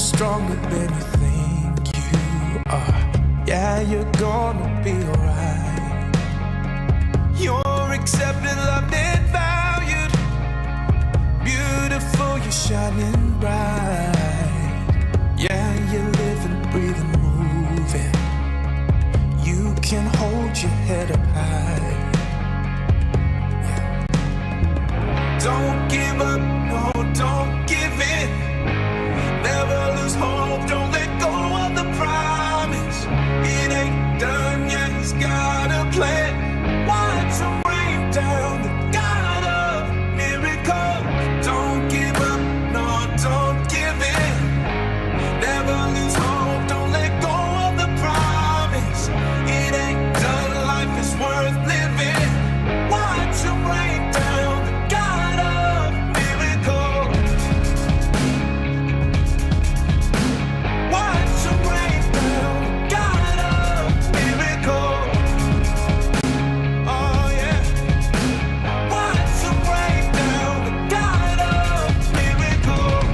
stronger than you think you are. Yeah, you're gonna be alright. You're accepted, loved, and valued. Beautiful, you're shining bright. Yeah, you're living, breathing, moving. You can hold your head up high. Yeah. Don't give up, no, don't give in. Never lose hope, don't let go of the promise. It ain't done yet, he's got a plan. Watch him rain down, the God of miracles. Don't give up, no, don't give in. Never lose hope, don't let go of the promise. It ain't done, life is worth living. Watch him rain down, the God of miracles. Watch him rain down, the God of miracles. Oh yeah. Watch him rain down, the God of miracles.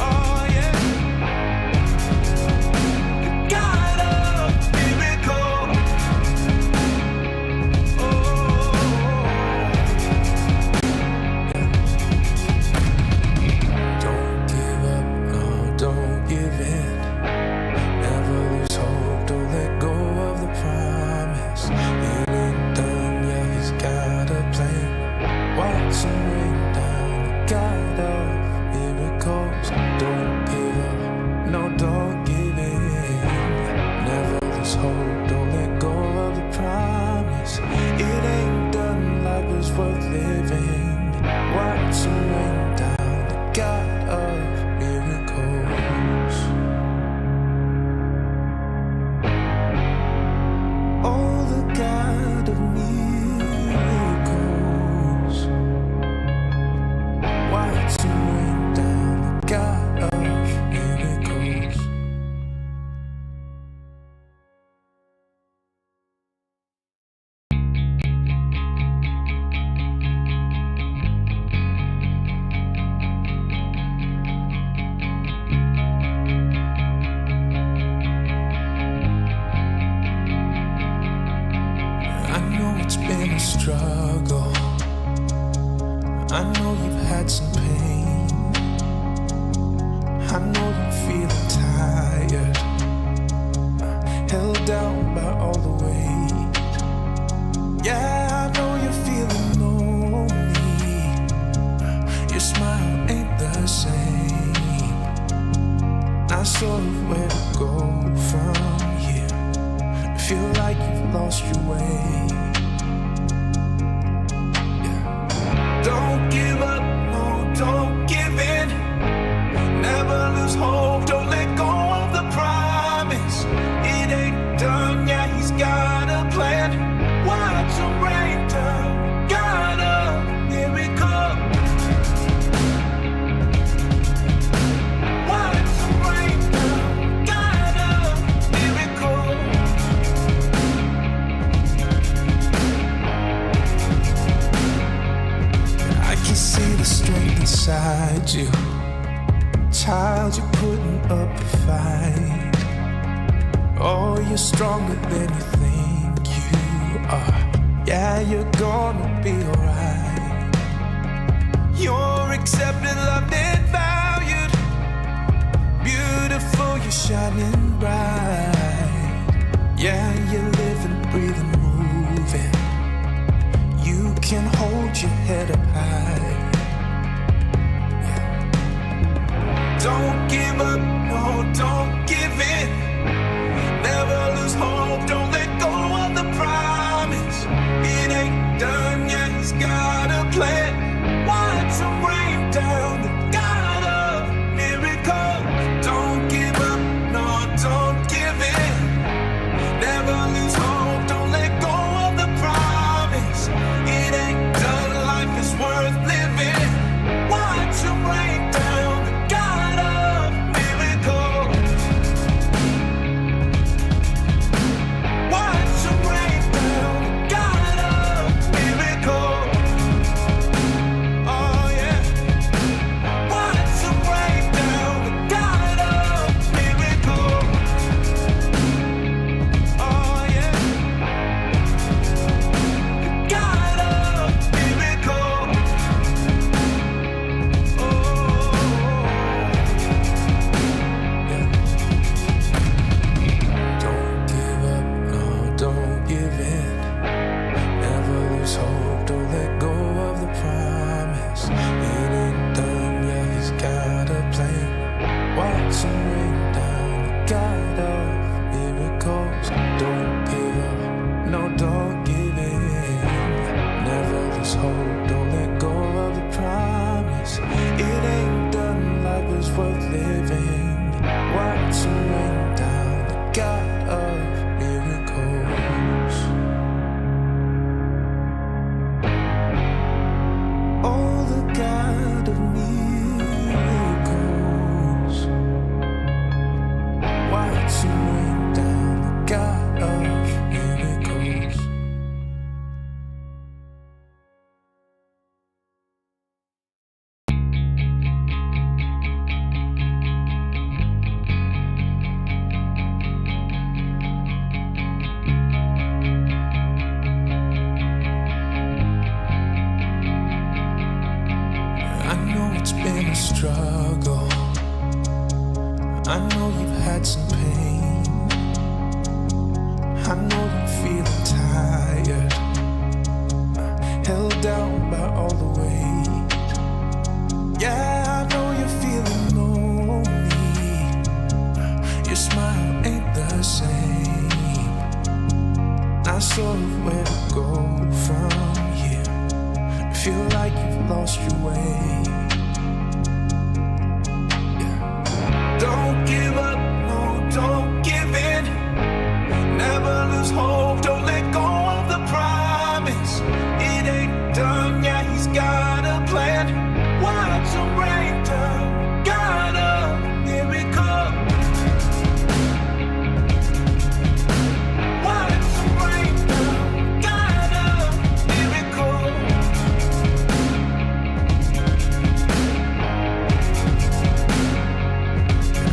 Oh yeah. The God of miracles. Oh. Don't give up, no, don't give in. Never lose hope, don't let go of the promise. It ain't done yet, he's got a plan. Watch him rain down, the God of miracles. Don't give up, no, don't give in. Never lose hope, don't let go of the promise. It ain't done, life is worth living. Watch him rain down, the God of miracles. Oh, the God of miracles. Watch him rain down, the God of miracles. I know it's been a struggle. I know you've had some pain. I know you're feeling tired, held down by all the weight. Yeah, I know you're feeling lonely. Your smile ain't the same. Not sure of where to go from here. Feel like you've lost your way. Yeah. Don't give up, no, don't give in. Never lose hope, don't let go of the promise. It ain't done yet, he's got a plan. Watch him rain down, God of miracles. Watch him rain down, God of miracles. I can see the strength inside you. Child, you're putting up a fight. Oh, you're stronger than you think you are. Yeah, you're gonna be alright. You're accepted, loved, and valued. Beautiful, you're shining bright. Yeah, you're living, breathing, moving. You can hold your head up high. Don't give up, no, don't give in. Never lose hope, don't let go of the promise. It ain't done yet, he's got a plan. Watch him rain down, the God of miracles. Don't give up, no, don't give in. Never lose hope, don't let go of the promise. It ain't done, life is worth living. Watch him rain down, the God of miracles. I know you've had some pain. I know you're feeling tired, held down by all the weight. Yeah, I know you're feeling lonely. Your smile ain't the same. Not sure of where to go from here. Feel like you've lost your way. Don't give up, no, don't give in. Never lose hope, don't let go of the promise. It ain't done, yeah, he's got a plan. Watch him rain down, got a miracle. Watch him rain down, got a miracle.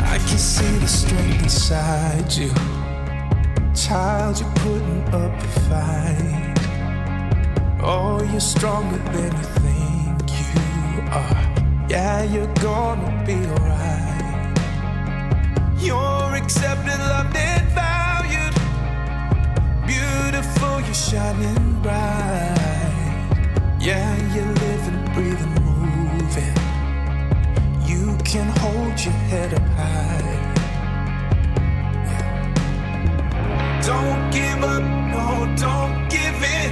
I can see the strength inside you. Child, you're putting up a fight. Oh, you're stronger than you think you are. Yeah, you're gonna be alright. You're accepted, loved, and valued. Beautiful, you're shining bright. Yeah, you're living, breathing, moving. You can hold your head up high. Don't give up, no, don't give in.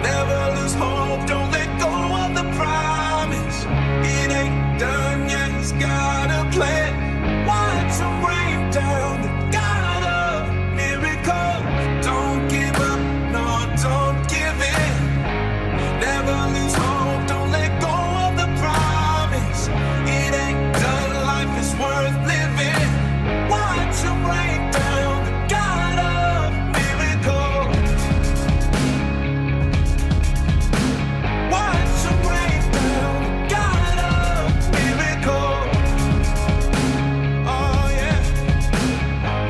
Never lose hope, don't let go of the promise. It ain't done, yeah, he's got a plan. Watch him rain down, the God of miracles. Don't give up, no, don't give in. Never lose hope, don't let go of the promise. It ain't done, life is worth living. Watch him rain down, the God of miracles. Watch him rain down, the God of miracles. Oh yeah.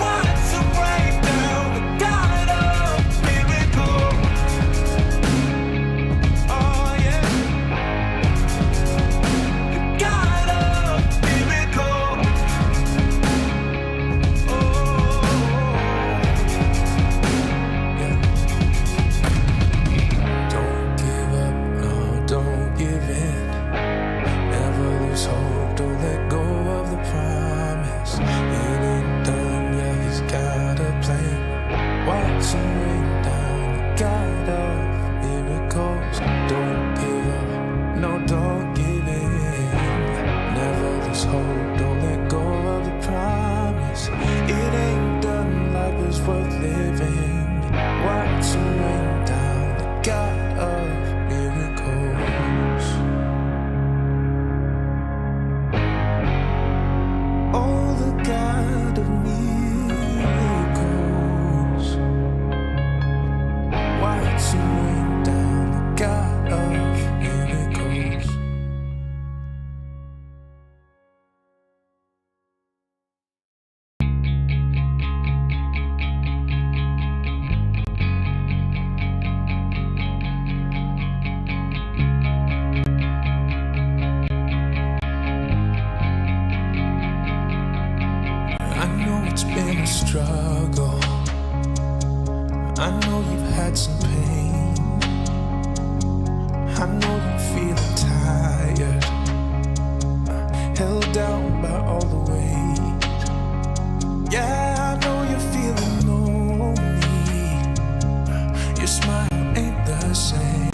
Watch him rain down, the God of miracles. Oh yeah. The God of miracles. Oh yeah. Don't give up, no, don't give in. Never lose hope, don't let go of the promise. It ain't done, yeah, he's got a plan. Watch him rain down, the God of miracles. Don't give up, no, don't give in. Never lose hope, don't let go of the promise. It ain't done, life is worth living. Watch him rain down, the God of miracles. Oh, the God of miracles. Watch him rain down, the God of miracles. I know it's been a struggle. I know you've had some pain. I know you're feeling tired, held down by all the weight. Yeah, I know you're feeling lonely. Your smile ain't the same.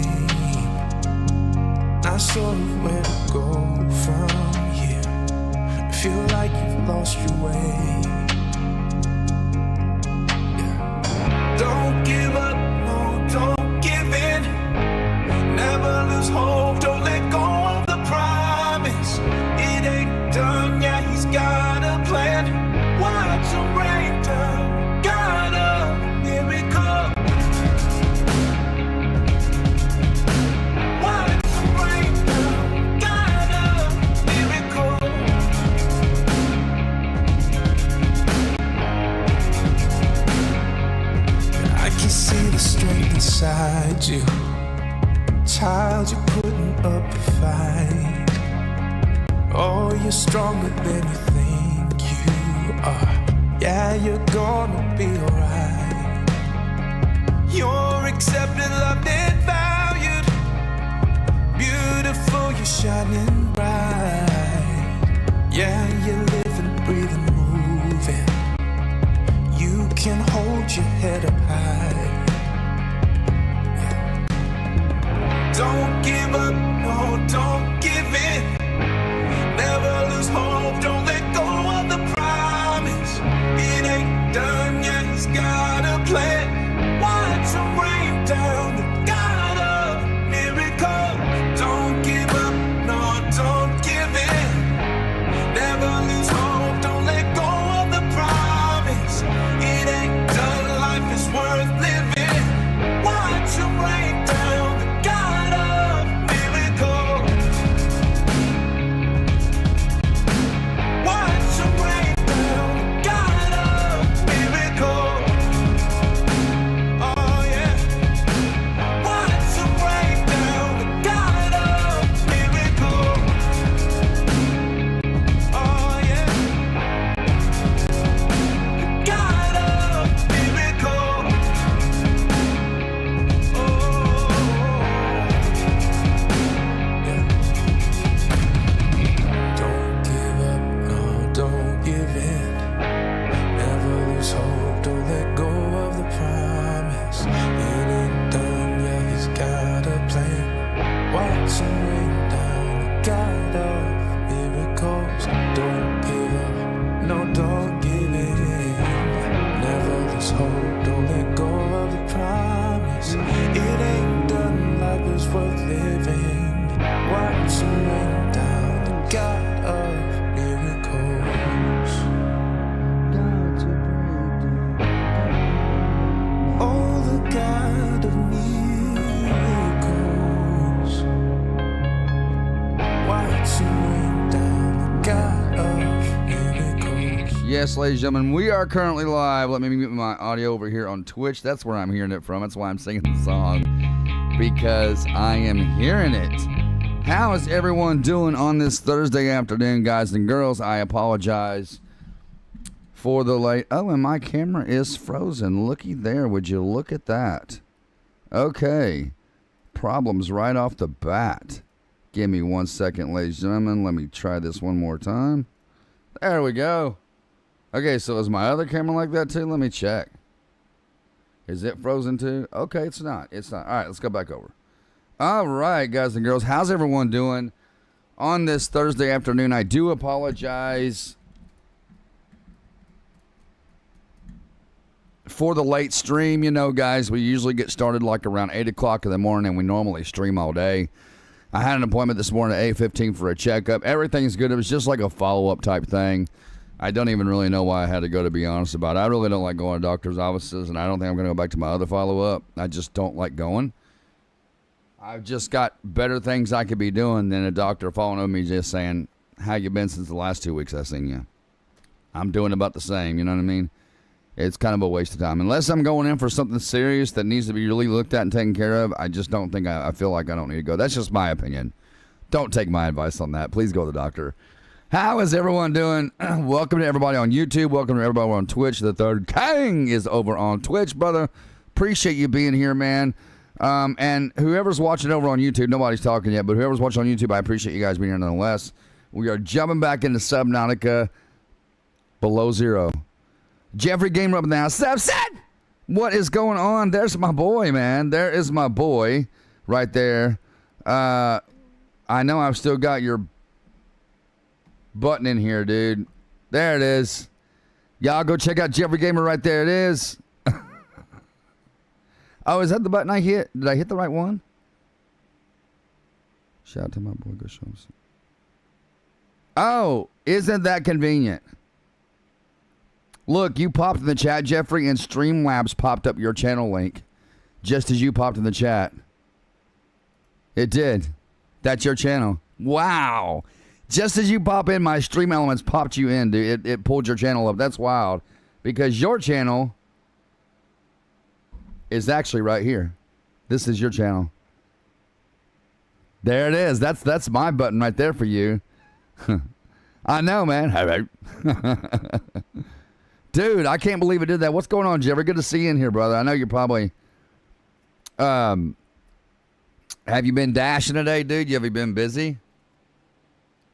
Not sure of where to go from here. Feel like you've lost your way. Don't give up, no, don't give in. Never lose hope, don't let go of the promise. It ain't done, yeah, he's got a plan. Watch him rain down, got a miracle. Watch him rain down, got a miracle. I can see the strength inside you. Child, you're putting up a fight. Oh, you're stronger than you think you Yeah, you're gonna be alright. You're accepted, loved, and valued. Beautiful, you're shining bright. Yeah, you're living, breathing, moving. You can hold your head up high. Yeah. Don't give up, no, don't give in. Never lose hope, don't let go of the promise. It ain't done yet, he's got a plan. Watch him rain down, the God of miracles. Don't give up, no, don't give in. Never lose hope, don't let go of the promise. It ain't done, life is worth living. Watch him rain down, the God of miracles. Watch him rain down, the God of miracles. Oh yeah. Watch him rain down, the God of miracles. Oh yeah. The God of miracles. Oh yeah. Don't give up, no, don't give in. Never lose hope, don't let go of the promise. It ain't done yet, he's got a plan. Watch him rain down, the God of miracles. Don't give up, no, don't give in. Never lose hope, don't let go of the promise. It ain't done, life is worth living. Watch him rain down, the God of miracles. Oh, the God of miracles. Watch him rain down, the God of miracles. Yes, ladies and gentlemen, we are currently live. Let me mute my audio over here on Twitch. That's where I'm hearing it from. That's why I'm singing the song, because I am hearing it. How is everyone doing on this Thursday afternoon, guys and girls? I apologize for the late... Oh, and my camera is frozen. Looky there. Would you look at that? Okay. Problems right off the bat. Give me 1 second, ladies and gentlemen. Let me try this one more time. There we go. Okay, so is my other camera like that too? Let me check. Is it frozen too? Okay, it's not. It's not. All right, let's go back over. All right, guys and girls. How's everyone doing on this Thursday afternoon? I do apologize for the late stream. You know, guys, we usually get started like around 8 o'clock in the morning, and we normally stream all day. I had an appointment this morning at 8:15 for a checkup. Everything's good. It was just like a follow-up type thing. I don't even really know why I had to go, to be honest about it. I really don't like going to doctor's offices, and I don't think I'm going to go back to my other follow-up. I just don't like going. I've just got better things I could be doing than a doctor following up me just saying, how you been since the last 2 weeks I seen you? I'm doing about the same, you know what I mean? It's kind of a waste of time. Unless I'm going in for something serious that needs to be really looked at and taken care of, I just don't think I feel like I don't need to go. That's just my opinion. Don't take my advice on that. Please go to the doctor. How is everyone doing? Welcome to everybody on YouTube. Welcome to everybody on Twitch. The Third King is over on Twitch, brother. Appreciate you being here, man. And whoever's watching over on YouTube, nobody's talking yet, but whoever's watching on YouTube, I appreciate you guys being here nonetheless. We are jumping back into Subnautica Below Zero. Jeffrey Gamer up now. Subset! What is going on? There's my boy, man. There is my boy right there. I know I've still got your button in here, dude. There it is. Y'all go check out Jeffrey Gamer right there. It is. Oh, is that the button I hit? Did I hit the right one? Shout out to my boy. Go show him some. Oh, isn't that convenient? Look, you popped in the chat, Jeffrey, and Streamlabs popped up your channel link just as you popped in the chat. It did. That's your channel. Wow. Just as you pop in, my Stream Elements popped you in, dude. It pulled your channel up. That's wild. Because your channel is actually right here. This is your channel. There it is. That's my button right there for you. I know, man. Dude, I can't believe it did that. What's going on, Jeffrey? Good to see you in here, brother. I know you're probably... have you been dashing today, dude? Have you been busy?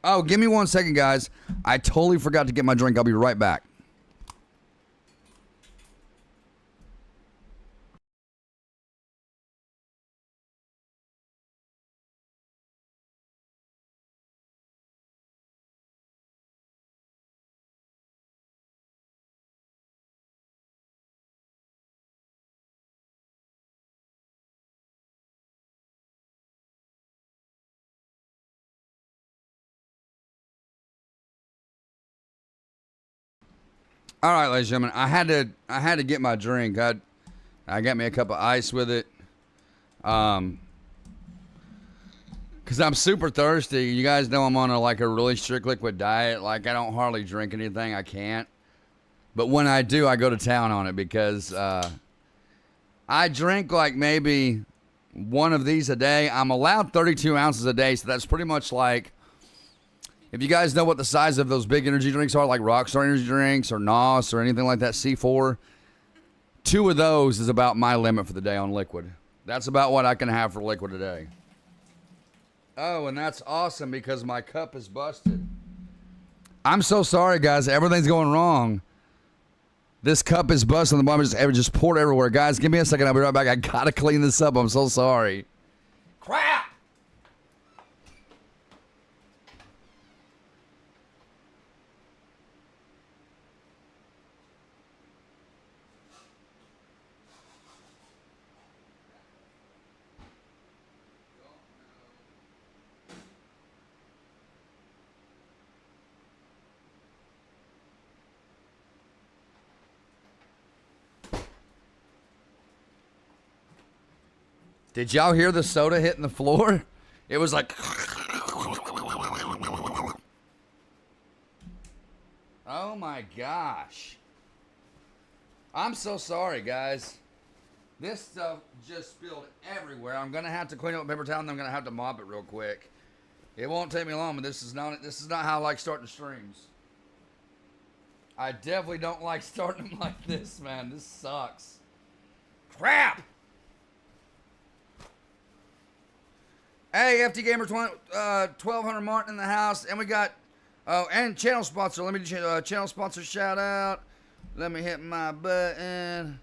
Oh, give me 1 second, guys. I totally forgot to get my drink. I'll be right back. All right, ladies and gentlemen, I had to get my drink. I got me a cup of ice with it. Cause I'm super thirsty. You guys know I'm on a really strict liquid diet. Like I don't hardly drink anything. I can't. But when I do, I go to town on it because I drink like maybe one of these a day. I'm allowed 32 ounces a day, so that's pretty much like, if you guys know what the size of those big energy drinks are, like Rockstar energy drinks or NOS or anything like that, C4, 2 of those is about my limit for the day on liquid. That's about what I can have for liquid a day. Oh, and that's awesome because my cup is busted. I'm so sorry, guys. Everything's going wrong. This cup is busted. The bottom just poured everywhere. Guys, give me a second. I'll be right back. I got to clean this up. I'm so sorry. Crap! Did y'all hear the soda hitting the floor? It was like... Oh my gosh. I'm so sorry, guys. This stuff just spilled everywhere. I'm gonna have to clean up with paper towel and I'm gonna have to mop it real quick. It won't take me long, but this is not how I like starting streams. I definitely don't like starting them like this, man. This sucks. Crap! Hey, FT Gamer 1200 Martin in the house, and we got and channel sponsor. Let me do channel sponsor shout out. Let me hit my button.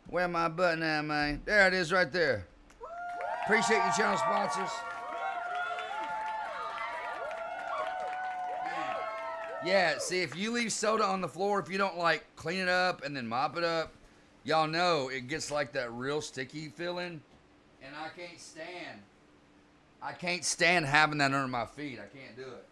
Where my button at, man? There it is, right there. Appreciate you, channel sponsors. Yeah, see, if you leave soda on the floor, if you don't like clean it up and then mop it up, y'all know it gets like that real sticky feeling, and I can't stand having that under my feet. I can't do it.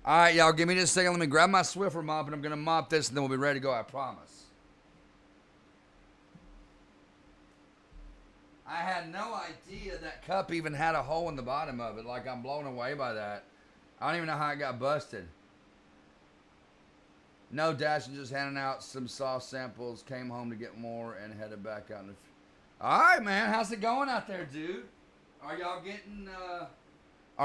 All right, y'all, give me just a second. Let me grab my Swiffer mop, and I'm going to mop this, and then we'll be ready to go, I promise. I had no idea that cup even had a hole in the bottom of it. Like, I'm blown away by that. I don't even know how it got busted. No dashing, just handing out some sauce samples. Came home to get more and headed back out. All right, man. How's it going out there, dude? Are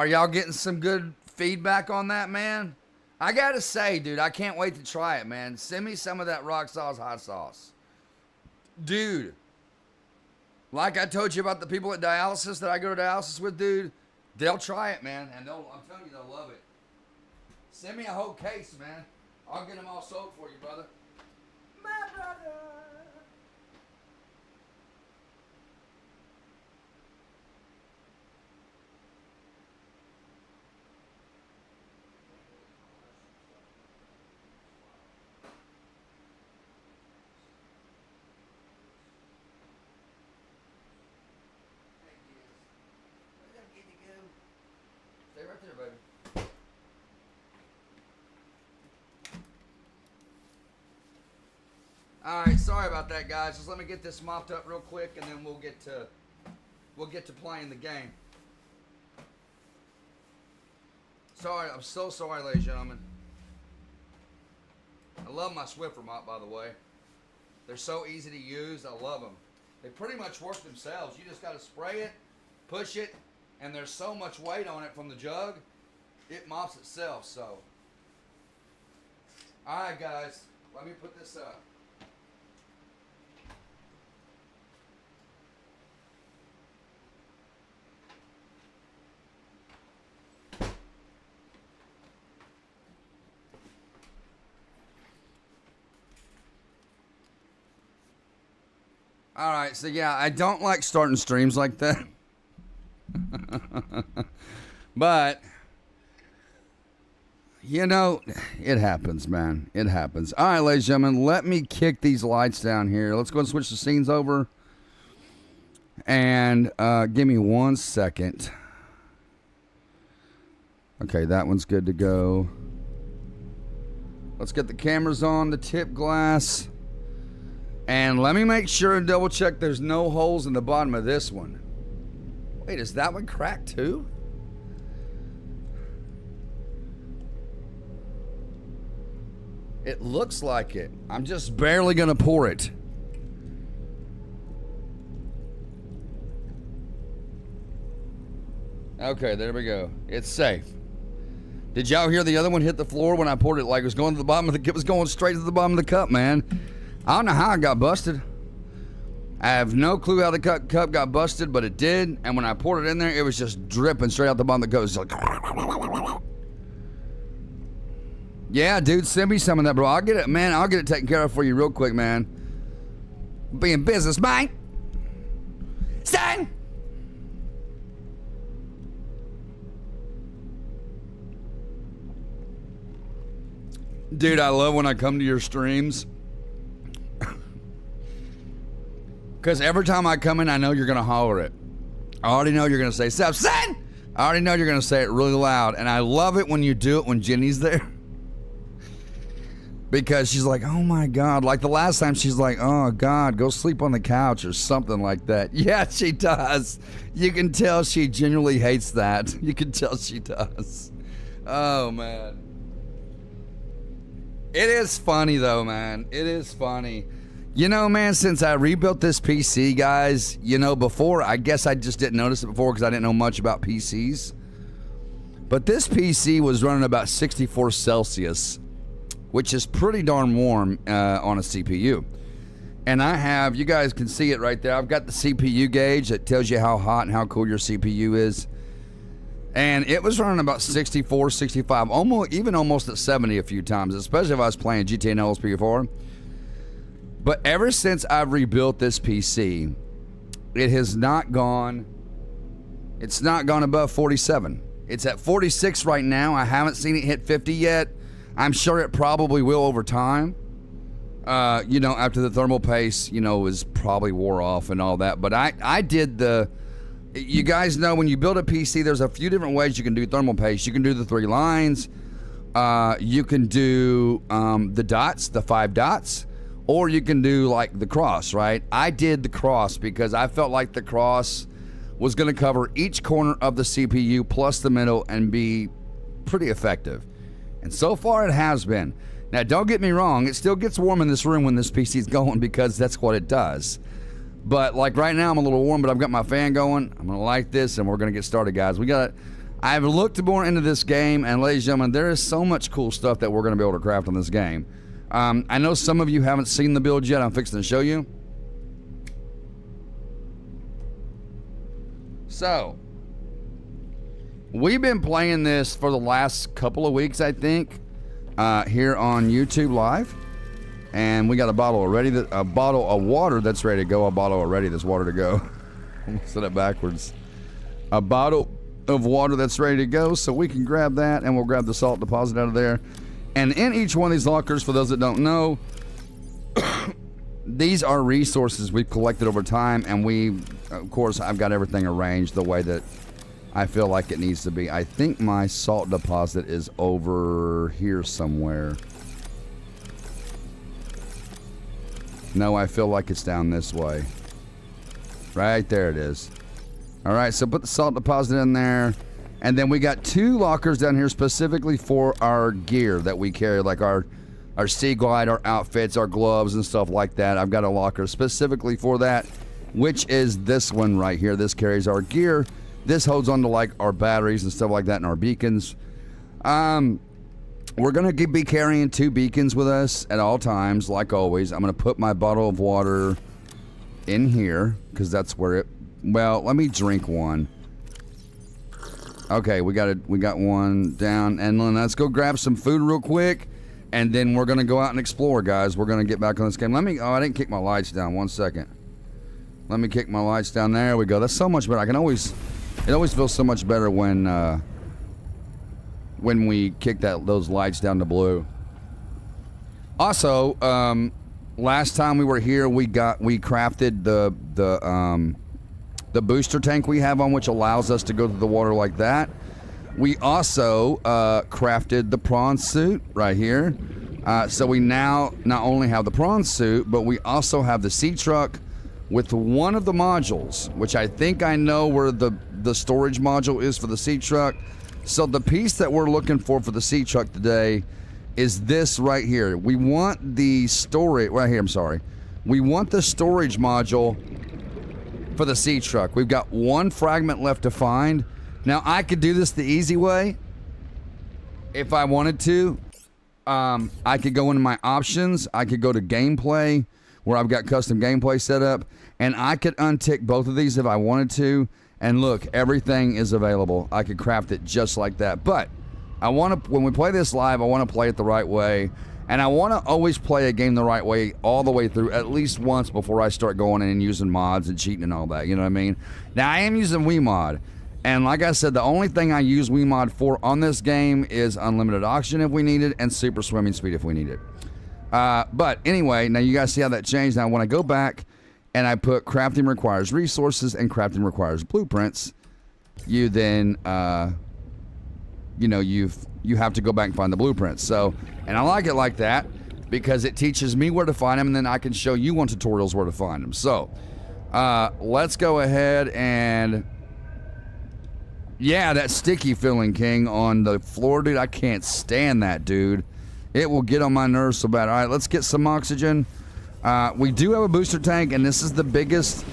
y'all getting some good feedback on that, man? I gotta say, dude, I can't wait to try it, man. Send me some of that rock sauce hot sauce. Dude, like I told you about the people at dialysis that I go to dialysis with, dude, they'll try it, man, and I'm telling you, they'll love it. Send me a whole case, man. I'll get them all sold for you, brother. My brother. Stay right there, baby. All right, sorry about that, guys. Just let me get this mopped up real quick, and then we'll get to playing the game. Sorry, I'm so sorry, ladies and gentlemen. I love my Swiffer mop, by the way. They're so easy to use. I love them. They pretty much work themselves. You just got to spray it, push it, and there's so much weight on it from the jug, it mops itself. So, all right, guys, let me put this up. All right, so yeah, I don't like starting streams like that. But, you know, it happens, man. It happens. All right, ladies and gentlemen, let me kick these lights down here. Let's go and switch the scenes over. And give me 1 second. Okay, that one's good to go. Let's get the cameras on, the tip glass. And let me make sure and double check there's no holes in the bottom of this one. Wait, is that one cracked too? It looks like it. I'm just barely gonna pour it. Okay, there we go. It's safe. Did y'all hear the other one hit the floor when I poured it like it was going to the bottom of the cup? It was going straight to the bottom of the cup, man. I don't know how it got busted. I have no clue how the cup got busted, but it did. And when I poured it in there, it was just dripping straight out the bottom of the cup. It was like, yeah, dude, send me some of that, bro. I'll get it, man. I'll get it taken care of for you real quick, man. Be in business, man. Son! Dude, I love when I come to your streams. Because every time I come in, I know you're going to holler it. I already know you're going to say, "Sup, son?" I already know you're going to say it really loud. And I love it when you do it when Jenny's there. Because she's like, "Oh my God." Like the last time she's like, "Oh God, go sleep on the couch," or something like that. Yeah, she does. You can tell she genuinely hates that. You can tell she does. Oh, man. It is funny, though, man. It is funny. You know, man, since I rebuilt this PC, guys, you know, before, I guess I just didn't notice it before because I didn't know much about PCs. But this PC was running about 64 Celsius, which is pretty darn warm on a CPU. And I have, you guys can see it right there, I've got the CPU gauge that tells you how hot and how cool your CPU is. And it was running about 64, 65, almost at 70 a few times, especially if I was playing GTA and LSPDFR. But ever since I've rebuilt this PC, it has not gone, it's not gone above 47. It's at 46 right now. I haven't seen it hit 50 yet. I'm sure it probably will over time. You know, after the thermal paste, you know, is probably wore off and all that. But I did the, you guys know when you build a PC, there's a few different ways you can do thermal paste. You can do the 3 lines. You can do the dots, the 5 dots. Or you can do like the cross, right? I did the cross because I felt like the cross was going to cover each corner of the CPU plus the middle and be pretty effective. And so far it has been. Now, don't get me wrong. It still gets warm in this room when this PC is going because that's what it does. But like right now I'm a little warm, but I've got my fan going. I'm going to light this and we're going to get started, guys. I've looked more into this game, and ladies and gentlemen, there is so much cool stuff that we're going to be able to craft on this game. I know some of you haven't seen the build yet. I'm fixing to show you. So, we've been playing this for the last couple of weeks, I think, here on YouTube Live. And we got a bottle of water that's ready to go. A bottle already that's water to go. I'm said it backwards. A bottle of water that's ready to go, so we can grab that, and we'll grab the salt deposit out of there. And in each one of these lockers, for those that don't know, these are resources we've collected over time, and of course, I've got everything arranged the way that I feel like it needs to be. I think my salt deposit is over here somewhere. No, I feel like it's down this way. Right there it is. All right, so put the salt deposit in there. And then we got 2 lockers down here specifically for our gear that we carry, like our Sea Glide, our outfits, our gloves, and stuff like that. I've got a locker specifically for that. which is this one right here. This carries our gear. This holds on to like our batteries and stuff like that and our beacons. We're going to be carrying 2 beacons with us at all times, like always. I'm going to put my bottle of water in here because that's where it... Well, let me drink one. Okay, we got one down. And then let's go grab some food real quick. And then we're going to go out and explore, guys. We're going to get back on this game. Oh, I didn't kick my lights down. 1 second. Let me kick my lights down. There we go. That's so much better. It always feels so much better when we kick those lights down to blue. Also, last time we were here, we crafted the booster tank we have on, which allows us to go through the water like that. We also crafted the prawn suit right here. So we now not only have the prawn suit, but we also have the sea truck with one of the modules, which I think I know where the storage module is for the sea truck. So the piece that we're looking for the sea truck today is this right here. We want the storage, right here, I'm sorry. We want the storage module for the sea truck. We've got 1 fragment left to find. Now, I could do this the easy way if I wanted to. I could go into my options. I could go to gameplay, where I've got custom gameplay set up, and I could untick both of these if I wanted to. And look, everything is available. I could craft it just like that. But I want to, when we play this live, I want to play it the right way. And I want to always play a game the right way all the way through, at least once before I start going in and using mods and cheating and all that. You know what I mean? Now, I am using WeMod. And like I said, the only thing I use WeMod for on this game is unlimited oxygen if we need it, and super swimming speed if we need it. But anyway, now you guys see how that changed. Now, when I go back and I put crafting requires resources and crafting requires blueprints, you then, you have to go back and find the blueprints. So, and I like it like that because it teaches me where to find them, and then I can show you on tutorials where to find them. So, let's go ahead and... Yeah, that sticky feeling, King, on the floor, dude. I can't stand that, dude. It will get on my nerves so bad. All right, let's get some oxygen. We do have a booster tank, and this is the biggest.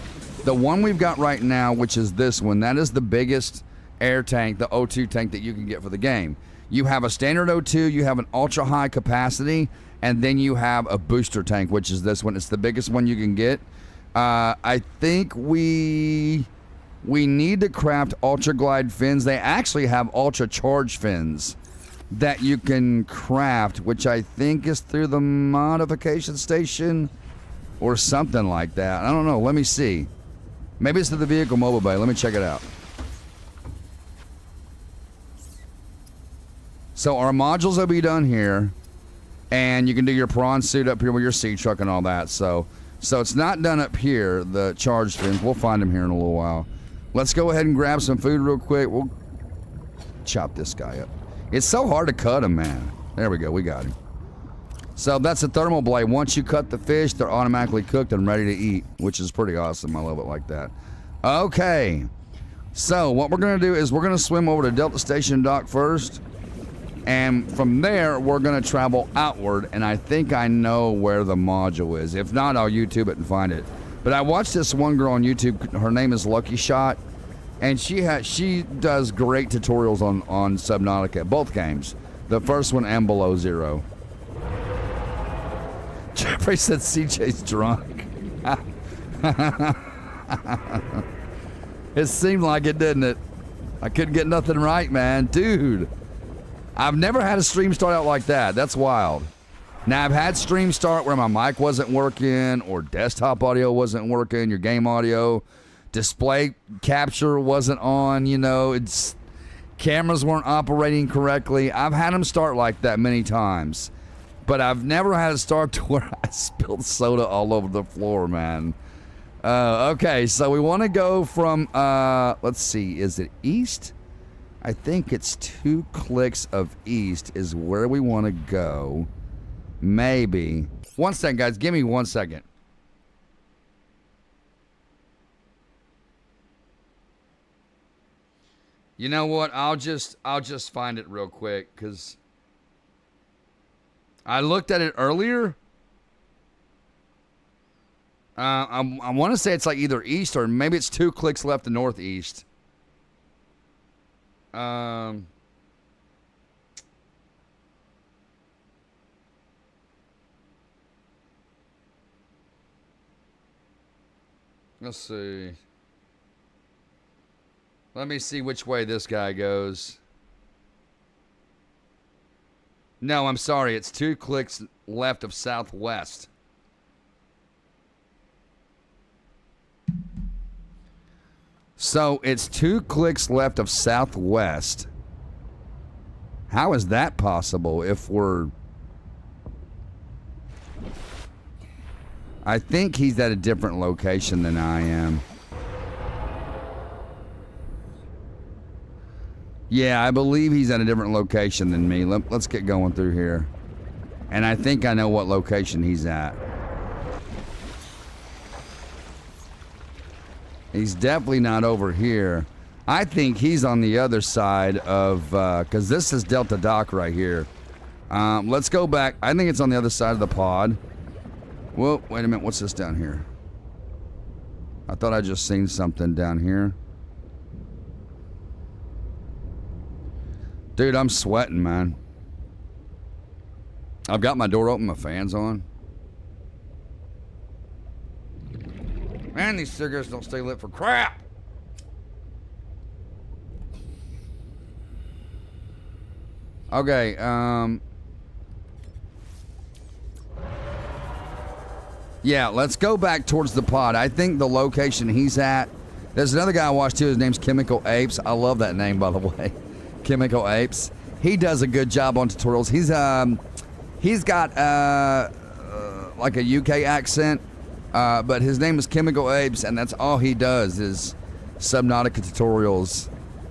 The one we've got right now, which is this one, that is the biggest air tank, the O2 tank that you can get for the game. You have a standard O2, you have an ultra-high capacity, and then you have a booster tank, which is this one. It's the biggest one you can get. I think we need to craft ultra glide fins. They actually have ultra charge fins that you can craft, which I think is through the modification station or something like that. I don't know. Let me see. Maybe it's through the vehicle mobile bay. Let me check it out. So our modules will be done here, and you can do your prawn suit up here with your sea truck and all that. So it's not done up here, the charge fins. We'll find them here in a little while. Let's go ahead and grab some food real quick. We'll chop this guy up. It's so hard to cut him, man. There we go. We got him. So that's a thermal blade. Once you cut the fish, they're automatically cooked and ready to eat, which is pretty awesome. I love it like that. Okay. So what we're going to do is we're going to swim over to Delta Station Dock first. And from there, we're going to travel outward. And I think I know where the module is. If not, I'll YouTube it and find it. But I watched this one girl on YouTube. Her name is Lucky Shot, and she does great tutorials on Subnautica, both games, the first one and Below Zero. Jeffrey said CJ's drunk. It seemed like it, didn't it? I couldn't get nothing right, man, dude. I've never had a stream start out like that. That's wild. Now, I've had streams start where my mic wasn't working or desktop audio wasn't working, your game audio, display capture wasn't on, cameras weren't operating correctly. I've had them start like that many times, but I've never had it start to where I spilled soda all over the floor, man. Okay, so we want to go from, let's see, is it east? I think it's 2 clicks of east is where we want to go. Maybe. 1 second, guys. Give me 1 second. You know what? I'll just find it real quick because I looked at it earlier I want to say it's like either east or maybe it's 2 clicks left to northeast. Let's see. Let me see which way this guy goes. No, I'm sorry. It's 2 clicks left of southwest. So it's 2 clicks left of southwest. How is that possible if we're... I think he's at a different location than I am. Yeah, I believe he's at a different location than me. Let's get going through here. And I think I know what location he's at. He's definitely not over here. I think he's on the other side of... because this is Delta Dock right here. Let's go back. I think it's on the other side of the pod. Well, wait a minute. What's this down here? I thought I just seen something down here. Dude, I'm sweating, man. I've got my door open, my fan's on. Man, these cigarettes don't stay lit for crap. Okay, yeah, let's go back towards the pod. I think the location he's at... There's another guy I watched too. His name's Chemical Apes. I love that name, by the way. Chemical Apes. He does a good job on tutorials. He's got like a UK accent, but his name is Chemical Apes, and that's all he does is Subnautica tutorials.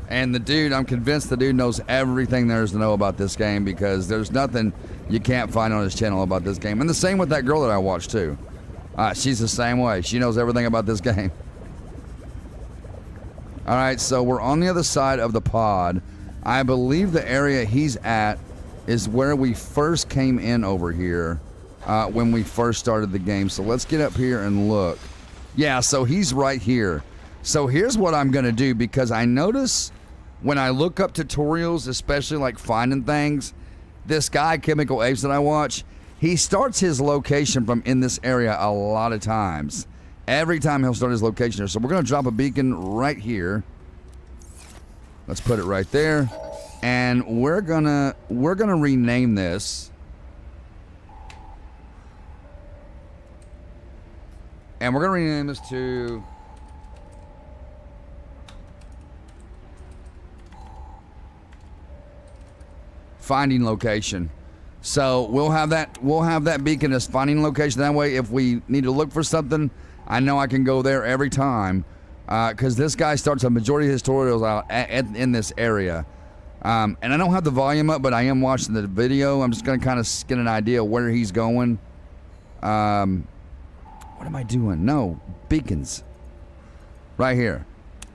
And the dude, I'm convinced the dude knows everything there is to know about this game because there's nothing you can't find on his channel about this game. And the same with that girl that I watched too. She's the same way. She knows everything about this game. All right, so we're on the other side of the pod. I believe the area he's at is where we first came in over here when we first started the game. So let's get up here and look. Yeah, so he's right here. So here's what I'm going to do because I notice when I look up tutorials, especially like finding things, this guy, Chemical Apes, that I watch, he starts his location from in this area a lot of times. Every time he'll start his location here. So we're going to drop a beacon right here. Let's put it right there. And we're gonna rename this. And we're going to rename this to... Finding location. So we'll have that beacon as finding location. That way, if we need to look for something, I know I can go there every time. Because this guy starts a majority of his tutorials out in this area. And I don't have the volume up, but I am watching the video. I'm just going to kind of get an idea where he's going. What am I doing? No, beacons. Right here.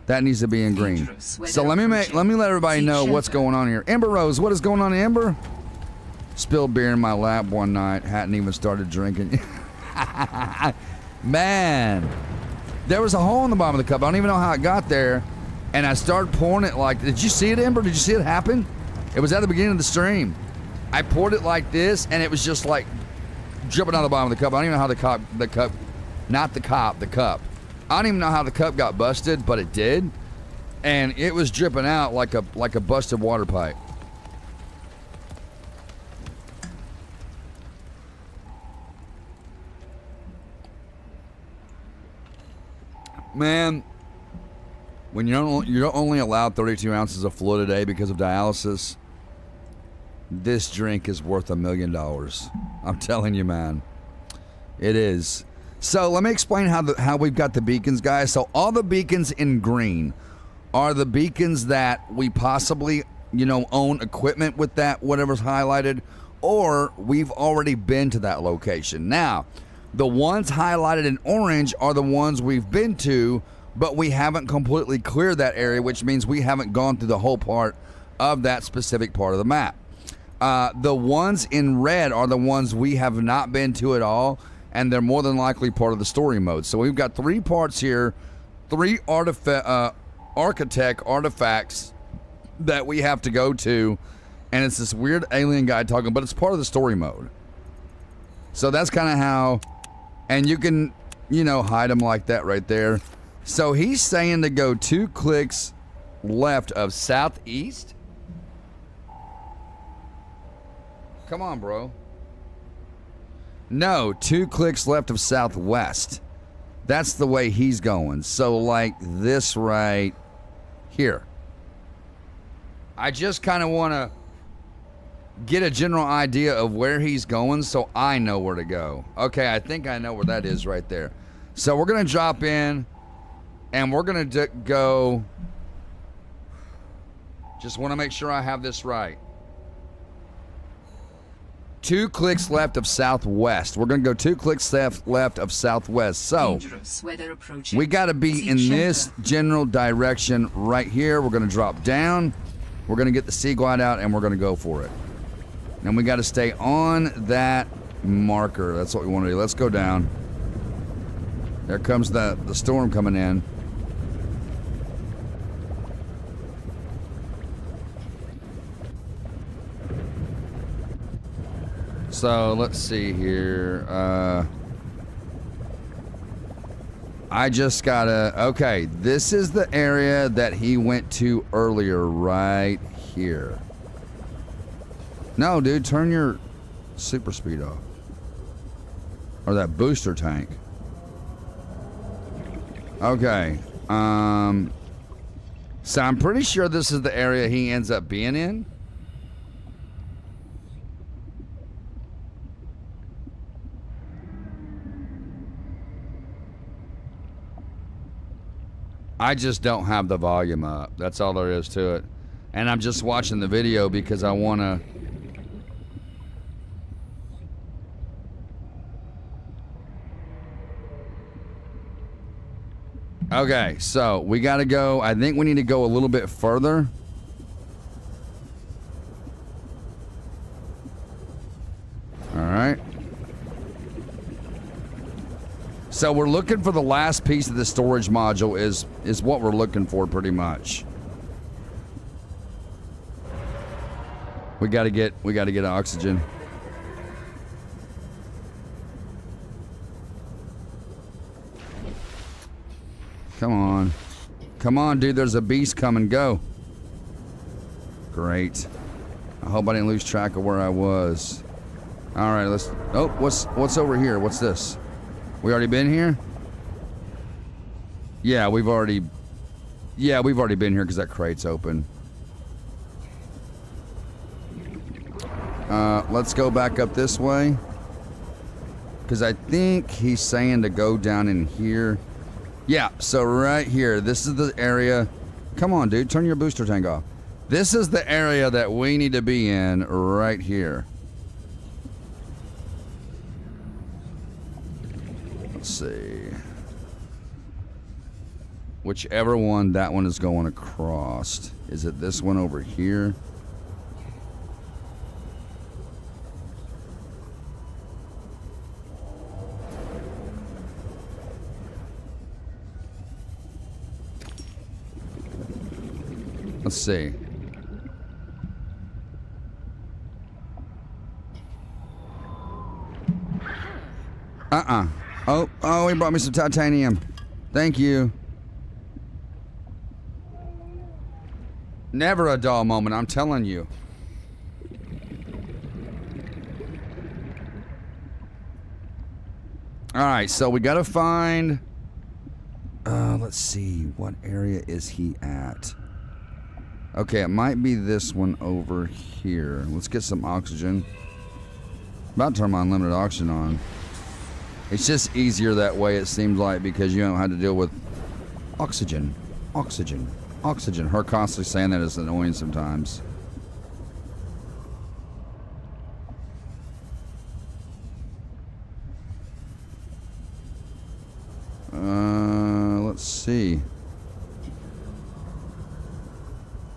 That needs to be in green. So let me let everybody know what's going on here. Ember Rose, what is going on, Ember? Spilled beer in my lap one night. Hadn't even started drinking. Man, there was a hole in the bottom of the cup. I don't even know how it got there. And I started pouring it like, did you see it, Ember? Did you see it happen? It was at the beginning of the stream. I poured it like this, and it was just like dripping out of the bottom of the cup. I don't even know how the cup. I don't even know how the cup got busted, but it did. And it was dripping out like a busted water pipe. Man, when you're only allowed 32 ounces of fluid a day because of dialysis, this drink is worth $1 million. I'm telling you, man. It is. So let me explain how we've got the beacons, guys. So all the beacons in green are the beacons that we possibly, own equipment with that, whatever's highlighted, or we've already been to that location. Now, the ones highlighted in orange are the ones we've been to, but we haven't completely cleared that area, which means we haven't gone through the whole part of that specific part of the map. The ones in red are the ones we have not been to at all, and they're more than likely part of the story mode. So we've got 3 parts here, 3 architect artifacts that we have to go to, and it's this weird alien guy talking, but it's part of the story mode. So that's kind of how, and you can, you know, hide them like that right there. So he's saying to go 2 clicks left of southeast. Come on, bro. No, 2 clicks left of southwest. That's the way he's going. So like this right here. I just kind of want to get a general idea of where he's going so I know where to go. Okay, I think I know where that is right there. So we're going to drop in and we're going to go. Just want to make sure I have this right. 2 clicks left of southwest. We're going to go 2 clicks left of southwest. So we got to be in this general direction right here. We're going to drop down. We're going to get the sea glide out and we're going to go for it. And we got to stay on that marker. That's what we want to do. Let's go down. There comes the storm coming in. So let's see here. I just gotta. Okay, this is the area that he went to earlier, right here. No, dude, turn your super speed off. Or that booster tank. Okay. So I'm pretty sure this is the area he ends up being in. I just don't have the volume up. That's all there is to it. And I'm just watching the video because I want to... Okay, so we got to go. I think we need to go a little bit further. All right. So we're looking for the last piece of the storage module is what we're looking for pretty much. We got to get oxygen. Come on. Come on, dude. There's a beast coming. Go. Great. I hope I didn't lose track of where I was. All right, let's... Oh, what's over here? What's this? We already been here? Yeah, we've already been here because that crate's open. Let's go back up this way. Because I think he's saying to go down in here. Yeah, so right here, this is the area. Come on, dude, turn your booster tank off. This is the area that we need to be in right here. Let's see. Whichever one that one is going across. Is it this one over here? Let's see. Oh, he brought me some titanium. Thank you. Never a dull moment, I'm telling you. Alright, so we gotta find... let's see. What area is he at? Okay, it might be this one over here. Let's get some oxygen. About to turn my unlimited oxygen on. It's just easier that way, it seems like, because you don't have to deal with oxygen, oxygen, oxygen. Her constantly saying that is annoying sometimes. Let's see.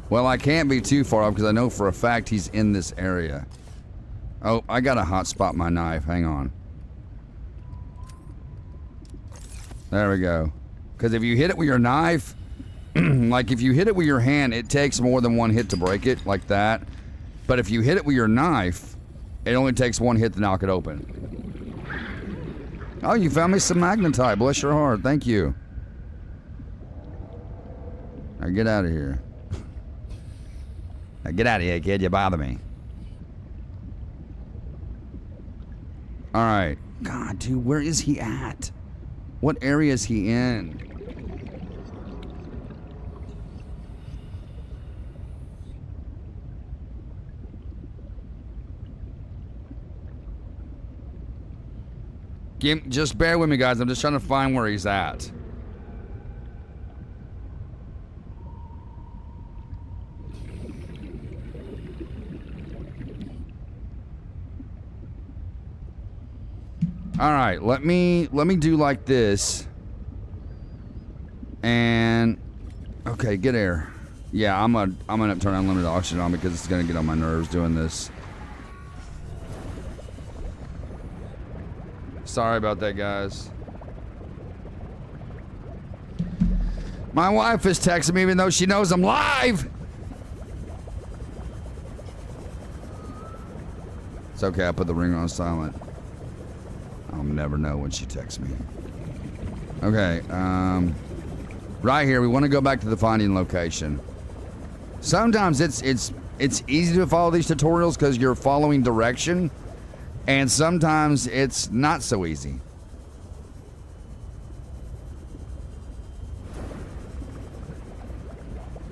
Well, I can't be too far off because I know for a fact he's in this area. Oh, I gotta hotspot my knife. Hang on. There we go. Because if you hit it with your knife, like if you hit it with your hand, it takes more than one hit to break it, like that. But if you hit it with your knife, it only takes one hit to knock it open. Oh, you found me some magnetite. Bless your heart. Thank you. Now get out of here. Now get out of here, kid. You bother me. Alright. God, dude, where is he at? What area is he in? Just bear with me, guys. I'm just trying to find where he's at. All right, let me do like this. And okay, get air. Yeah, I'm gonna turn unlimited oxygen on because it's gonna get on my nerves doing this. Sorry about that, guys. My wife is texting me even though she knows I'm live. It's okay, I put the ringer on silent. I'll never know when she texts me. Okay, right here, we want to go back to the finding location. Sometimes it's easy to follow these tutorials because you're following direction, and sometimes it's not so easy.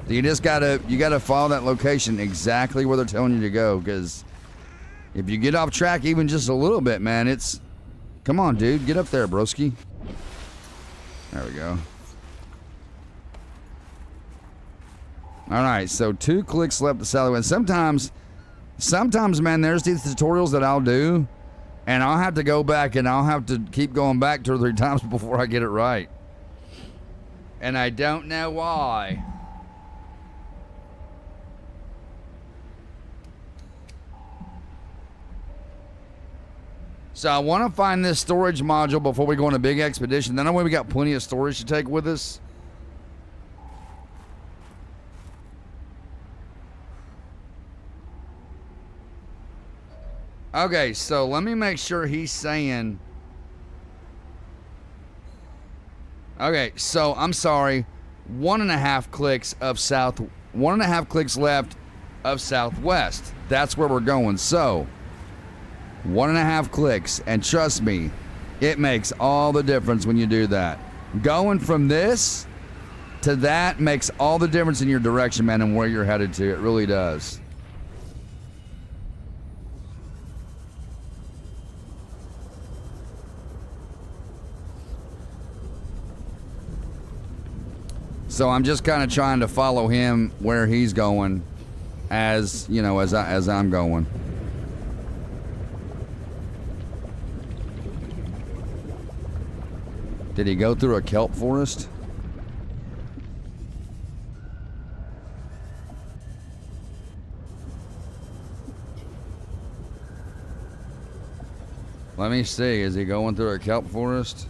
You just gotta follow that location exactly where they're telling you to go, because if you get off track even just a little bit, man, it's... Come on, dude. Get up there, broski. There we go. Alright, so 2 clicks left to Sally. And sometimes, man, there's these tutorials that I'll do, and I'll have to go back, and I'll have to keep going back 2 or 3 times before I get it right. And I don't know why. So I want to find this storage module before we go on a big expedition. Then we got plenty of storage to take with us. Okay, so let me make sure he's saying... Okay, so I'm sorry. 1.5 clicks of south... 1.5 clicks left of southwest. That's where we're going. So... 1.5 clicks, and trust me, it makes all the difference when you do that. Going from this to that makes all the difference in your direction, man, and where you're headed to. It really does. So I'm just kind of trying to follow him where he's going, as you know, as I'm going. Did he go through a kelp forest? Let me see. Is he going through a kelp forest?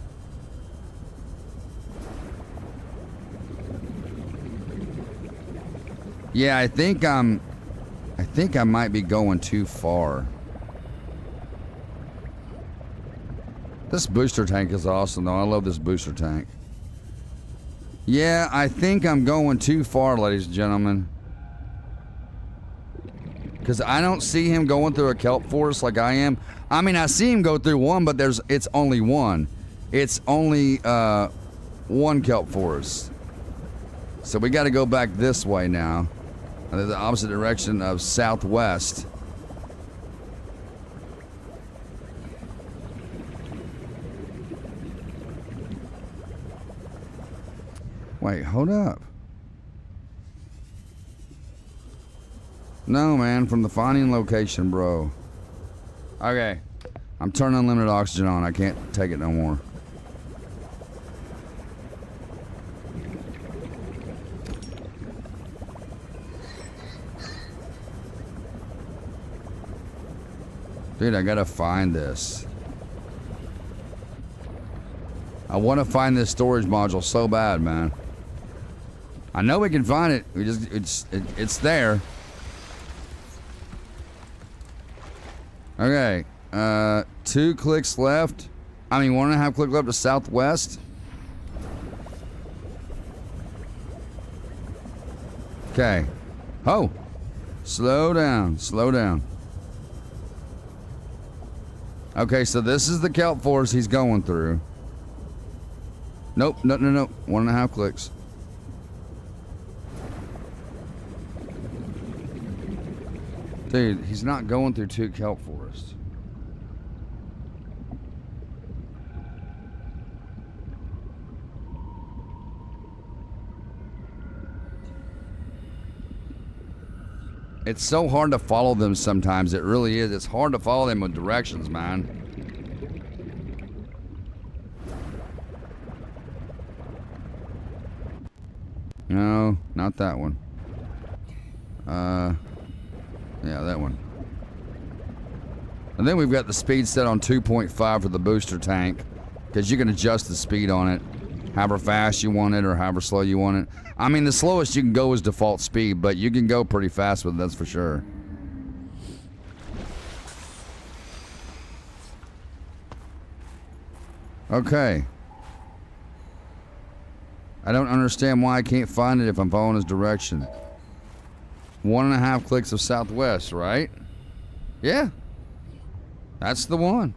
Yeah, I think I might be going too far. This booster tank is awesome, though. I love this booster tank. Yeah, I think I'm going too far, ladies and gentlemen. Because I don't see him going through a kelp forest like I am. I mean, I see him go through one, but it's only one. It's only one kelp forest. So we got to go back this way now. The opposite direction of southwest. Wait, hold up. No, man, from the finding location, bro. Okay. I'm turning unlimited oxygen on. I can't take it no more. Dude, I gotta find this. I want to find this storage module so bad, man. I know we can find it. We just it's there. Okay. 2 clicks left. I mean, 1.5 clicks left to southwest. Okay. Oh. Slow down. Slow down. Okay, so this is the kelp forest he's going through. Nope. No. 1.5 clicks. Dude, he's not going through 2 kelp forests. It's so hard to follow them sometimes. It really is. It's hard to follow them with directions, man. No, not that one. Yeah, that one. And then we've got the speed set on 2.5 for the booster tank, because you can adjust the speed on it, however fast you want it or however slow you want it. I mean, the slowest you can go is default speed, but you can go pretty fast with it, that's for sure. Okay. I don't understand why I can't find it if I'm following his direction. 1.5 clicks of southwest, right? Yeah. That's the one.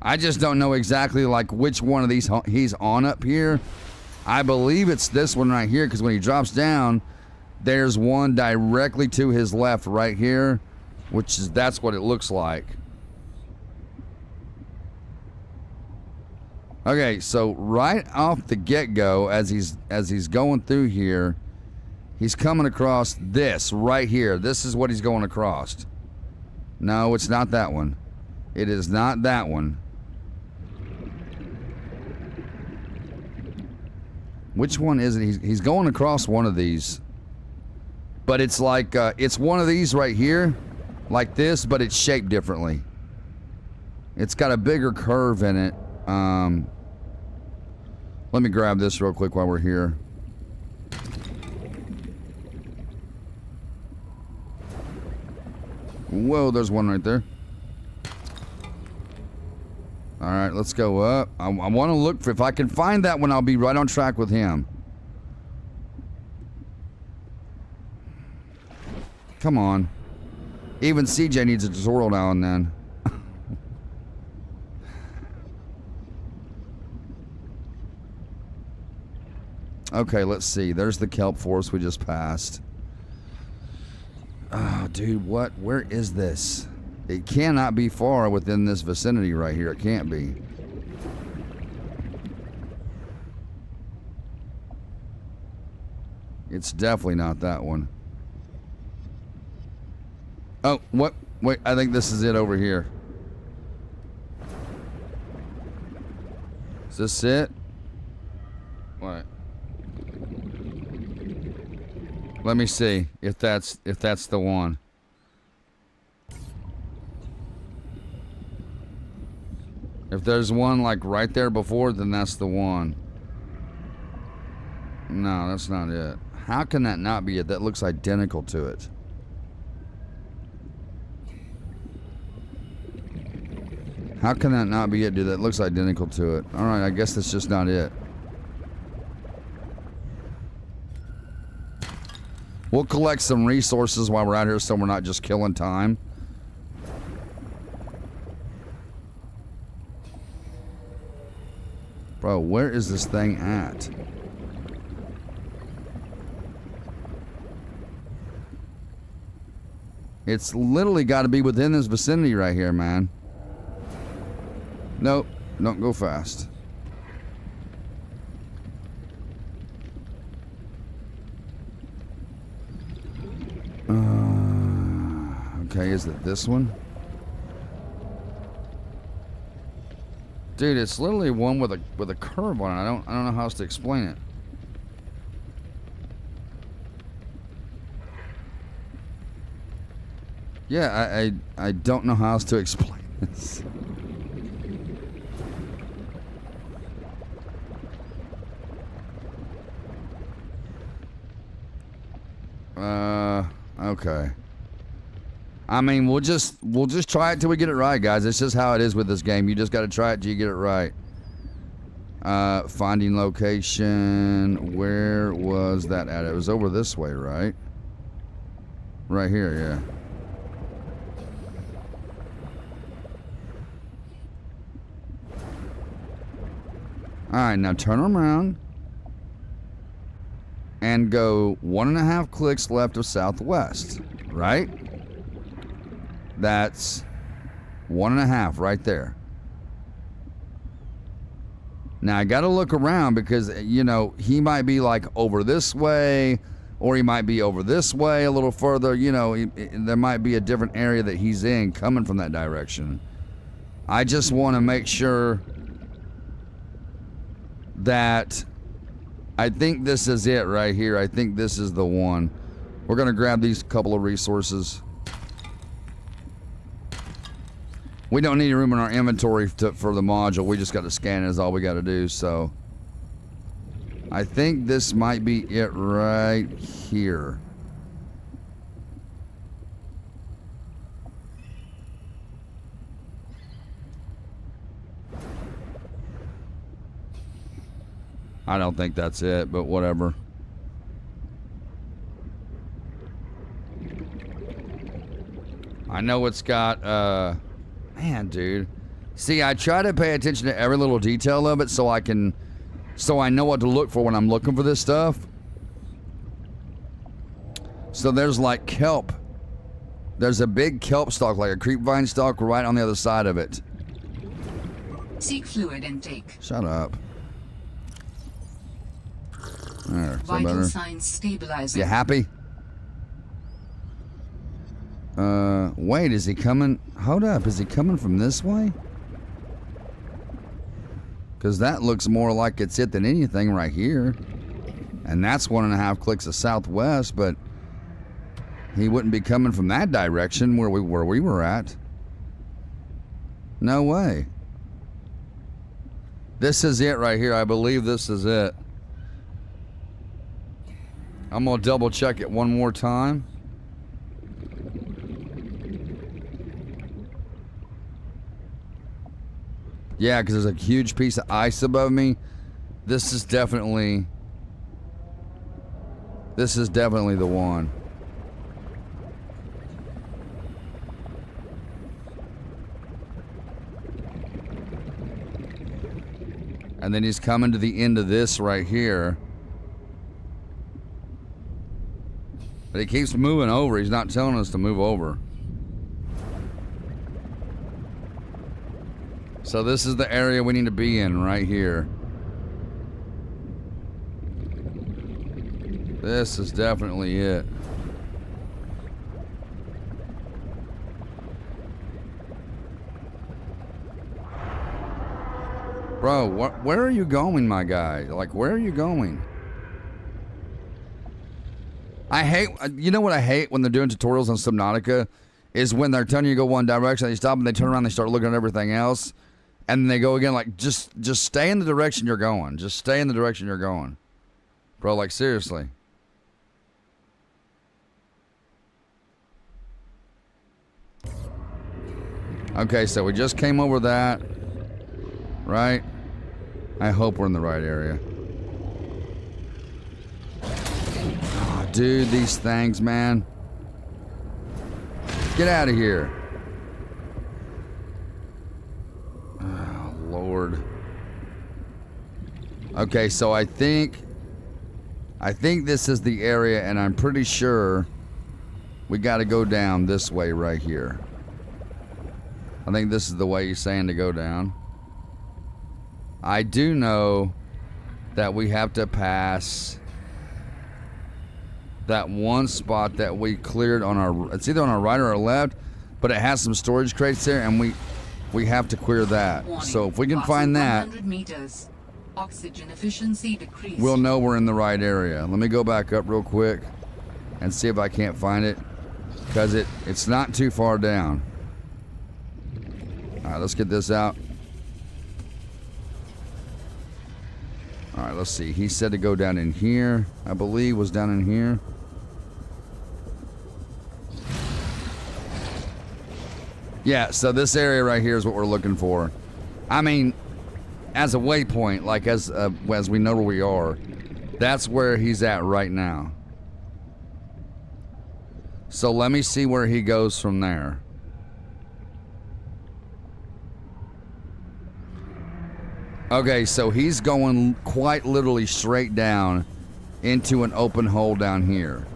I just don't know exactly like which one of these he's on up here. I believe it's this one right here, because when he drops down, there's one directly to his left right here, which is, that's what it looks like. Okay, so right off the get-go, as he's going through here, he's coming across this right here. This is what he's going across. No, it's not that one. It is not that one. Which one is it? He's going across one of these. But it's like, it's one of these right here, like this, but it's shaped differently. It's got a bigger curve in it. Let me grab this real quick while we're here. Whoa, there's one right there. All right, let's go up. I want to look for, if I can find that one, I'll be right on track with him. Come on. Even CJ needs a tutorial now and then. Okay, let's see. There's the kelp forest we just passed. Oh, dude, what? Where is this? It cannot be far within this vicinity right here. It can't be. It's definitely not that one. Oh, what? Wait, I think this is it over here. Is this it? What? Let me see if that's the one. If there's one like right there before, then that's the one. No, that's not it. How can that not be it? That looks identical to it. How can that not be it, dude? That looks identical to it. Alright, I guess that's just not it. We'll collect some resources while we're out here so we're not just killing time. Bro, where is this thing at? It's literally got to be within this vicinity right here, man. Nope, don't go fast. Okay, is it this one? Dude, it's literally one with a curve on it. I don't know how else to explain it. Yeah, I don't know how else to explain Okay. I mean, we'll just try it till we get it right, guys. It's just how it is with this game. You just got to try it till you get it right. Finding location. Where was that at? It was over this way, right? Right here, yeah. Alright, now turn around and go 1.5 clicks left of southwest, right? That's 1.5 right there. Now I gotta look around because, you know, he might be like over this way, or he might be over this way a little further. You know, there might be a different area that he's in coming from that direction. I just want to make sure that I think this is it right here. I think this is the one. We're gonna grab these couple of resources. We don't need room in our inventory for the module. We just got to scan it is all we got to do. So I think this might be it right here. I don't think that's it, but whatever. I know it's got, man, dude. See, I try to pay attention to every little detail of it so I know what to look for when I'm looking for this stuff. So there's like kelp. There's a big kelp stalk, like a creepvine stalk, right on the other side of it. Seek fluid intake. Shut up. There, is that Vital better? signs stabilizing. You happy? Wait, is he coming? Hold up, is he coming from this way? Because that looks more like it's it than anything right here. And that's 1.5 clicks of southwest, but he wouldn't be coming from that direction where we were at. No way. This is it right here. I believe this is it. I'm gonna double check it one more time. Yeah, because there's a huge piece of ice above me. This is definitely the one. And then he's coming to the end of this right here. But he keeps moving over. He's not telling us to move over. So this is the area we need to be in right here. This is definitely it. Bro, where are you going, my guy? Like, where are you going? I hate, you know what I hate when they're doing tutorials on Subnautica? Is when they're telling you to go one direction, they stop and they turn around and they start looking at everything else. And then they go again, like, just stay in the direction you're going. Just stay in the direction you're going. Bro, like, seriously. Okay, so we just came over that. Right? I hope we're in the right area. Oh, dude, these things, man. Get out of here. Oh, Lord. Okay, so I think this is the area, and I'm pretty sure we got to go down this way right here. I think this is the way he's saying to go down. I do know that we have to pass that one spot that we cleared on our, it's either on our right or our left, but it has some storage crates there, and we have to clear that. Warning. So if we can find that, 100 meters. Oxygen efficiency decreased. we'll know we're in the right area. Let me go back up real quick and see if I can't find it, because it's not too far down. Alright, let's get this out. Alright, let's see. He said to go down in here. I believe was down in here. Yeah, so this area right here is what we're looking for. I mean, as a waypoint, like as we know where we are, that's where he's at right now. So let me see where he goes from there. Okay, so he's going quite literally straight down into an open hole down here.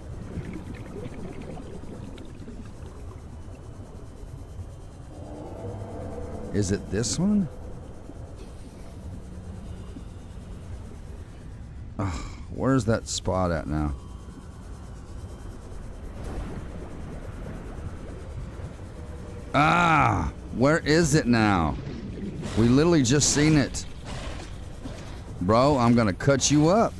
Is it this one? Oh, where's that spot at now? Ah, where is it now? We literally just seen it. Bro, I'm gonna cut you up.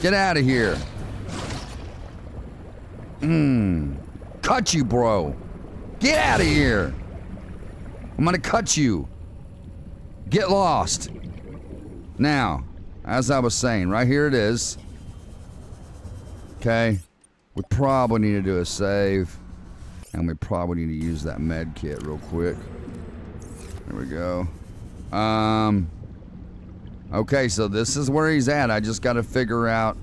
Get out of here. Cut you, bro. Get out of here. I'm gonna cut you. Get lost. Now, as I was saying, right here it is. Okay. We probably need to do a save. And we probably need to use that med kit real quick. There we go. Okay, so this is where he's at. I just gotta figure out.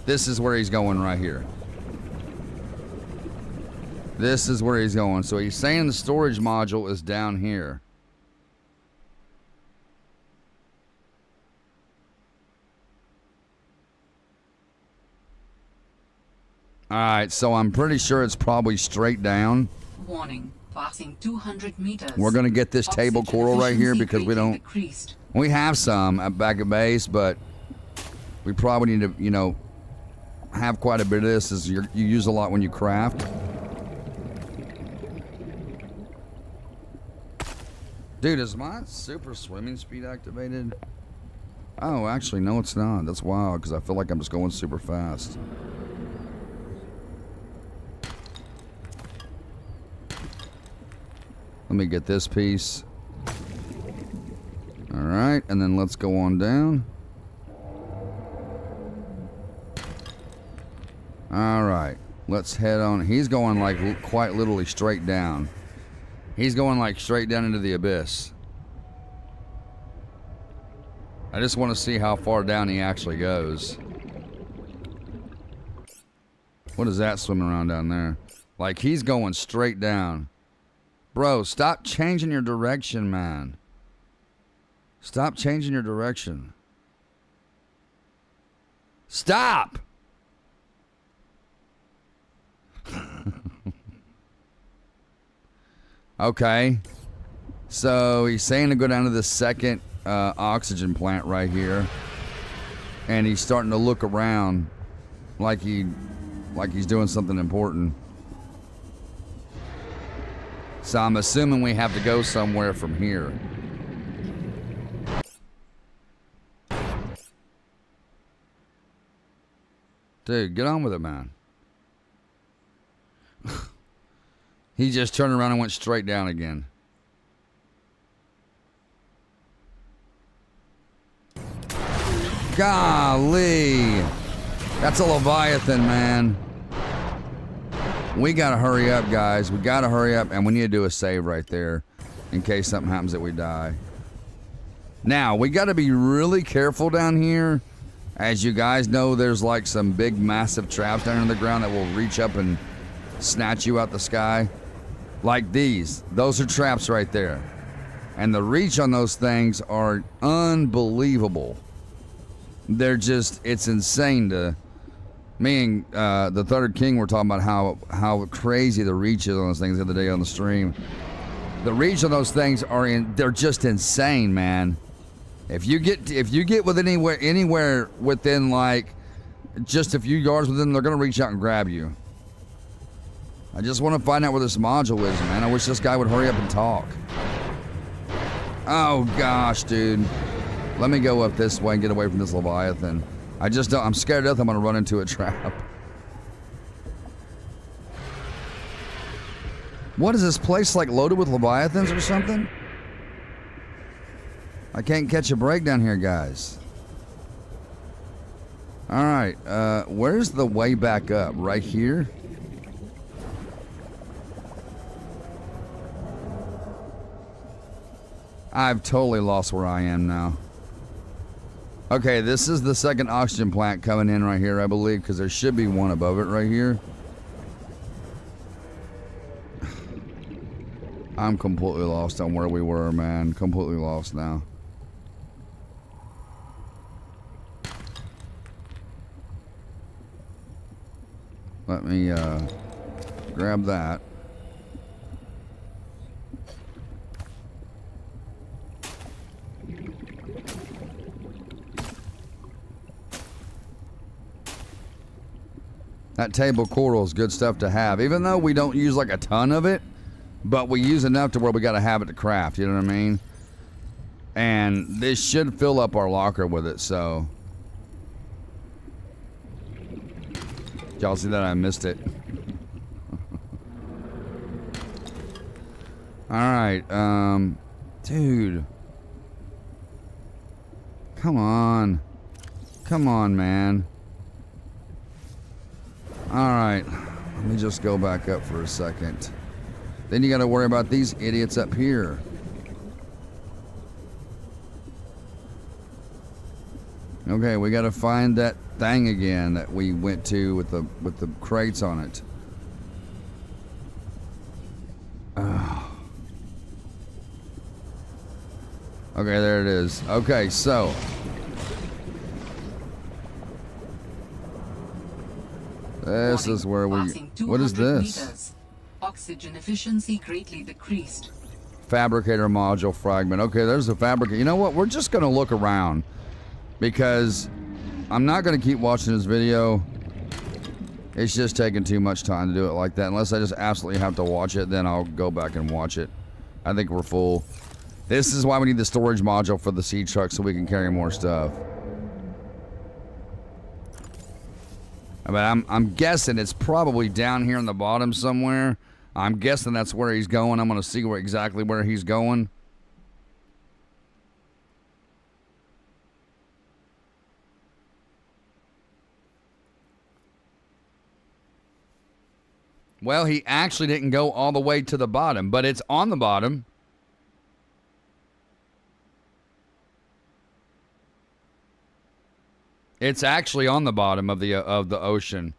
This is where he's going right here. This is where he's going. So he's saying the storage module is down here. Alright, so I'm pretty sure it's probably straight down. Warning, passing 200 meters. We're going to get this table coral right here because we don't... Decreased. We have some back at base, but we probably need to, you know, have quite a bit of this. As you use a lot when you craft. Dude, is my super swimming speed activated? Oh, actually, no, it's not. That's wild, because I feel like I'm just going super fast. Let me get this piece. Alright, and then let's go on down. Alright, let's head on. He's going like quite literally straight down. He's going like straight down into the abyss. I just want to see how far down he actually goes. What is that swimming around down there? Like he's going straight down. Bro, stop changing your direction, man. Stop changing your direction. Stop! Okay. So he's saying to go down to the second oxygen plant right here. And he's starting to look around like he's doing something important. So I'm assuming we have to go somewhere from here. Dude, get on with it, man. He just turned around and went straight down again. Golly. That's a Leviathan, man. We gotta hurry up, guys. We gotta hurry up, and we need to do a save right there in case something happens that we die. Now, we gotta be really careful down here. As you guys know, there's like some big, massive traps down in the ground that will reach up and snatch you out the sky. Like these. Those are traps right there. And the reach on those things are unbelievable. They're just, it's insane to... Me and the Third King were talking about how crazy the reach is on those things the other day on the stream. The reach on those things they're just insane, man. If you get with anywhere within like just a few yards within, they're gonna reach out and grab you. I just want to find out where this module is, man. I wish this guy would hurry up and talk. Oh gosh, dude. Let me go up this way and get away from this Leviathan. I'm scared to death I'm gonna run into a trap. What is this place, like loaded with leviathans or something? I can't catch a break down here, guys. Alright, where's the way back up? Right here? I've totally lost where I am now. Okay, this is the second oxygen plant coming in right here, I believe, because there should be one above it right here. I'm completely lost on where we were, man. Completely lost now. Let me grab that. That table coral is good stuff to have, even though we don't use like a ton of it, but we use enough to where we got to have it to craft, you know what I mean? And this should fill up our locker with it, so. Y'all see that? I missed it. Alright, dude. Come on. Come on, man. Alright, let me just go back up for a second. Then you gotta worry about these idiots up here. Okay, we gotta find that thing again that we went to with the crates on it. Okay, there it is. Okay, so this is where we. What is this? Meters. Oxygen efficiency greatly decreased. Fabricator module fragment. Okay, there's a fabricator. You know what? We're just gonna look around because I'm not gonna keep watching this video. It's just taking too much time to do it like that. Unless I just absolutely have to watch it, then I'll go back and watch it. I think we're full. This is why we need the storage module for the sea truck so we can carry more stuff. But I'm guessing it's probably down here in the bottom somewhere. I'm guessing that's where he's going. I'm going to see exactly where he's going. Well, he actually didn't go all the way to the bottom, but it's on the bottom. It's actually on the bottom of the ocean.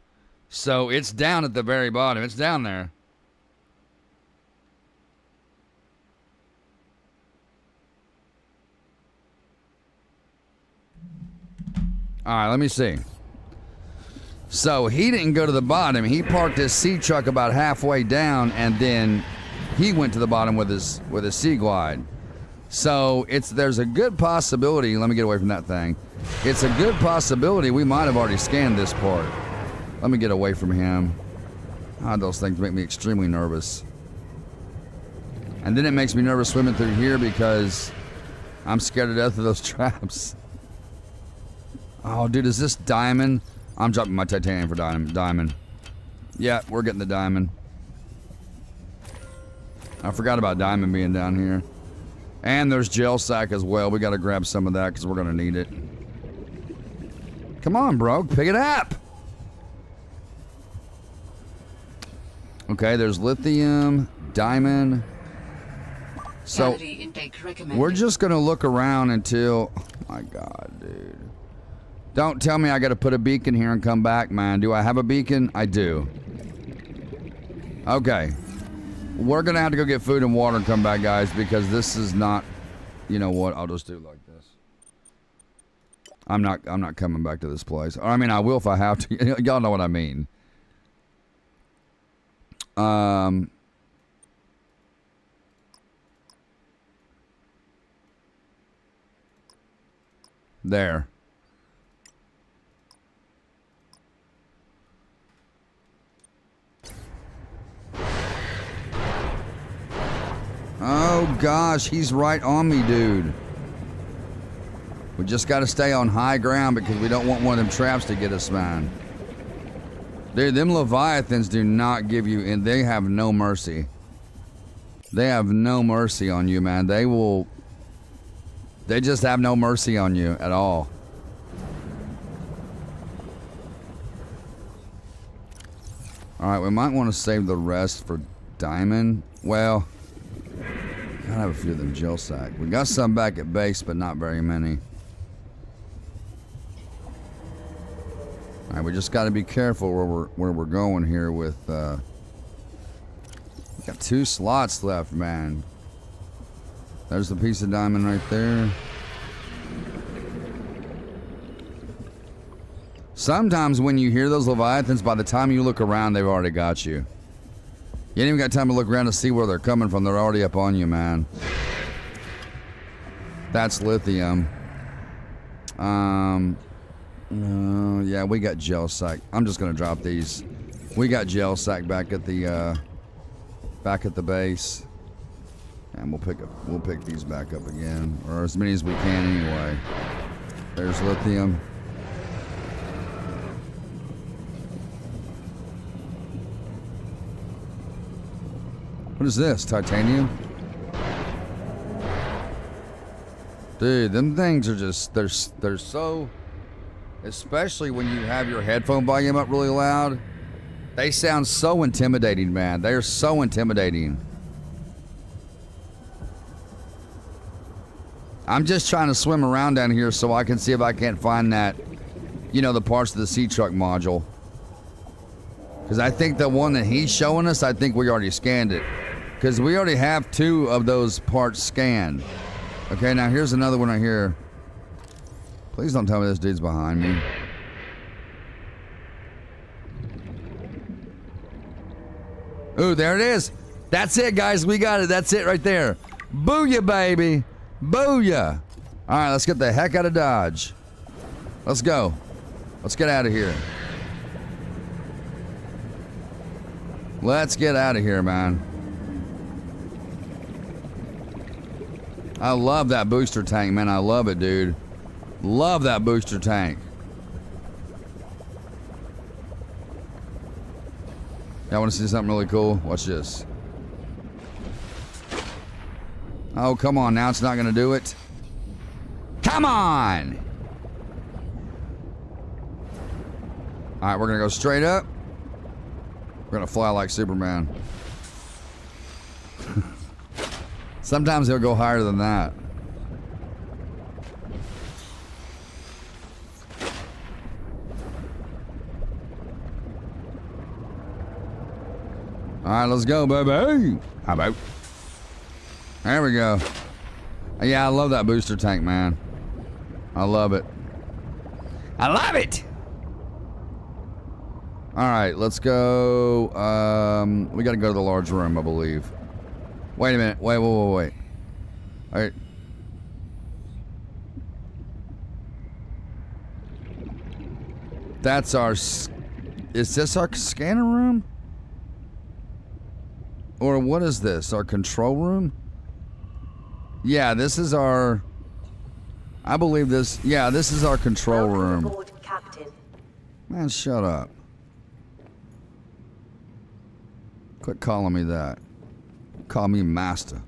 So it's down at the very bottom. It's down there. All right, let me see. So he didn't go to the bottom. He parked his sea truck about halfway down, and then he went to the bottom with his sea glide. So there's a good possibility. Let me get away from that thing. It's a good possibility we might have already scanned this part. Let me get away from him. God, those things make me extremely nervous. And then it makes me nervous swimming through here because I'm scared to death of those traps. Oh, dude, is this diamond? I'm dropping my titanium for diamond. Yeah, we're getting the diamond. I forgot about diamond being down here. And there's gel sack as well. We got to grab some of that because we're going to need it. Come on, bro. Pick it up. Okay, there's lithium, diamond. So we're just going to look around until... Oh, my God, dude. Don't tell me I got to put a beacon here and come back, man. Do I have a beacon? I do. Okay. We're going to have to go get food and water and come back, guys, because this is not... You know what? I'll just do it like this. I'm not coming back to this place. Or, I mean, I will if I have to. Y'all know what I mean. There. Oh gosh, he's right on me, dude. We just got to stay on high ground because we don't want one of them traps to get us, man. Dude, them leviathans do not give you, and they have no mercy. They have no mercy on you, man. They just have no mercy on you at all. Alright, we might want to save the rest for diamond. Well, I have a few of them gel sack. We got some back at base, but not very many. Alright, we just got to be careful where we're going here with... we got 2 slots left, man. There's the piece of diamond right there. Sometimes when you hear those leviathans, by the time you look around, they've already got you. You ain't even got time to look around to see where they're coming from. They're already up on you, man. That's lithium. Yeah, we got gel sack. I'm just gonna drop these. We got gel sack back at the base, and we'll pick these back up again, or as many as we can anyway. There's lithium. What is this? Titanium? Dude, them things are just, they're so, especially when you have your headphone volume up really loud, they sound so intimidating, man. They are so intimidating. I'm just trying to swim around down here so I can see if I can't find that, you know, the parts of the sea truck module. Because I think the one that he's showing us, I think we already scanned it. Because we already have 2 of those parts scanned. Okay, now here's another one right here. Please don't tell me this dude's behind me. Ooh, there it is. That's it, guys. We got it. That's it right there. Booyah, baby. Booyah. All right, let's get the heck out of Dodge. Let's go. Let's get out of here. Let's get out of here, man. I love that booster tank, man. I love it, dude. Love that booster tank. Y'all want to see something really cool? Watch this. Oh, come on. Now it's not going to do it. Come on! Alright, we're going to go straight up. We're going to fly like Superman. Sometimes he'll go higher than that. Alright, let's go, baby. How about? There we go. Yeah, I love that booster tank, man. I love it. I love it! Alright, let's go. We gotta go to the large room, I believe. Wait a minute. Wait. Alright. That's our... Is this our scanner room? Or what is this? Our control room? Yeah, this is our... I believe this... Yeah, this is our control room. Aboard, Captain. Man, shut up. Quit calling me that. Call me master.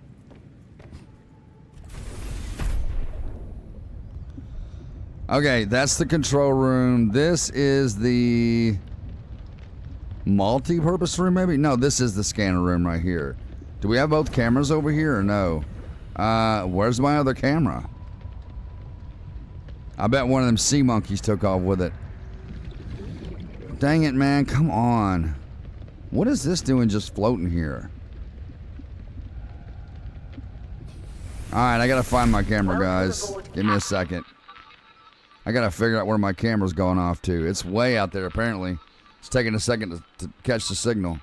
Okay, that's the control room. This is the multi-purpose room, maybe? No, this is the scanner room right here. Do we have both cameras over here or no? Where's my other camera? I bet one of them sea monkeys took off with it. Dang it, man. Come on. What is this doing just floating here? Alright, I gotta find my camera, guys. Give me a second. I gotta figure out where my camera's going off to. It's way out there, apparently. It's taking a second to catch the signal.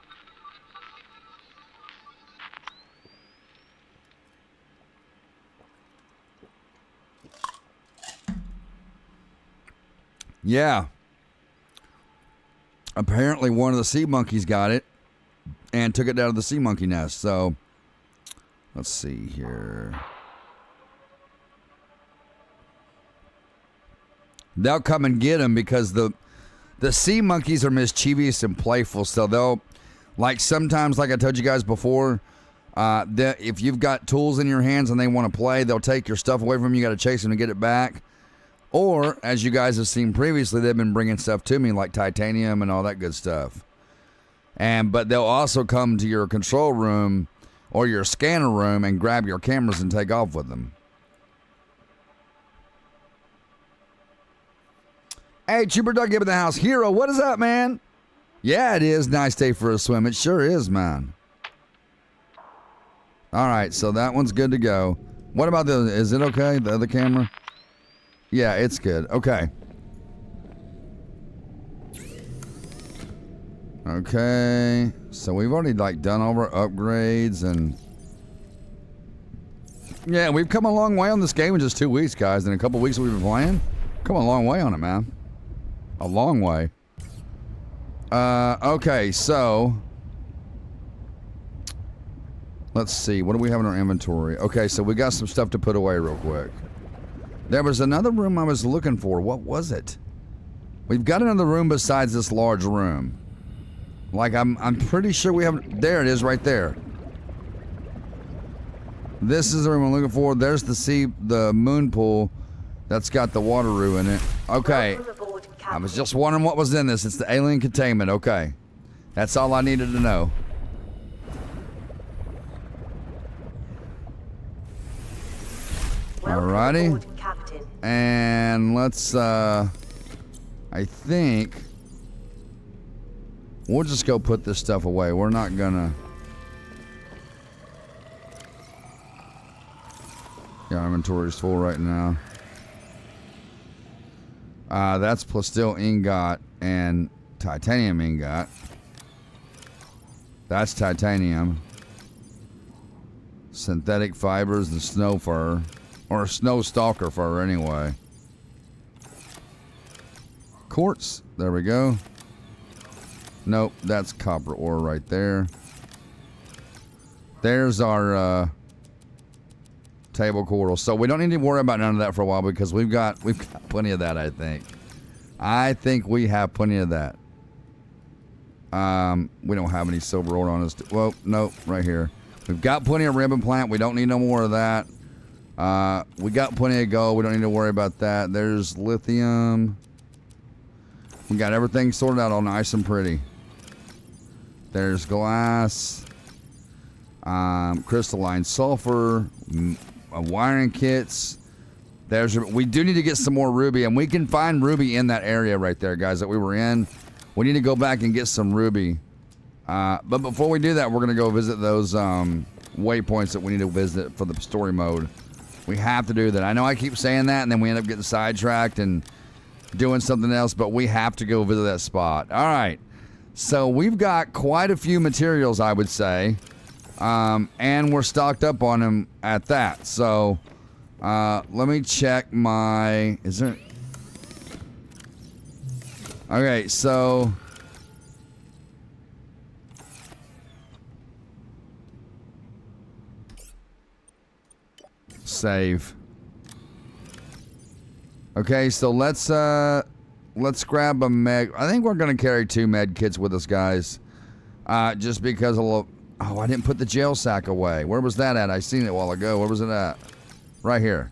Yeah. Apparently one of the sea monkeys got it and took it down to the sea monkey nest. So, let's see here. They'll come and get him because the sea monkeys are mischievous and playful. So they'll, like sometimes, like I told you guys before, If you've got tools in your hands and they want to play, they'll take your stuff away from you. You got to chase them to get it back. Or, as you guys have seen previously, they've been bringing stuff to me like titanium and all that good stuff. But they'll also come to your control room or your scanner room and grab your cameras and take off with them. Hey, Chuber Dog Give it the house. Hero, what is up, man? Yeah, it is. Nice day for a swim. It sure is, man. All right, so that one's good to go. What about is it okay, the other camera? Yeah, it's good. Okay. Okay. So we've already like done all our upgrades and yeah, we've come a long way on this game in just 2 weeks, guys. In a couple weeks we've been playing. Come a long way on it, man. A long way. Okay, so let's see. What do we have in our inventory? Okay, so we got some stuff to put away real quick. There was another room I was looking for. What was it? We've got another room besides this large room. Like, I'm pretty sure we have... There it is right there. This is the room I'm looking for. There's the moon pool that's got the wateroo in it. Okay. I was just wondering what was in this. It's the alien containment. Okay. That's all I needed to know. Alrighty. And let's, I think we'll just go put this stuff away. We're not gonna... Yeah, our inventory's full right now. That's plasteel ingot and titanium ingot. That's titanium. Synthetic fibers and snow fur. Or snow stalker fur, anyway. Quartz. There we go. Nope, that's copper ore right there. There's our table coral. So we don't need to worry about none of that for a while because we've got plenty of that, I think. I think we have plenty of that. We don't have any silver ore on us. Well, nope, right here. We've got plenty of ribbon plant. We don't need no more of that. We got plenty of gold. We don't need to worry about that. There's lithium. We got everything sorted out all nice and pretty. There's glass. Crystalline sulfur. Wiring kits. We do need to get some more ruby, and we can find ruby in that area right there, guys, that we were in. We need to go back and get some ruby. But before we do that, we're going to go visit those waypoints that we need to visit for the story mode. We have to do that. I know I keep saying that, and then we end up getting sidetracked and doing something else, but we have to go visit that spot. All right. So we've got quite a few materials, I would say, and we're stocked up on them at that. So let me check my... Is there... Okay, so... Save. Okay, so let's grab a med. I think we're gonna carry 2 med kits with us, guys. Just because of I didn't put the jail sack away. Where was that at? I seen it a while ago. Where was it at? Right here.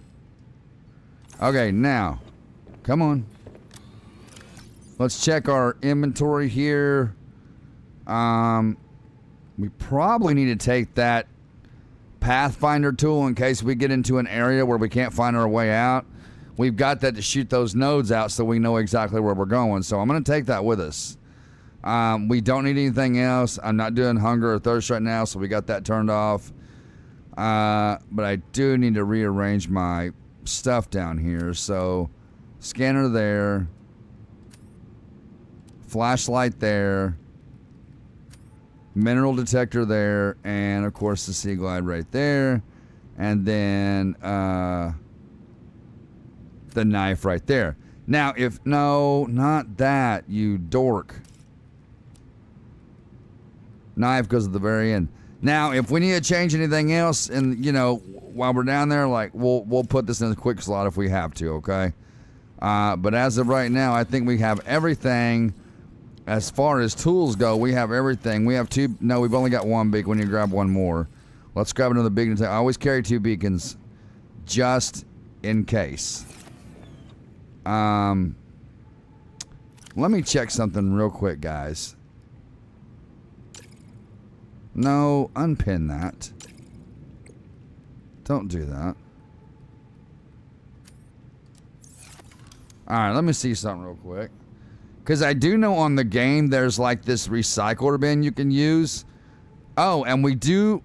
Okay, now, come on. Let's check our inventory here. We probably need to take that Pathfinder tool in case we get into an area where we can't find our way out. We've got that to shoot those nodes out so we know exactly where we're going. So I'm going to take that with us. We don't need anything else. I'm not doing hunger or thirst right now, so we got that turned off. But I do need to rearrange my stuff down here. So scanner there. Flashlight there. Mineral detector there, and of course the Sea Glide right there, and then the knife right there. Now, no, not that, you dork. Knife goes at the very end. Now, if we need to change anything else, and while we're down there, like we'll put this in a quick slot if we have to, okay? But as of right now, I think we have everything. As far as tools go, we have everything. We have 2. No, we've only got 1 big. We need to grab 1 more. Let's grab another beacon. I always carry 2 beacons just in case. Let me check something real quick, guys. No, unpin that. Don't do that. Alright, let me see something real quick. Because I do know on the game there's like this recycler bin you can use. Oh, and we do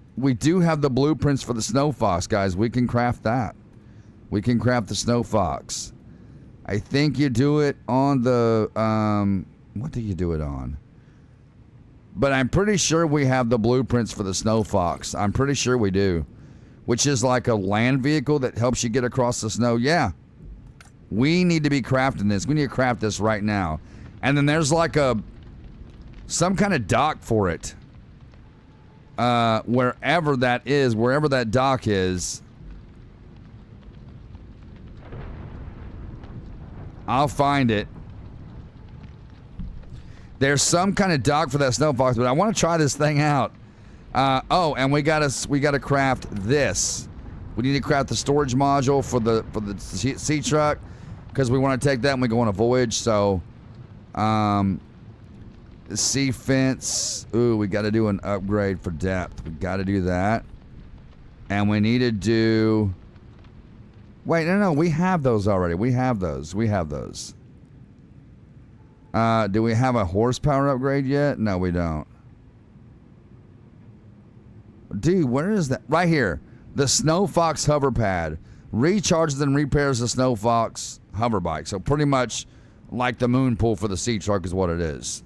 have the blueprints for the snow fox, guys. We can craft that. We can craft the snow fox. I think you do it on the what do you do it on? But I'm pretty sure we have the blueprints for the snow fox. I'm pretty sure we do. Which is like a land vehicle that helps you get across the snow. Yeah. We need to be crafting this. We need to craft this right now. And then there's like some kind of dock for it. Wherever that is, wherever that dock is. I'll find it. There's some kind of dock for that snow fox, but I want to try this thing out. Oh, and we gotta craft this. We need to craft the storage module for the sea truck, because we want to take that when we go on a voyage. So, the sea fence. Ooh, we got to do an upgrade for depth. We got to do that, and we need to do. Wait, no, we have those already. We have those. Do we have a horsepower upgrade yet? No, we don't. Dude, where is that? Right here. The Snow Fox hover pad. Recharges and repairs the Snow Fox hover bike. So pretty much like the moon pool for the sea truck is what it is.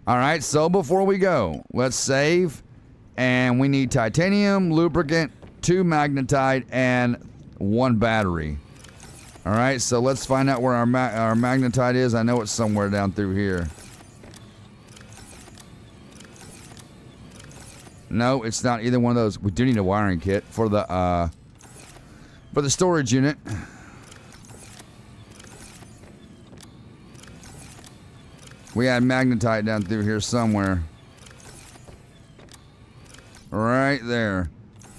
Alright, so before we go, let's save. And we need titanium, lubricant, 2 magnetite, and 1 battery. Alright, so let's find out where our magnetite is. I know it's somewhere down through here. No, it's not either one of those. We do need a wiring kit for the storage unit. We had magnetite down through here somewhere. Right there.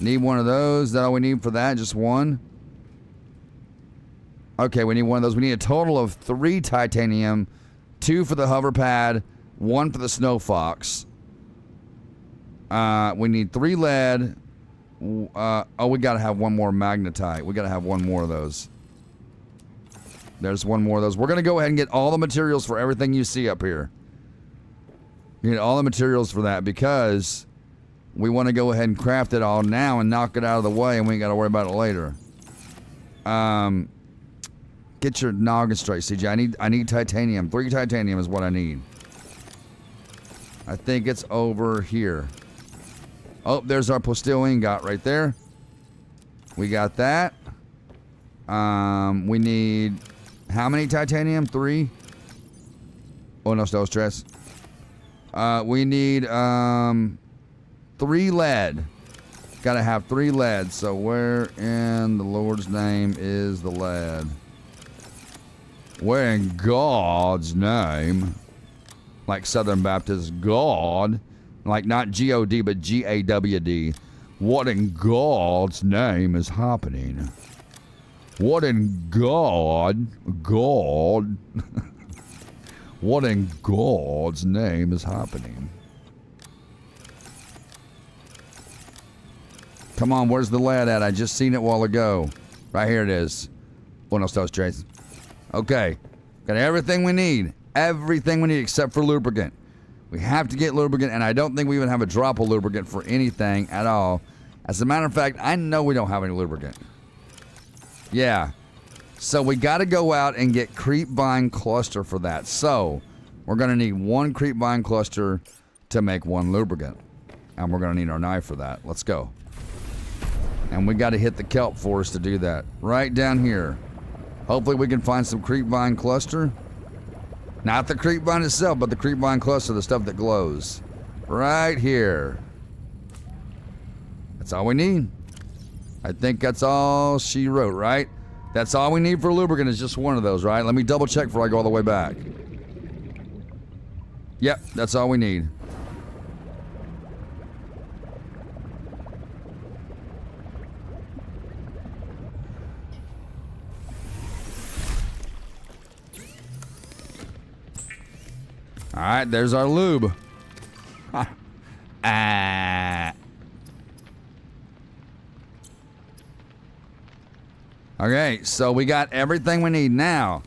Need one of those. Is that all we need for that? Just one? Okay, we need one of those. We need a total of 3 titanium, 2 for the hover pad, 1 for the snow fox. We need 3 lead. Oh, we gotta have 1 more magnetite. We gotta have 1 more of those. There's 1 more of those. We're gonna go ahead and get all the materials for everything you see up here. You need all the materials for that because we want to go ahead and craft it all now and knock it out of the way, and we ain't got to worry about it later. Get your noggin straight, CJ. I need titanium. 3 titanium is what I need. I think it's over here. Oh, there's our postil ingot right there. We got that. We need how many titanium? 3. Oh no, no stress. We need 3 lead. Gotta have 3 lead. So where in the Lord's name is the lead? Where in God's name? Like Southern Baptist, God. Like not G-O-D, but G-A-W-D. What in God's name is happening? What in God? What in God's name is happening? Come on, where's the lead at? I just seen it a while ago. Right here it is. Buenos Dias, Trace. Okay. Got everything we need. Everything we need except for lubricant. We have to get lubricant, and I don't think we even have a drop of lubricant for anything at all. As a matter of fact, I know we don't have any lubricant. Yeah. So we got to go out and get creep vine cluster for that. So we're going to need 1 creep vine cluster to make 1 lubricant. And we're going to need our knife for that. Let's go. And we got to hit the kelp forest to do that. Right down here. Hopefully we can find some creep vine cluster. Not the creep vine itself, but the creep vine cluster, the stuff that glows. Right here. That's all we need. I think that's all she wrote, right? That's all we need for lubricant is just 1 of those, right? Let me double check before I go all the way back. Yep, that's all we need. All right, there's our lube. Okay, so we got everything we need now.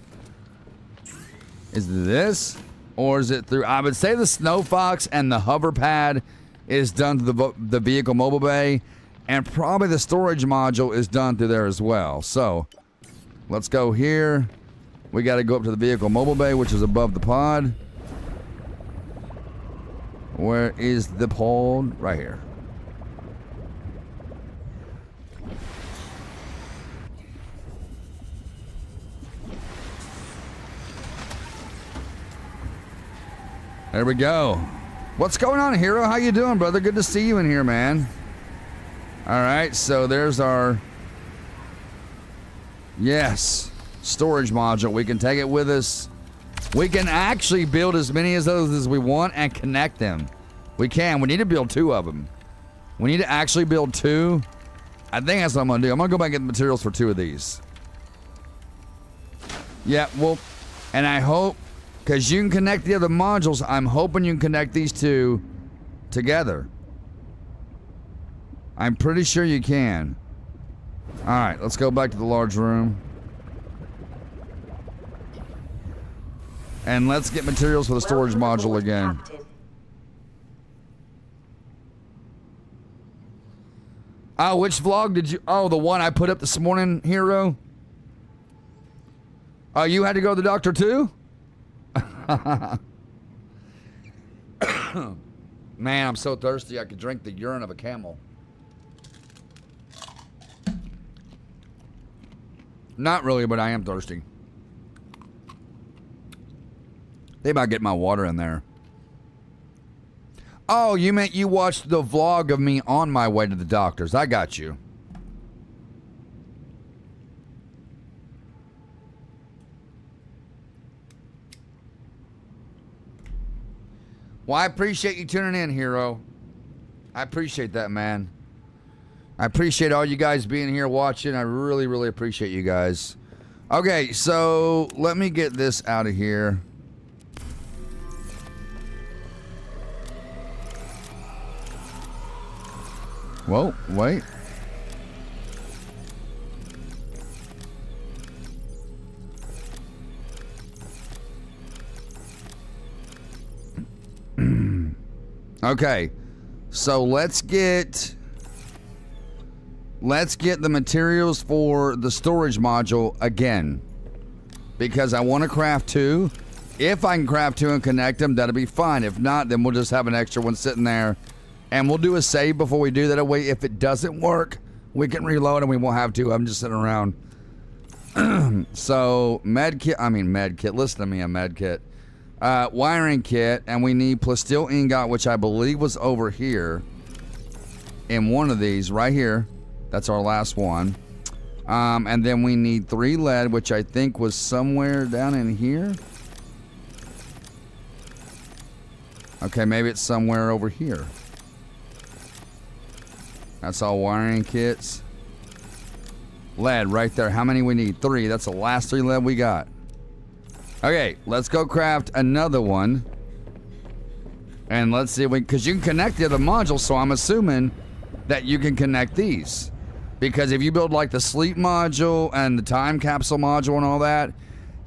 Is this, or is it through? I would say the Snow Fox and the hover pad is done through the vehicle mobile bay, and probably the storage module is done through there as well. So let's go here. We got to go up to the vehicle mobile bay, which is above the pod. Where is the pod? Right here. There we go. What's going on, Hero? How you doing, brother? Good to see you in here, man. All right, so there's our... Yes, storage module. We can take it with us. We can actually build as many of those as we want and connect them. We can. We need to build 2 of them. We need to actually build 2. I think that's what I'm going to do. I'm going to go back and get the materials for 2 of these. Yeah, well, and I hope, because you can connect the other modules, I'm hoping you can connect these 2 together. I'm pretty sure you can. All right, let's go back to the large room. And let's get materials for the storage module again. Oh, which vlog did you... Oh, the one I put up this morning, Hero? Oh, you had to go to the doctor too? Man, I'm so thirsty I could drink the urine of a camel. Not really, but I am thirsty. They might get my water in there. Oh, you meant you watched the vlog of me on my way to the doctor's. I got you. Well, I appreciate you tuning in, Hero. I appreciate that, man. I appreciate all you guys being here watching. I really, really appreciate you guys. Okay, so let me get this out of here. Whoa, wait. Okay, so let's get the materials for the storage module again, because I want to craft 2. If I can craft 2 and connect them, that'll be fine. If not, then we'll just have an extra one sitting there. And we'll do a save before we do that. Way, if it doesn't work, we can reload and we won't have to. I'm just sitting around. So, med kit. Listen to me, a med kit. Wiring kit. And we need plasteel ingot, which I believe was over here. In one of these, right here. That's our last one. And then we need 3 lead, which I think was somewhere down in here. Okay, maybe it's somewhere over here. That's all wiring kits. Lead right there. How many we need? 3. That's the last 3 lead we got. Okay, let's go craft another one. And let's see if we... Because you can connect the other modules, so I'm assuming that you can connect these. Because if you build like the sleep module and the time capsule module and all that,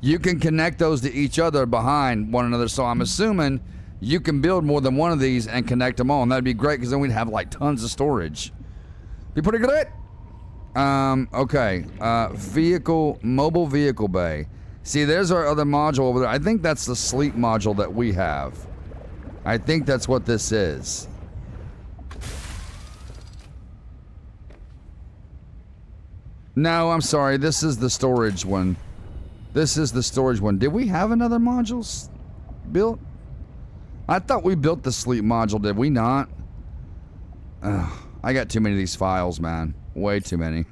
you can connect those to each other behind one another. So I'm assuming you can build more than one of these and connect them all. And that'd be great, because then we'd have like tons of storage. Be pretty good. Okay. Mobile vehicle bay. See, there's our other module over there. I think that's the sleep module that we have. I think that's what this is. No, I'm sorry. This is the storage one. This is the storage one. Did we have another module built? I thought we built the sleep module. Did we not? I got too many of these files, man. Way too many.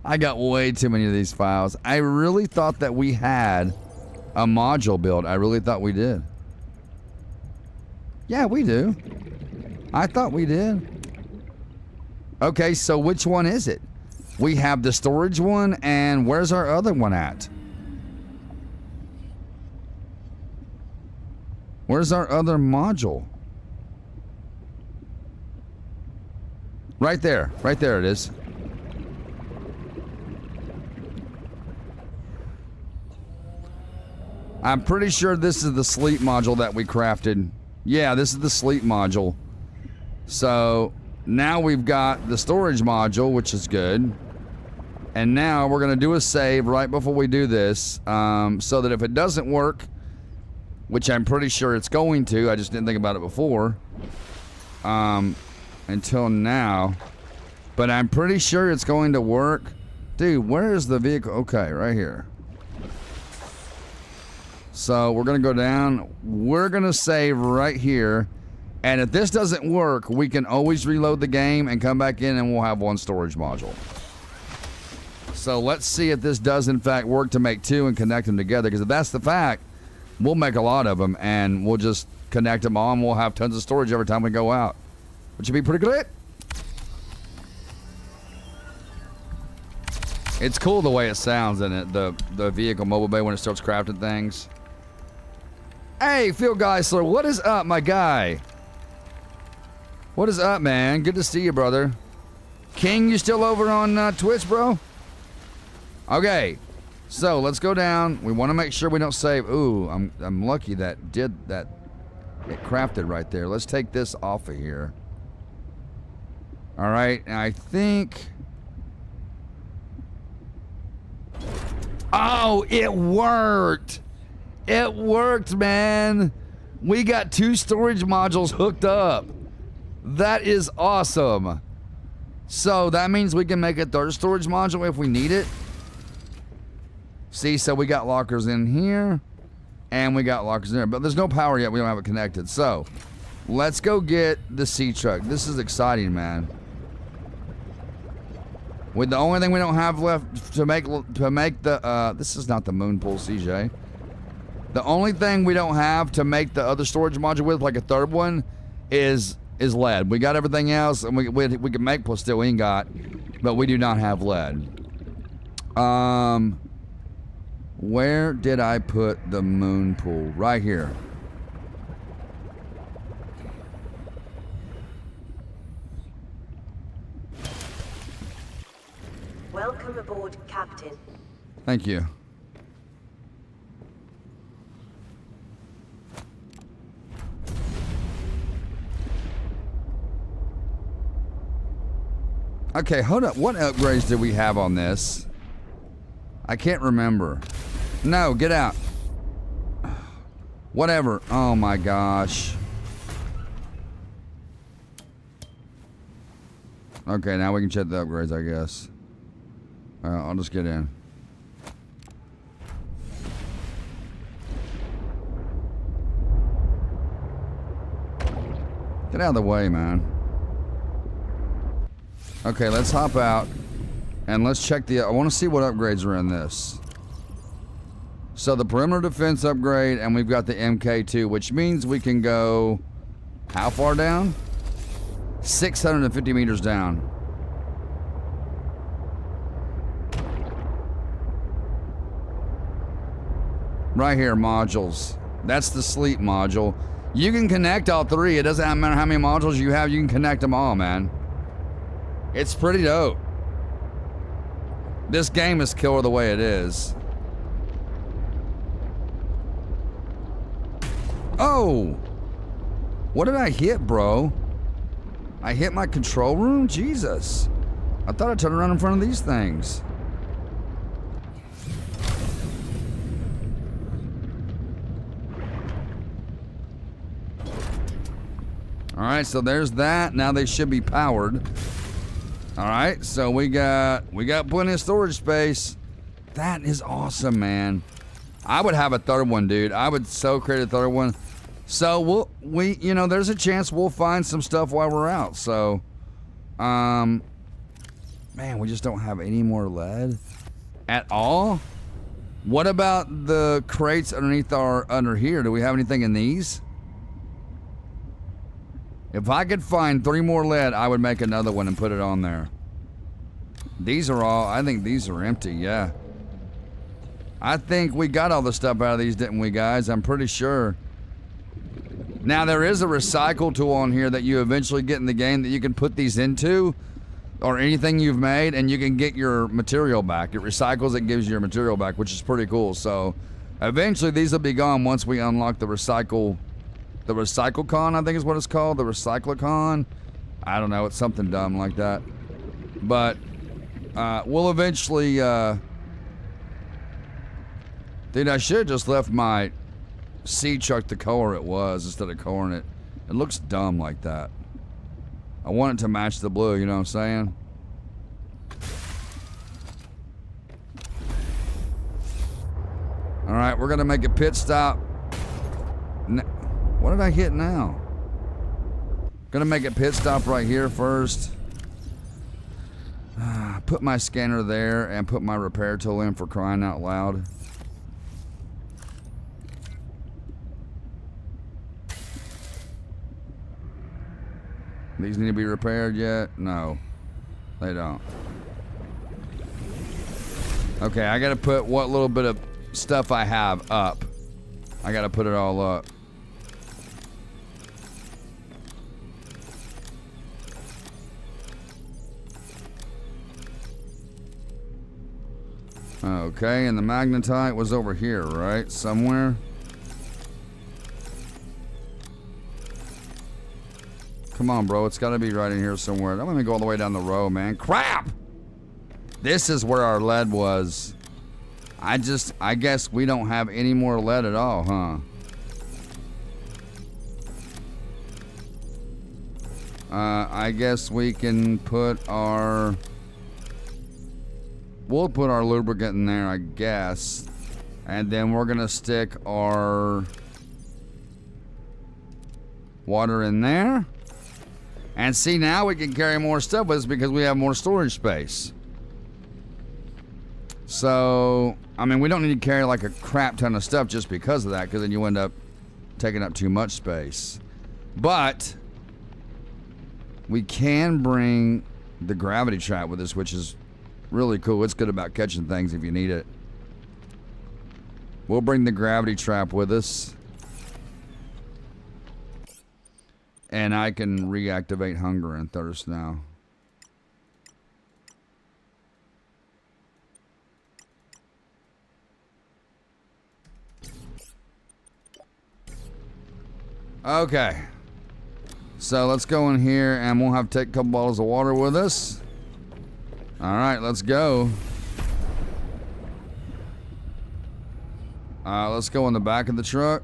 I got way too many of these files. I really thought that we had a module built. I really thought we did. Yeah, we do. I thought we did. Okay, so which one is it? We have the storage one, and where's our other one at? Where's our other module? Right there. Right there it is. I'm pretty sure this is the sleep module that we crafted. Yeah, this is the sleep module. So now we've got the storage module, which is good. And now we're going to do a save right before we do this, so that if it doesn't work, which I'm pretty sure it's going to, I just didn't think about it before, until now. But I'm pretty sure it's going to work. Dude, where is the vehicle? Okay, right here. So we're going to go down. We're going to save right here. And if this doesn't work, we can always reload the game and come back in and we'll have one storage module. So let's see if this does in fact work to make two and connect them together. Because if that's the fact, we'll make a lot of them and we'll just connect them all and we'll have tons of storage every time we go out. Which would be pretty good. It's cool the way it sounds in it, the vehicle mobile bay when it starts crafting things. Hey, Phil Geisler, what is up, my guy? What is up, man? Good to see you, brother. King, you still over on Twitch, bro? Okay, so let's go down. We want to make sure we don't save. Ooh, I'm lucky that did that. It crafted right there. Let's take this off of here. All right, and I think. Oh, it worked. It worked, man. We got two storage modules hooked up. That is awesome. So that means we can make a third storage module if we need it. See, so we got lockers in here and we got lockers in there, but there's no power yet. We don't have it connected. So let's go get the sea truck. This is exciting, man. With the only thing we don't have left to make the this is not the moon pool, CJ. The only thing we don't have to make the other storage module with, like a third one, is lead. We got everything else, and we can make plasteel ingot, but we do not have lead. Where did I put the moon pool? Right here. Welcome aboard, Captain. Thank you. Okay, hold up. What upgrades did we have on this? I can't remember. No, get out. Whatever. Oh my gosh. Okay, now we can check the upgrades, I guess. I'll just get in. Get out of the way, man. Okay, let's hop out and let's check I want to see what upgrades are in this. So the perimeter defense upgrade, and we've got the MK2, which means we can go how far down? 650 meters down. Right here, modules. That's the sleep module. You can connect all three. It doesn't matter how many modules you have, you can connect them all, man. It's pretty dope. This game is killer the way it is. Oh! What did I hit, bro? I hit my control room? Jesus. I thought I turned around in front of these things. Alright, so there's that. Now they should be powered. Alright, so we got plenty of storage space. That is awesome, man. I would have a third one, dude. I would so create a third one. So you know, there's a chance we'll find some stuff while we're out. So, man, we just don't have any more lead at all. What about the crates underneath under here? Do we have anything in these? If I could find 3 more lead, I would make another one and put it on there. These are all, I think these are empty, yeah. I think we got all the stuff out of these, didn't we, guys? I'm pretty sure. Now, there is a recycle tool on here that you eventually get in the game that you can put these into, or anything you've made, and you can get your material back. It recycles, it gives you your material back, which is pretty cool. So, eventually, these will be gone once we unlock the recycle con, I think is what it's called, the recyclicon. I don't know, it's something dumb like that. But we'll eventually, dude, I should have just left my sea chuck the color it was instead of coloring it. It looks dumb like that. I want it to match the blue, you know what I'm saying? All right, we're gonna make a pit stop. What did I hit now? Gonna make a pit stop right here first. Put my scanner there and put my repair tool in, for crying out loud. These need to be repaired yet? No, they don't. Okay, I gotta put what little bit of stuff I have up. I gotta put it all up. Okay, and the magnetite was over here, right? Somewhere. Come on, bro. It's got to be right in here somewhere. I'm going to go all the way down the row, man. Crap! This is where our lead was. I guess we don't have any more lead at all, huh? I guess we can put our... We'll put our lubricant in there, I guess. And then we're going to stick our water in there. And see, now we can carry more stuff with us because we have more storage space. So, I mean, we don't need to carry like a crap ton of stuff just because of that, because then you end up taking up too much space. But we can bring the gravity trap with us, which is really cool. It's good about catching things if you need it. We'll bring the gravity trap with us. And I can reactivate hunger and thirst now. Okay. So let's go in here and we'll have to take a couple bottles of water with us. Alright, let's go. Let's go in the back of the truck.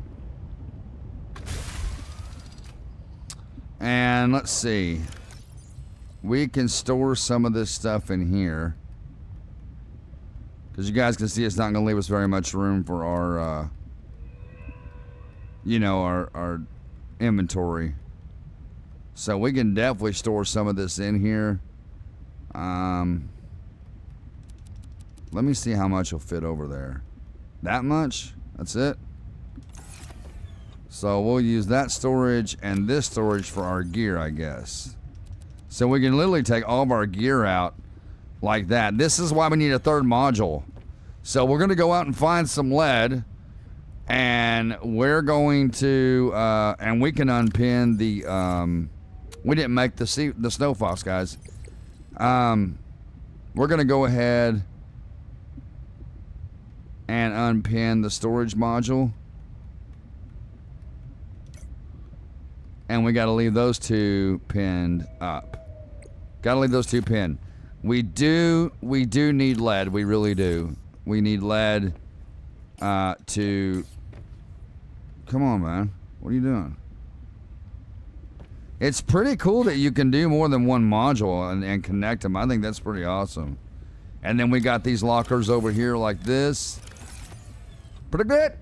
And let's see. We can store some of this stuff in here. Because you guys can see it's not going to leave us very much room for our, our inventory. So we can definitely store some of this in here. Let me see how much will fit over there. That much? That's it? So we'll use that storage and this storage for our gear, I guess. So we can literally take all of our gear out like that. This is why we need a third module. So we're going to go out and find some lead. And we're going to... and we can unpin the... we didn't make the snow fox, guys. We're going to go ahead and unpin the storage module. And we got to leave those two pinned up. Got to leave those two pinned. We do need lead. We really do. We need lead to... Come on, man. What are you doing? It's pretty cool that you can do more than one module and connect them. I think that's pretty awesome. And then we got these lockers over here like this. Pretty good.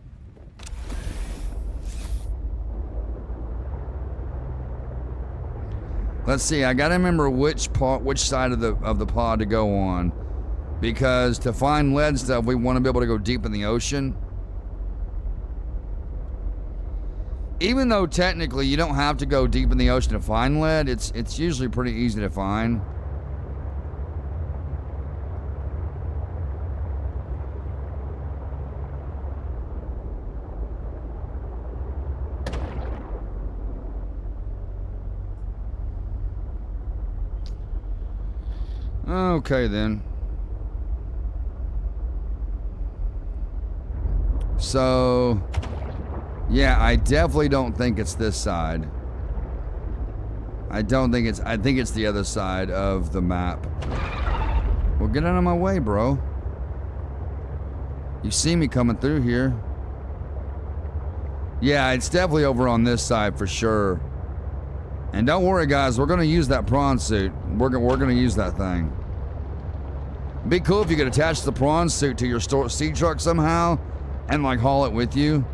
Let's see. I gotta remember which side of the pod to go on, because to find lead stuff, we want to be able to go deep in the ocean. Even though technically you don't have to go deep in the ocean to find lead, it's usually pretty easy to find. Okay then. So, yeah, I definitely don't think it's this side. I think it's the other side of the map. Well, get out of my way, bro. You see me coming through here. Yeah, it's definitely over on this side for sure. And don't worry, guys, we're gonna use that prawn suit. We're gonna use that thing. It'd be cool if you could attach the prawn suit to your sea truck somehow, and like haul it with you.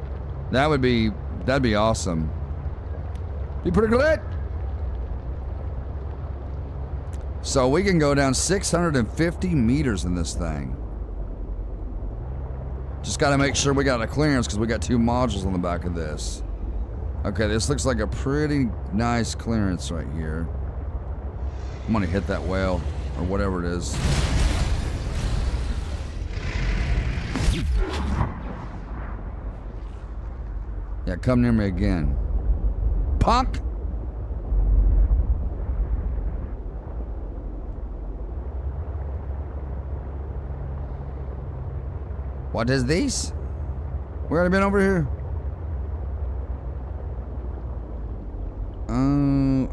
That'd be awesome. Be pretty good. So we can go down 650 meters in this thing. Just got to make sure we got a clearance because we got 2 modules on the back of this. Okay, this looks like a pretty nice clearance right here. I'm gonna hit that whale or whatever it is. Yeah, come near me again. Punk! What is this? We already been over here?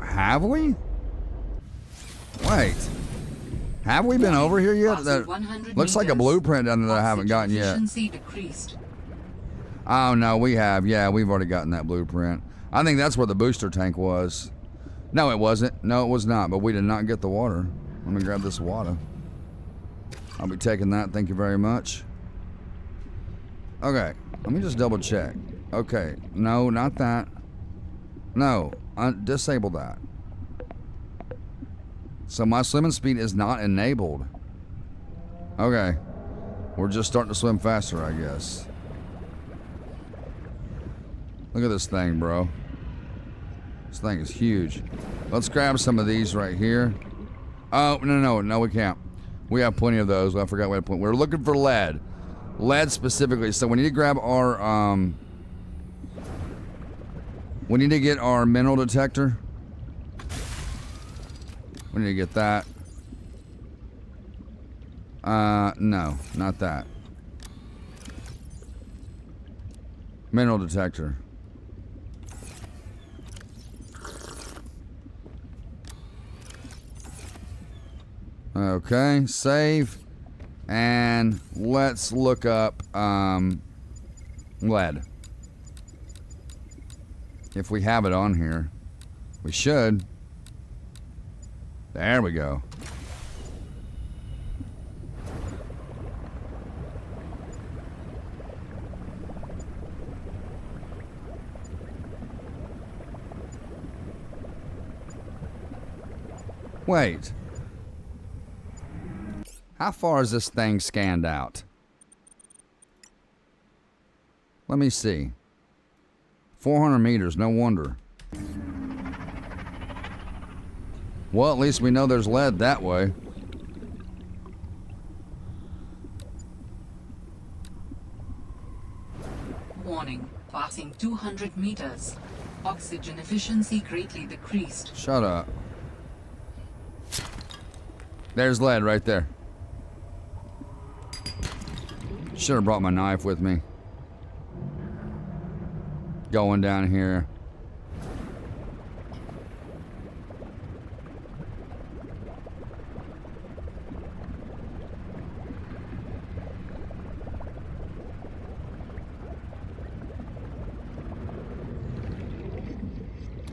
Have we? Wait. Have we been over here yet? That looks like a blueprint down there that I haven't gotten yet. Oh, no, we have. Yeah, we've already gotten that blueprint. I think that's where the booster tank was. No, it wasn't. No, it was not, but we did not get the water. Let me grab this water. I'll be taking that. Thank you very much. Okay, let me just double check. Okay, no, not that. No, disable that. So my swimming speed is not enabled. Okay, we're just starting to swim faster, I guess. Look at this thing, bro. This thing is huge. Let's grab some of these right here. Oh, no, we can't. We have plenty of those. I forgot what point. We're looking for lead. Lead specifically. So we need to grab our, we need to get our mineral detector. We need to get that. No, not that. Mineral detector. Okay, save. And let's look up lead. If we have it on here. We should. There we go. Wait. How far is this thing scanned out? Let me see. 400 meters, no wonder. Well, at least we know there's lead that way. Warning, passing 200 meters. Oxygen efficiency greatly decreased. Shut up. There's lead right there. Should have brought my knife with me. Going down here.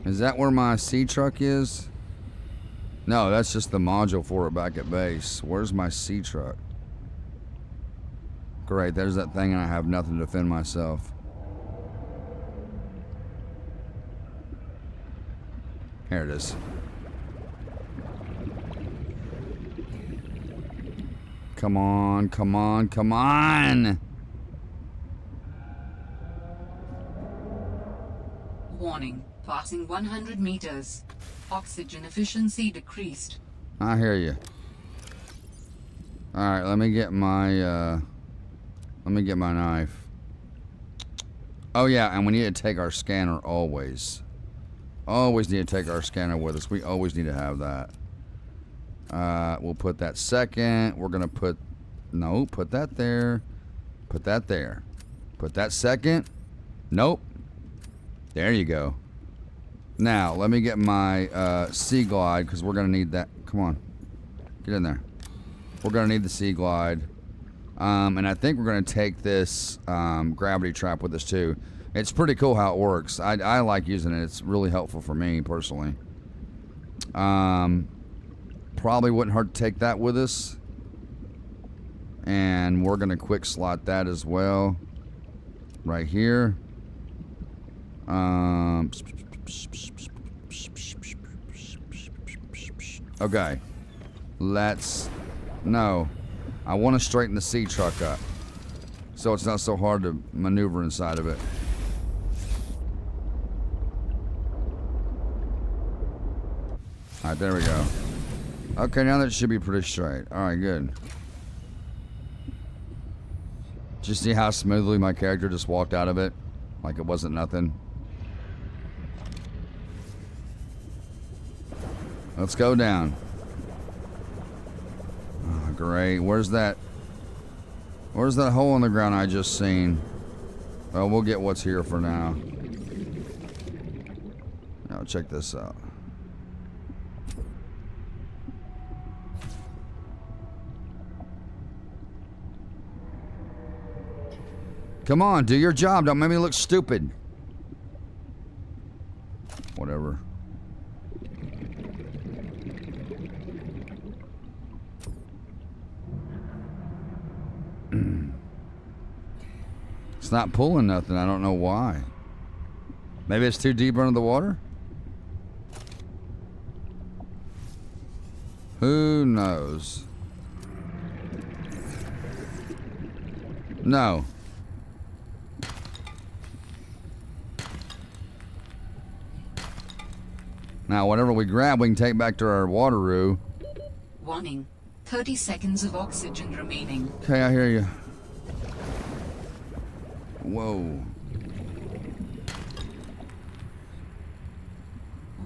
Is that where my sea truck is? No, that's just the module for it back at base. Where's my sea truck? Great, there's that thing and I have nothing to defend myself. Here it is. Come on, come on, come on! Passing 100 meters. Oxygen efficiency decreased. I hear you. All right, let me get my knife. Oh yeah, and we need to take our scanner always. Always need to take our scanner with us. We always need to have that. We'll put that second. We're gonna put that there. Put that there. Put that second. Nope. There you go. Now, let me get my Sea Glide, because we're going to need that. Come on. Get in there. We're going to need the Sea Glide. And I think we're going to take this gravity trap with us, too. It's pretty cool how it works. I like using it. It's really helpful for me, personally. Probably wouldn't hurt to take that with us. And we're going to quick slot that as well. Right here. Okay. No. I want to straighten the sea truck up, so it's not so hard to maneuver inside of it. Alright, there we go. Okay, now that should be pretty straight. Alright, good. Did you see how smoothly my character just walked out of it? Like it wasn't nothing. Let's go down. Oh, great. Where's that hole in the ground I just seen? Well, we'll get what's here for now. Now, check this out. Come on, do your job. Don't make me look stupid. Whatever. It's not pulling nothing. I don't know why. Maybe it's too deep under the water? Who knows? No. Now, whatever we grab, we can take back to our wateroo. Warning. 30 seconds of oxygen remaining. Okay, I hear you. Whoa.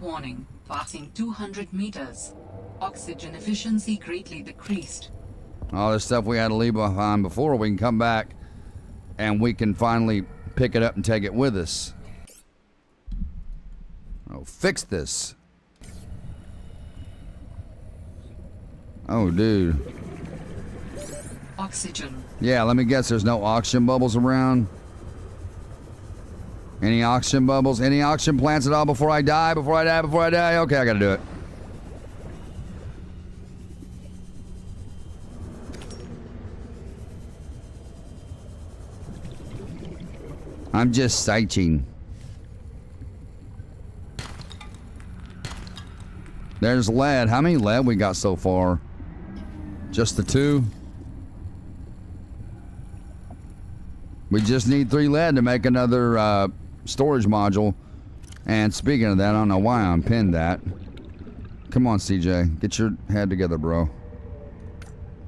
Warning. Passing 200 meters. Oxygen efficiency greatly decreased. All this stuff we had to leave behind before, we can come back and we can finally pick it up and take it with us. Oh, fix this. Oh, dude. Oxygen. Yeah, let me guess, there's no oxygen bubbles around? Any oxygen bubbles? Any oxygen plants at all before I die? Before I die? Okay, I gotta do it. I'm just sighting. There's lead. How many lead we got so far? Just the 2? We just need 3 lead to make another storage module. And speaking of that, I don't know why I unpinned that. Come on, CJ. Get your head together, bro.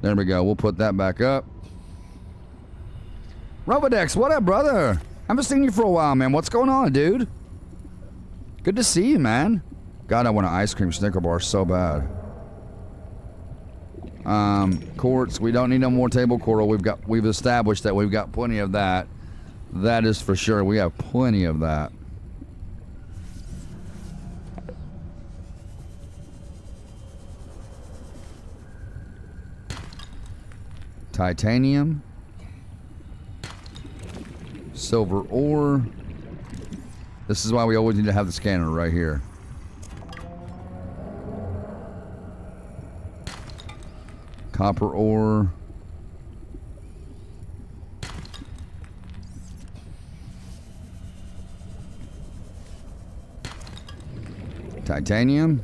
There we go. We'll put that back up. Robodex, what up, brother? Haven't seen you for a while, man. What's going on, dude? Good to see you, man. God, I want an ice cream Snicker bar so bad. Quartz. We don't need no more table coral. We've established that we've got plenty of that. That is for sure. We have plenty of that. Titanium. Silver ore. This is why we always need to have the scanner right here. Copper ore. Titanium.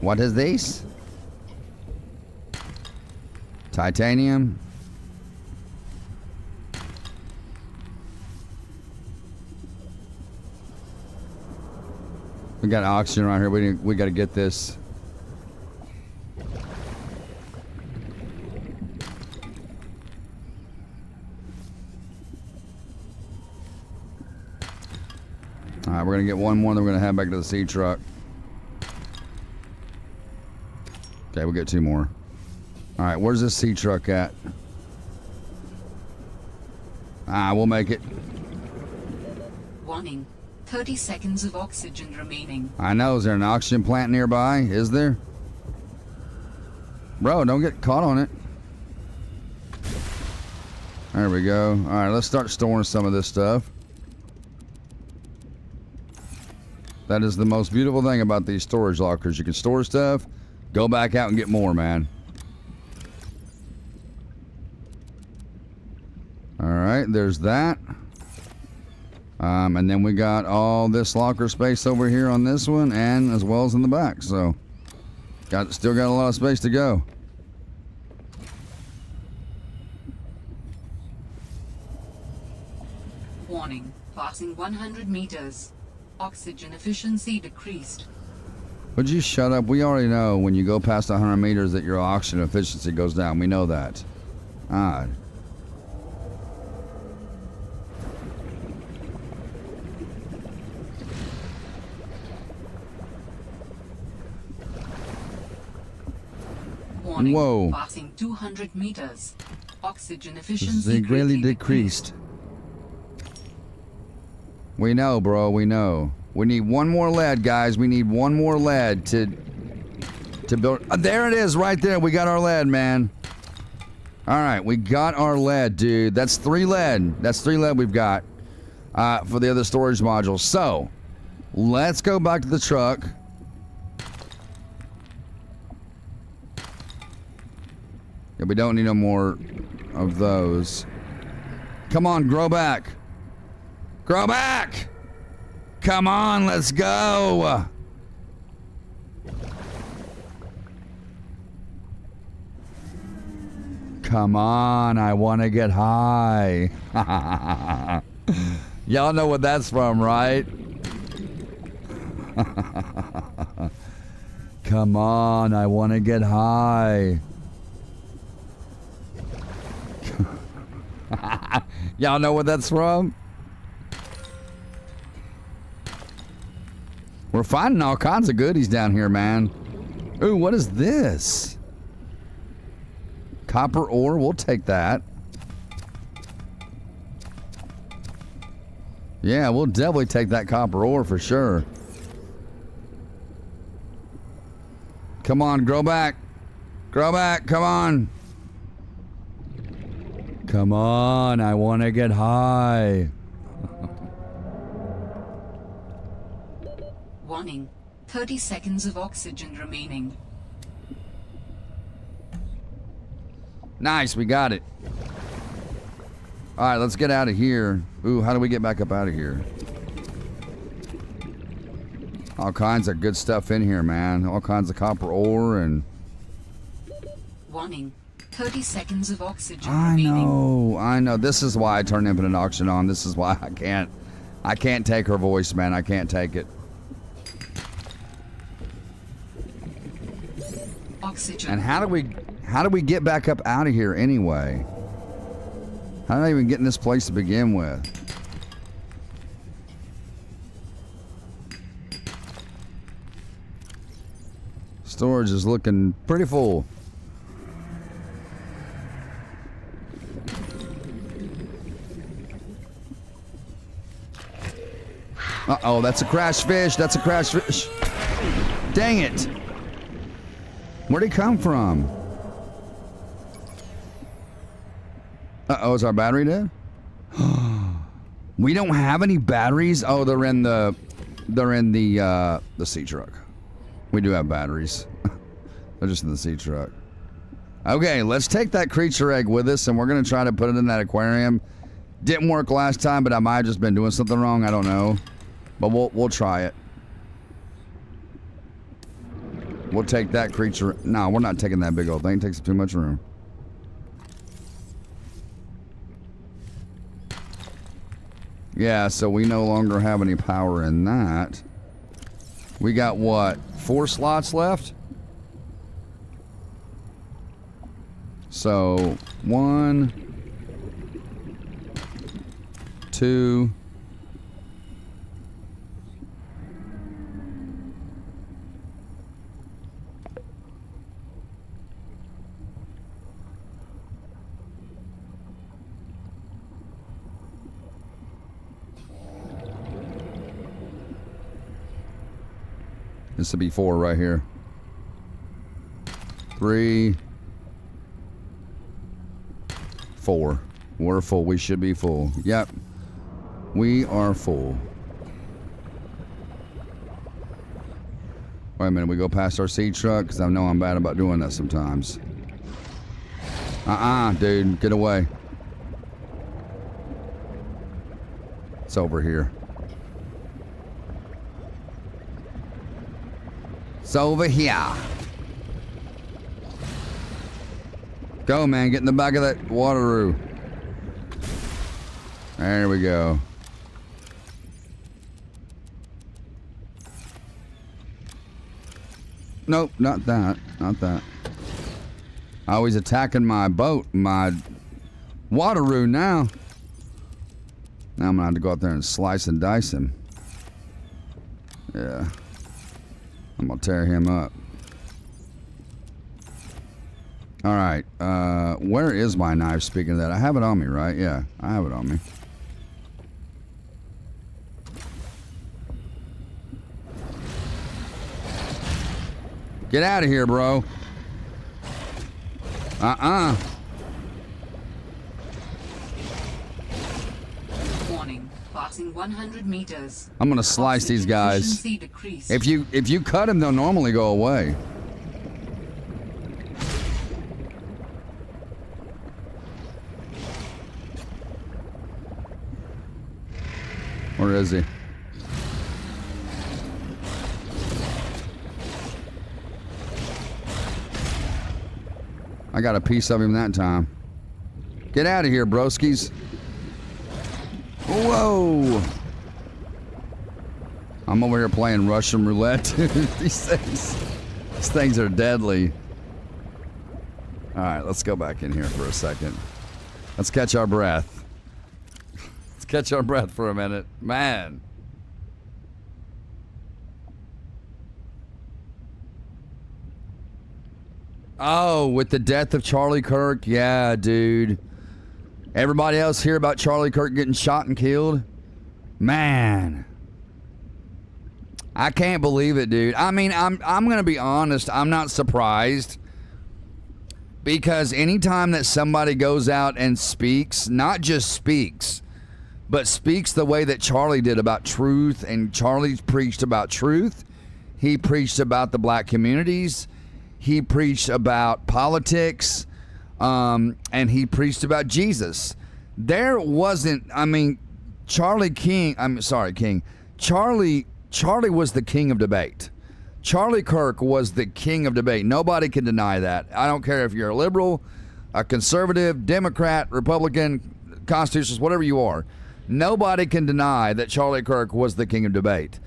What is this? Titanium. We got oxygen around here. We got to get this. All right, we're gonna get one more, then we're gonna head back to the sea truck. Okay, we'll get two more. All right, where's this sea truck at? We'll make it. Warning. 30 seconds of oxygen remaining. I know. Is there an oxygen plant nearby? Is there? Bro, don't get caught on it. There we go. All right, let's start storing some of this stuff. That is the most beautiful thing about these storage lockers. You can store stuff, go back out and get more, man. All right, there's that. And then we got all this locker space over here on this one, and as well as in the back. So, still got a lot of space to go. Warning. Passing 100 meters. Oxygen efficiency decreased. Would you shut up? We already know when you go past 100 meters that your oxygen efficiency goes down. We know that. Odd. Warning. Whoa. Passing 200 meters. Oxygen efficiency They really greatly decreased. We know, bro. We know. We need one more lead, guys. We need one more lead to build. There it is, right there. We got our lead, man. All right, we got our lead, dude. That's 3 lead. That's 3 lead we've got for the other storage modules. So, let's go back to the truck. Yeah, we don't need no more of those. Come on, grow back. Grow back! Come on, let's go! Come on, I want to get high. Y'all know what that's from, right? Come on, I want to get high. Y'all know what that's from? We're finding all kinds of goodies down here, man. Ooh, what is this? Copper ore, we'll take that. Yeah, we'll definitely take that copper ore for sure. Come on, grow back. Grow back, come on. Come on, I want to get high. Warning. 30 seconds of oxygen remaining. Nice, we got it. All right, let's get out of here. Ooh, how do we get back up out of here? All kinds of good stuff in here, man. All kinds of copper ore and... Warning. 30 seconds of oxygen I remaining. know. This is why I turn infinite oxygen on. This is why I can't take her voice, man. I can't take it. Oxygen. And how do we get back up out of here anyway? How did I even get in this place to begin with? Storage is looking pretty full. Uh-oh, that's a crash fish. That's a crash fish. Dang it. Where'd he come from? Uh-oh, is our battery dead? We don't have any batteries. Oh, they're in the sea truck. We do have batteries. They're just in the sea truck. Okay, let's take that creature egg with us, and we're gonna try to put it in that aquarium. Didn't work last time, but I might have just been doing something wrong. I don't know, but we'll try it. We'll take that creature. No, we're not taking that big old thing. It takes too much room. Yeah, so we no longer have any power in that. We got what? 4 slots left? So 1, 2. This would be 4 right here. 3, 4. We're full. We should be full. Yep. We are full. Wait a minute. We go past our seed truck? Because I know I'm bad about doing that sometimes. Dude. Get away. It's over here. It's over here. Go, man. Get in the back of that wateroo. There we go. Nope, not that. Not that. Oh, he's attacking my boat, my wateroo now. Now I'm gonna have to go out there and slice and dice him. Yeah. I'm gonna tear him up. All right. Where is my knife? Speaking of that, I have it on me, right? Yeah, I have it on me. Get out of here, bro. Warning. Passing 100 meters. I'm gonna slice these guys. Efficiency decreased. If you cut them, they'll normally go away. Where is he? I got a piece of him that time. Get out of here, broskies. Whoa! I'm over here playing Russian roulette. These things are deadly. All right, let's go back in here for a second. Let's catch our breath. Let's catch our breath for a minute. Man. Oh, with the death of Charlie Kirk? Yeah, dude. Everybody else hear about Charlie Kirk getting shot and killed? Man. I can't believe it, dude. I mean, I'm going to be honest. I'm not surprised. Because anytime that somebody goes out and speaks, not just speaks, but speaks the way that Charlie did about truth, and Charlie preached about truth. He preached about the black communities. He preached about politics, and he preached about Jesus. There wasn't, I mean, Charlie was the king of debate. Charlie Kirk was the king of debate. Nobody can deny that. I don't care if you're a liberal, a conservative, Democrat, Republican, constitutionalist, whatever you are. Nobody can deny that Charlie Kirk was the king of debate.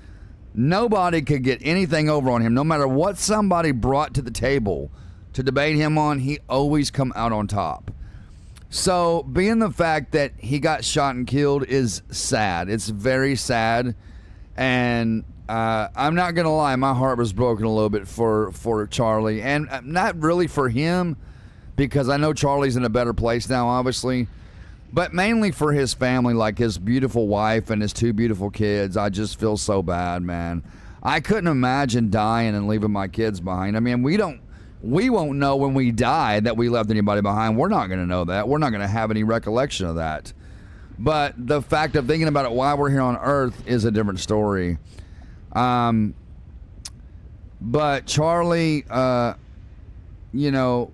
Nobody could get anything over on him. No matter what somebody brought to the table to debate him on, he always come out on top. So, being the fact that he got shot and killed is sad. It's very sad. And I'm not going to lie, my heart was broken a little bit for Charlie. And not really for him, because I know Charlie's in a better place now, obviously. But mainly for his family, like his beautiful wife and his 2 beautiful kids. I just feel so bad, man. I couldn't imagine dying and leaving my kids behind. I mean, we won't know when we die that we left anybody behind. We're not going to know that. We're not going to have any recollection of that. But the fact of thinking about it while we're here on Earth is a different story. But Charlie, you know,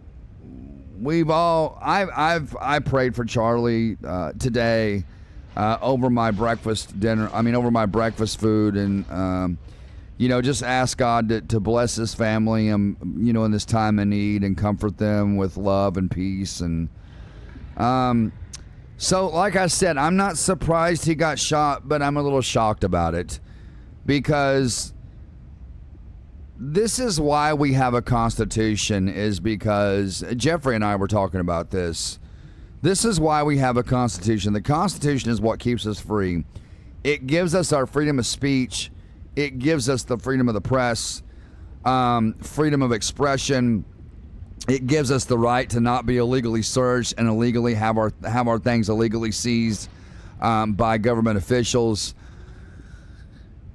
I prayed for Charlie today over my breakfast food, and just ask God to bless his family and, in this time of need and comfort them with love and peace. And so, like I said, I'm not surprised he got shot, but I'm a little shocked about it because this is why we have a constitution, is because Jeffrey and I were talking about this. This is why we have a constitution. The Constitution is what keeps us free. It gives us our freedom of speech. It gives us the freedom of the press, freedom of expression. It gives us the right to not be illegally searched and illegally have our things illegally seized by government officials.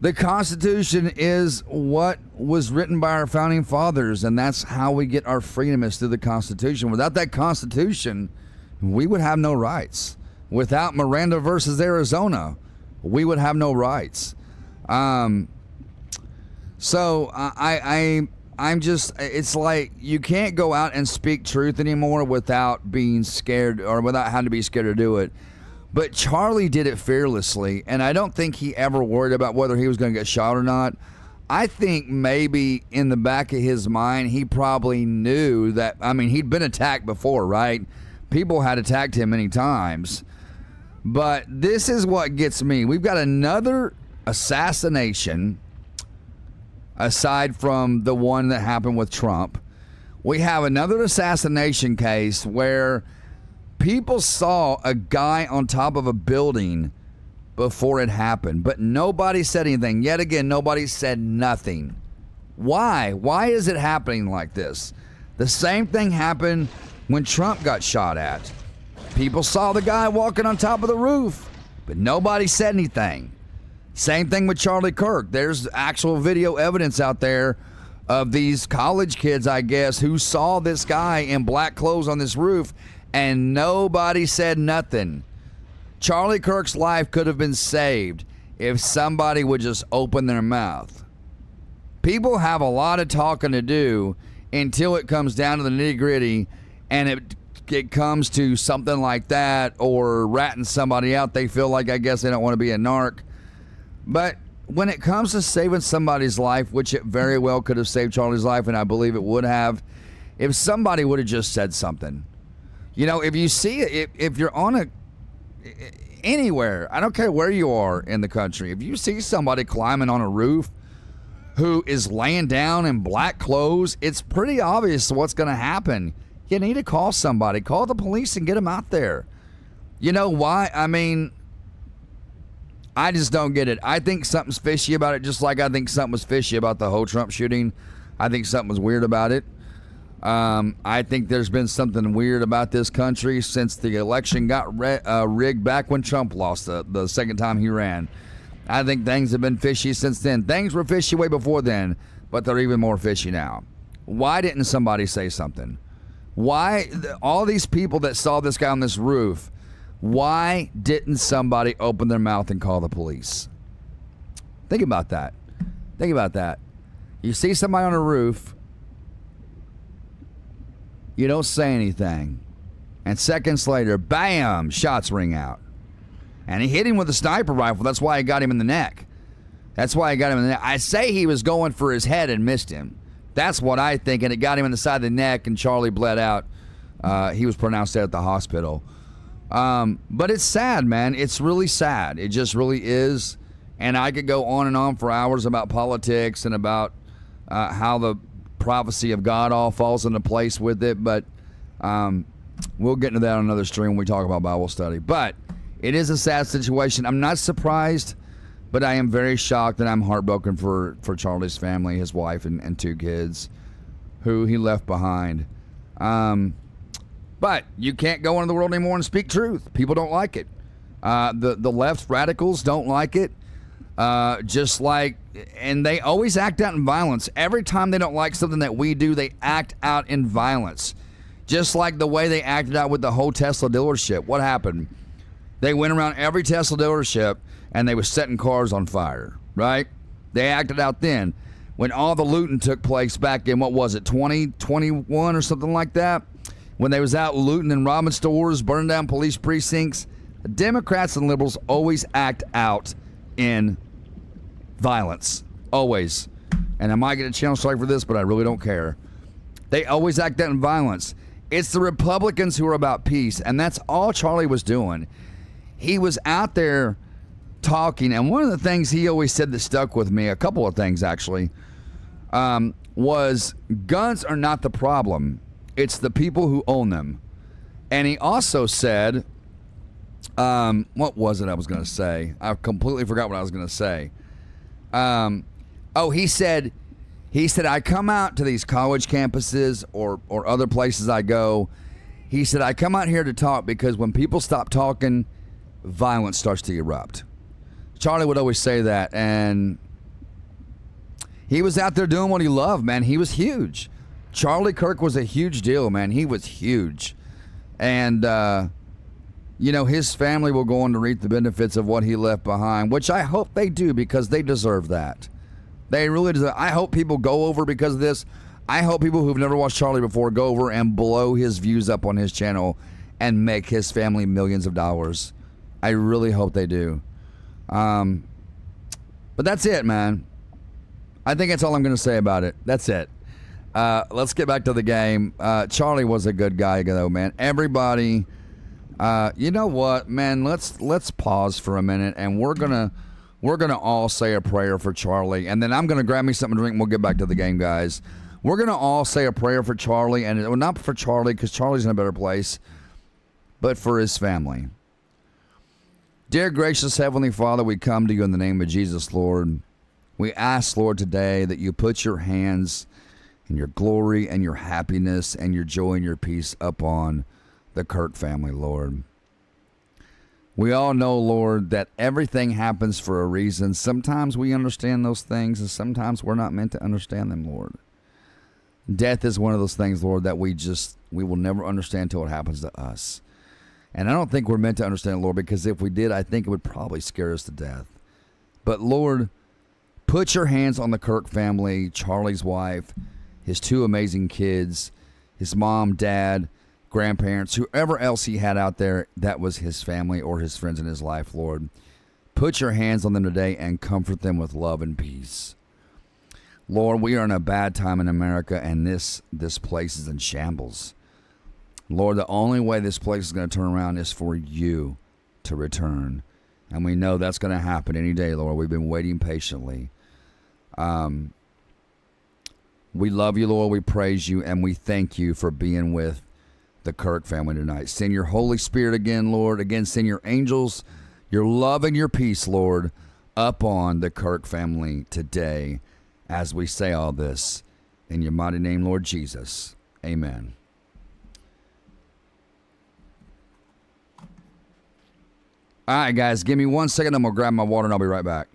The Constitution is what was written by our founding fathers, and that's how we get our freedom, is through the Constitution. Without that Constitution, we would have no rights. Without Miranda versus Arizona, we would have no rights. So I'm just, it's like you can't go out and speak truth anymore without being scared or without having to be scared to do it. But Charlie did it fearlessly, and I don't think he ever worried about whether he was going to get shot or not. I think maybe in the back of his mind, he probably knew that, he'd been attacked before, right? People had attacked him many times. But this is what gets me. We've got another assassination, aside from the one that happened with Trump. We have another assassination case where people saw a guy on top of a building before it happened, but nobody said anything. Yet again, nobody said nothing. Why? Why is it happening like this? The same thing happened when Trump got shot at. People saw the guy walking on top of the roof, but nobody said anything. Same thing with Charlie Kirk. There's actual video evidence out there of these college kids, I guess, who saw this guy in black clothes on this roof, and nobody said nothing. Charlie Kirk's life could have been saved if somebody would just open their mouth. People have a lot of talking to do until it comes down to the nitty-gritty, and it comes to something like that, or ratting somebody out. They feel like, I guess, they don't want to be a narc. But when it comes to saving somebody's life, which it very well could have saved Charlie's life, and I believe it would have, if somebody would have just said something. If you see it, if you're on anywhere, I don't care where you are in the country, if you see somebody climbing on a roof who is laying down in black clothes, it's pretty obvious what's going to happen. You need to call somebody. Call the police and get them out there. You know why? I just don't get it. I think something's fishy about it, just like I think something was fishy about the whole Trump shooting. I think something was weird about it. I think there's been something weird about this country since the election got rigged back when Trump lost the second time he ran. I think things have been fishy since then. Things were fishy way before then, but they're even more fishy now. Why didn't somebody say something? Why, all these people that saw this guy on this roof, why didn't somebody open their mouth and call the police? Think about that. Think about that. You see somebody on a roof, you don't say anything, and seconds later, bam, shots ring out. And he hit him with a sniper rifle. That's why he got him in the neck. That's why he got him in the neck. I say he was going for his head and missed him. That's what I think, and it got him in the side of the neck, and Charlie bled out. He was pronounced dead at the hospital. But it's sad, man. It's really sad. It just really is. And I could go on and on for hours about politics and about how the prophecy of God all falls into place with it. But we'll get into that on another stream when we talk about Bible study. But it is a sad situation. I'm not surprised, but I am very shocked, and I'm heartbroken for Charlie's family, his wife and two kids who he left behind. But you can't go into the world anymore and speak truth. People don't like it. The left radicals don't like it. And they always act out in violence. Every time they don't like something that we do, they act out in violence. Just like the way they acted out with the whole Tesla dealership. What happened? They went around every Tesla dealership and they were setting cars on fire, right? They acted out then. When all the looting took place back in, 2021 or something like that? When they was out looting and robbing stores, burning down police precincts, Democrats and liberals always act out in violence. Always. and I might get a channel strike for this, but I really don't care. They always act out in violence. It's the Republicans who are about peace, and that's all Charlie was doing. He was out there talking, and one of the things he always said that stuck with me, a couple of things actually, was guns are not the problem. It's the people who own them. And he also said, what was it I was going to say? I completely forgot what I was going to say. He said, I come out to these college campuses or other places I go. He said, I come out here to talk because when people stop talking, violence starts to erupt. Charlie would always say that, and he was out there doing what he loved, man. He was huge. Charlie Kirk was a huge deal, man. He was huge. And, his family will go on to reap the benefits of what he left behind, which I hope they do because they deserve that. They really deserve. I hope people go over because of this. I hope people who've never watched Charlie before go over and blow his views up on his channel and make his family millions of dollars. I really hope they do. But that's it, man. I think that's all I'm going to say about it. That's it. Let's get back to the game. Charlie was a good guy, though, man. Everybody, you know what, man? Let's pause for a minute, and we're gonna all say a prayer for Charlie, and then I'm gonna grab me something to drink, and we'll get back to the game, guys. We're gonna all say a prayer for Charlie, and not for Charlie because Charlie's in a better place, but for his family. Dear gracious Heavenly Father, we come to you in the name of Jesus, Lord. We ask, Lord, today that you put your hands and your glory and your happiness and your joy and your peace upon the Kirk family, Lord. We all know, Lord, that everything happens for a reason. Sometimes we understand those things, and sometimes we're not meant to understand them, Lord. Death is one of those things, Lord, that we will never understand until it happens to us. And I don't think we're meant to understand it, Lord, because if we did, I think it would probably scare us to death. But, Lord, put your hands on the Kirk family, Charlie's wife, his two amazing kids, his mom, dad, grandparents, whoever else he had out there that was his family or his friends in his life, Lord. Put your hands on them today and comfort them with love and peace. Lord, we are in a bad time in America, and this place is in shambles. Lord, the only way this place is going to turn around is for you to return. And we know that's going to happen any day, Lord. We've been waiting patiently. We love you, Lord. We praise you, and we thank you for being with the Kirk family tonight. Send your Holy Spirit again, Lord. Again, send your angels, your love and your peace, Lord, up on the Kirk family today as we say all this. In your mighty name, Lord Jesus. Amen. All right, guys, give me 1 second. I'm going to grab my water, and I'll be right back.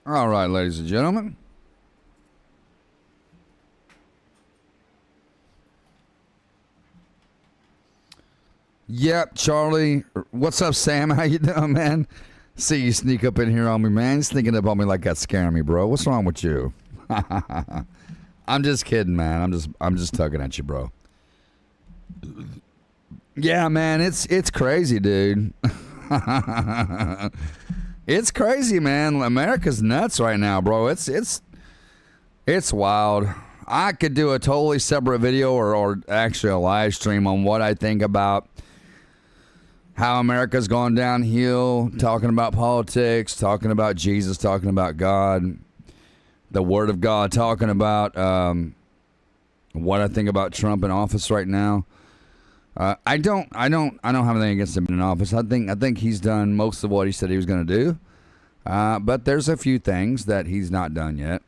All right, ladies and gentlemen. Yep, Charlie. What's up, Sam? How you doing, man? See you sneak up in here on me, man. You're sneaking up on me like that's scaring me, bro. What's wrong with you? I'm just kidding, man. I'm just tugging at you, bro. Yeah, man. It's crazy, dude. It's crazy, man. America's nuts right now, bro. It's wild. I could do a totally separate video or actually a live stream on what I think about how America's gone downhill, talking about politics, talking about Jesus, talking about God, the Word of God, talking about what I think about Trump in office right now. I don't have anything against him in office. I think he's done most of what he said he was going to do. But there's a few things that he's not done yet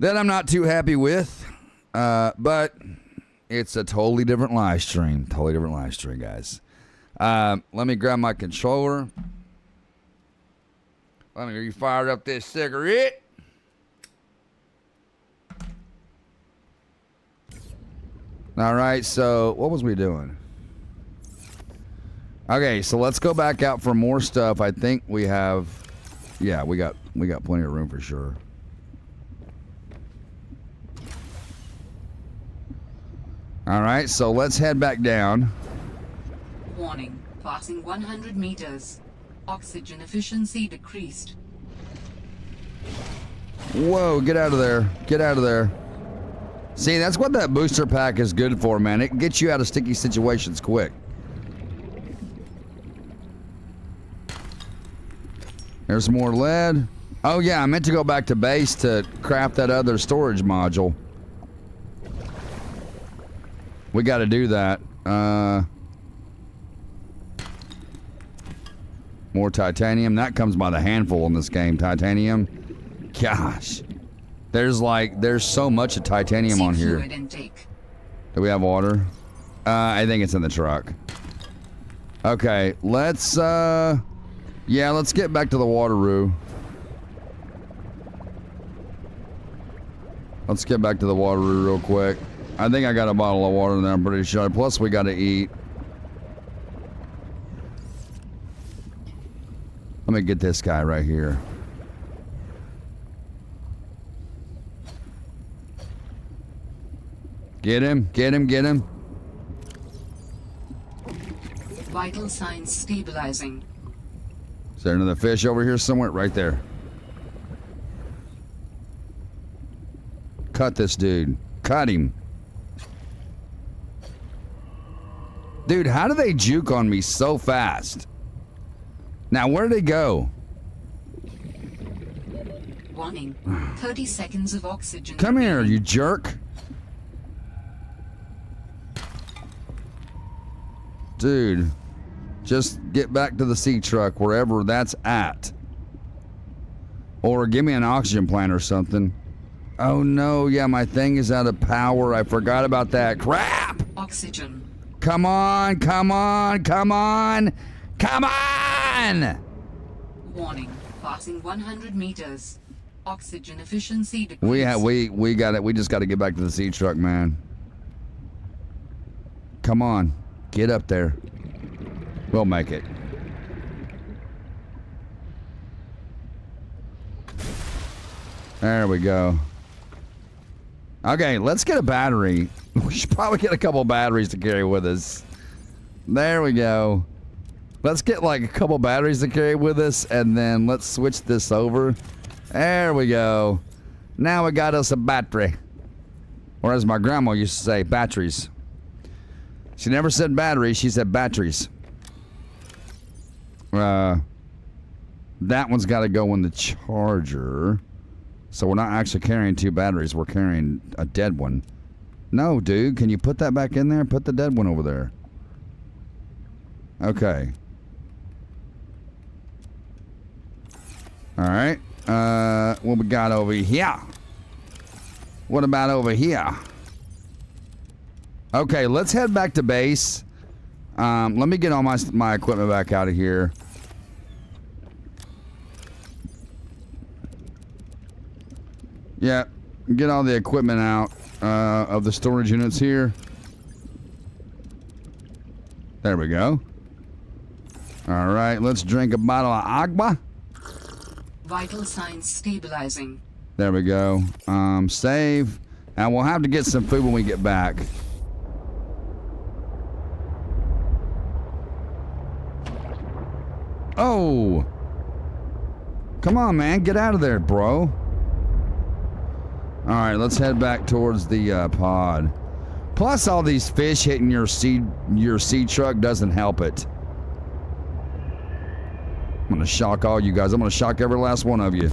that I'm not too happy with. But it's a totally different live stream. Totally different live stream, guys. Let me grab my controller. Let me fire up this cigarette. All right, so what was we doing? Okay, so let's go back out for more stuff. I think we have, yeah, we got plenty of room for sure. All right, so let's head back down. Warning, passing 100 meters. Oxygen efficiency decreased. Whoa, get out of there. Get out of there. See, that's what that booster pack is good for, man. It gets you out of sticky situations quick. There's more lead. Oh, yeah, I meant to go back to base to craft that other storage module. We got to do that. More titanium. That comes by the handful in this game, titanium. Gosh. There's so much of titanium on here. Fluid intake. Do we have water? I think it's in the truck. Okay, let's let's get back to the wateroo. Let's get back to the wateroo real quick. I think I got a bottle of water in there, I'm pretty sure. Plus we gotta eat. Let me get this guy right here. Get him, get him, get him. Vital signs stabilizing. Is there another fish over here somewhere? Right there. Cut this dude. Cut him. Dude, how do they juke on me so fast? Now, where'd they go? Warning, 30 seconds of oxygen. Come here, you jerk. Dude, just get back to the sea truck, wherever that's at. Or give me an oxygen plant or something. Oh no, yeah, my thing is out of power. I forgot about that. Crap! Oxygen. Come on, come on, come on, come on! Warning, passing 100 meters. Oxygen efficiency decreased. We got it. We just got to get back to the sea truck, man. Come on. Get up there. We'll make it. There we go. Okay, let's get a battery. We should probably get a couple batteries to carry with us. There we go. Let's get like a couple batteries to carry with us, and then let's switch this over. There we go. Now we got us a battery. Or as my grandma used to say, batteries. She never said batteries, she said batteries. That one's got to go in the charger. So we're not actually carrying two batteries, we're carrying a dead one. No, dude, can you put that back in there? Put the dead one over there. Okay. Alright. What we got over here? What about over here? Okay, let's head back to base. Let me get all my equipment back out of here. Yeah, get all the equipment out of the storage units here. There we go. All right, let's drink a bottle of agua. Vital signs stabilizing. There we go. Save. And we'll have to get some food when we get back. Oh! Come on, man. Get out of there, bro. Alright, let's head back towards the pod. Plus, all these fish hitting your seed truck doesn't help it. I'm gonna shock all you guys. I'm gonna shock every last one of you.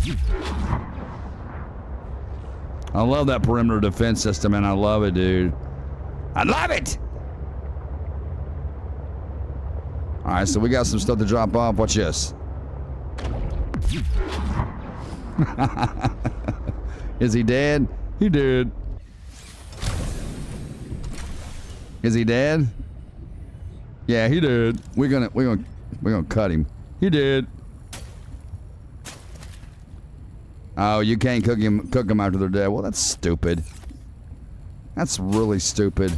I love that perimeter defense system, and I love it, dude. I love it! All right, so we got some stuff to drop off. Watch this. Is he dead? He did. Is he dead? Yeah, he did. We're gonna cut him. He did. Oh, you can't cook them after they're dead. Well, that's stupid. That's really stupid.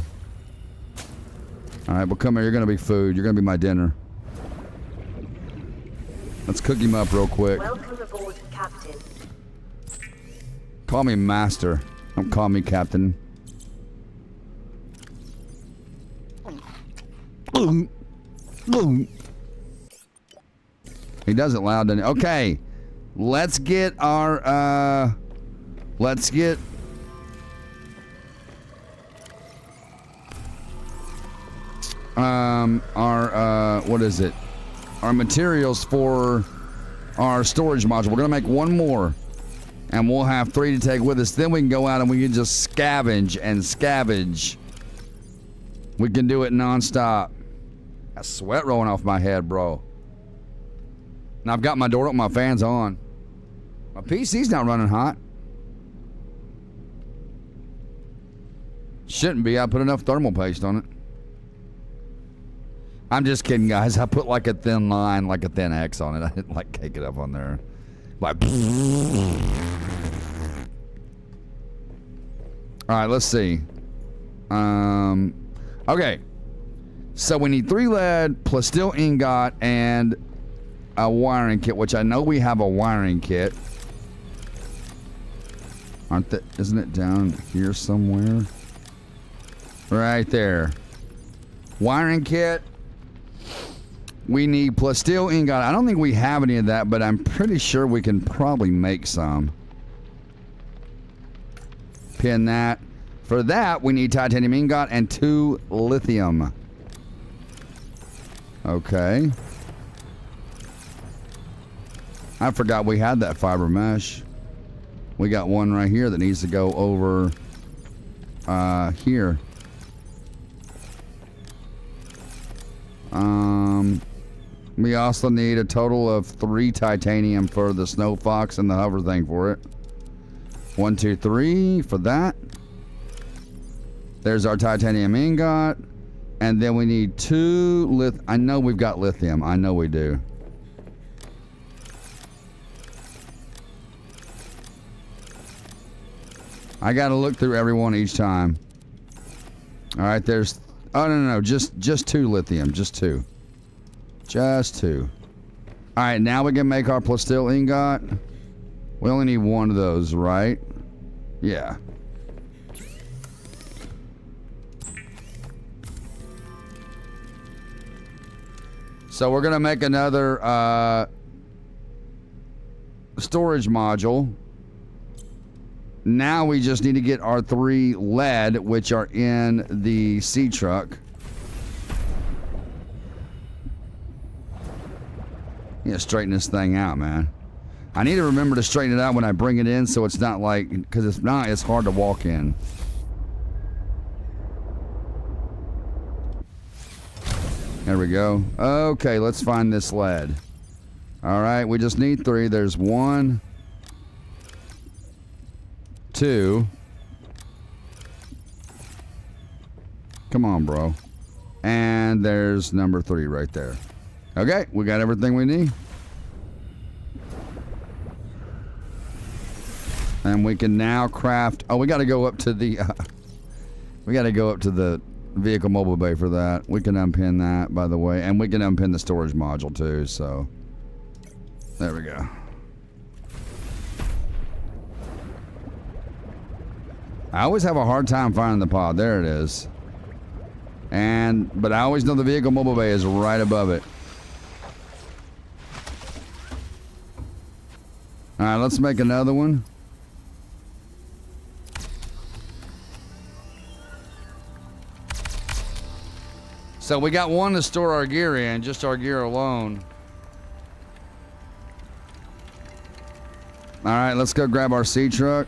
All right, well, come here. You're gonna be food. You're gonna be my dinner. Let's cook him up real quick. Welcome aboard, Captain. Call me Master. Don't call me Captain. He does it loud, doesn't he? Okay. Let's get our, let's get... what is it? Our materials for our storage module. We're gonna make one more. And we'll have 3 to take with us. Then we can go out and we can just scavenge and scavenge. We can do it non-stop. That sweat rolling off my head, bro. Now I've got my door open, my fan's on. My PC's not running hot. Shouldn't be. I put enough thermal paste on it. I'm just kidding, guys. I put like a thin line, like a thin X on it. I didn't like cake it up on there. Like... Alright, let's see. Okay. So we need 3 lead plus steel ingot and a wiring kit, which I know we have a wiring kit. Isn't it down here somewhere? Right there. Wiring kit. We need plus steel ingot. I don't think we have any of that, but I'm pretty sure we can probably make some. Pin that. For that, we need titanium ingot and 2 lithium. Okay. I forgot we had that fiber mesh. We got one right here that needs to go over here. We also need a total of 3 titanium for the snow fox and the hover thing for it. 1, 2, 3 for that. There's our titanium ingot. And then we need 2 I know we've got lithium. I know we do. I gotta look through every one each time. Alright, there's... Oh, no. Just 2 lithium. Just 2. Just 2. Alright, now we can make our plus steel ingot. We only need 1 of those, right? Yeah. So we're gonna make another storage module. Now we just need to get our 3 lead, which are in the sea truck. Yeah, straighten this thing out, man. I need to remember to straighten it out when I bring it in, so it's not like, because if not, it's hard to walk in. There we go. Okay, let's find this lead. All right, we just need 3. There's 1, 2. Come on, bro. And there's number 3 right there. Okay, we got everything we need. And we can now craft... Oh, we got to go up to the... we got to go up to the vehicle mobile bay for that. We can unpin that, by the way. And we can unpin the storage module, too, so... There we go. I always have a hard time finding the pod. There it is. But I always know the vehicle mobile bay is right above it. Alright, let's make another one. So we got 1 to store our gear in, just our gear alone. Alright, let's go grab our sea truck.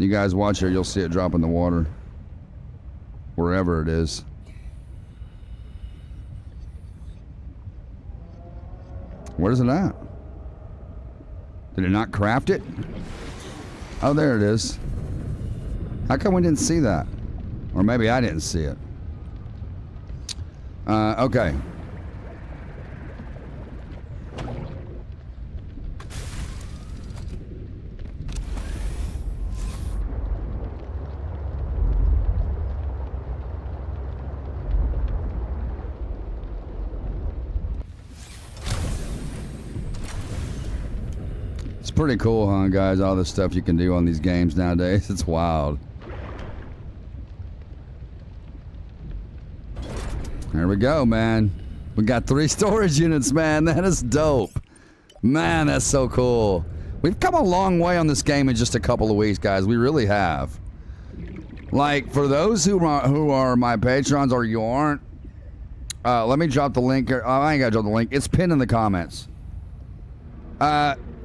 You guys watch here, you'll see it drop in the water. Wherever it is. Where's it at? Did it not craft it? Oh, there it is. How come we didn't see that? Or maybe I didn't see it. Okay. It's pretty cool, huh, guys? All the stuff you can do on these games nowadays. It's wild. There we go, man. We got 3 storage units, man. That is dope. Man, that's so cool. We've come a long way on this game in just a couple of weeks, guys. We really have. Like, for those who are my patrons or you aren't, let me drop the link here. I ain't got to drop the link. It's pinned in the comments.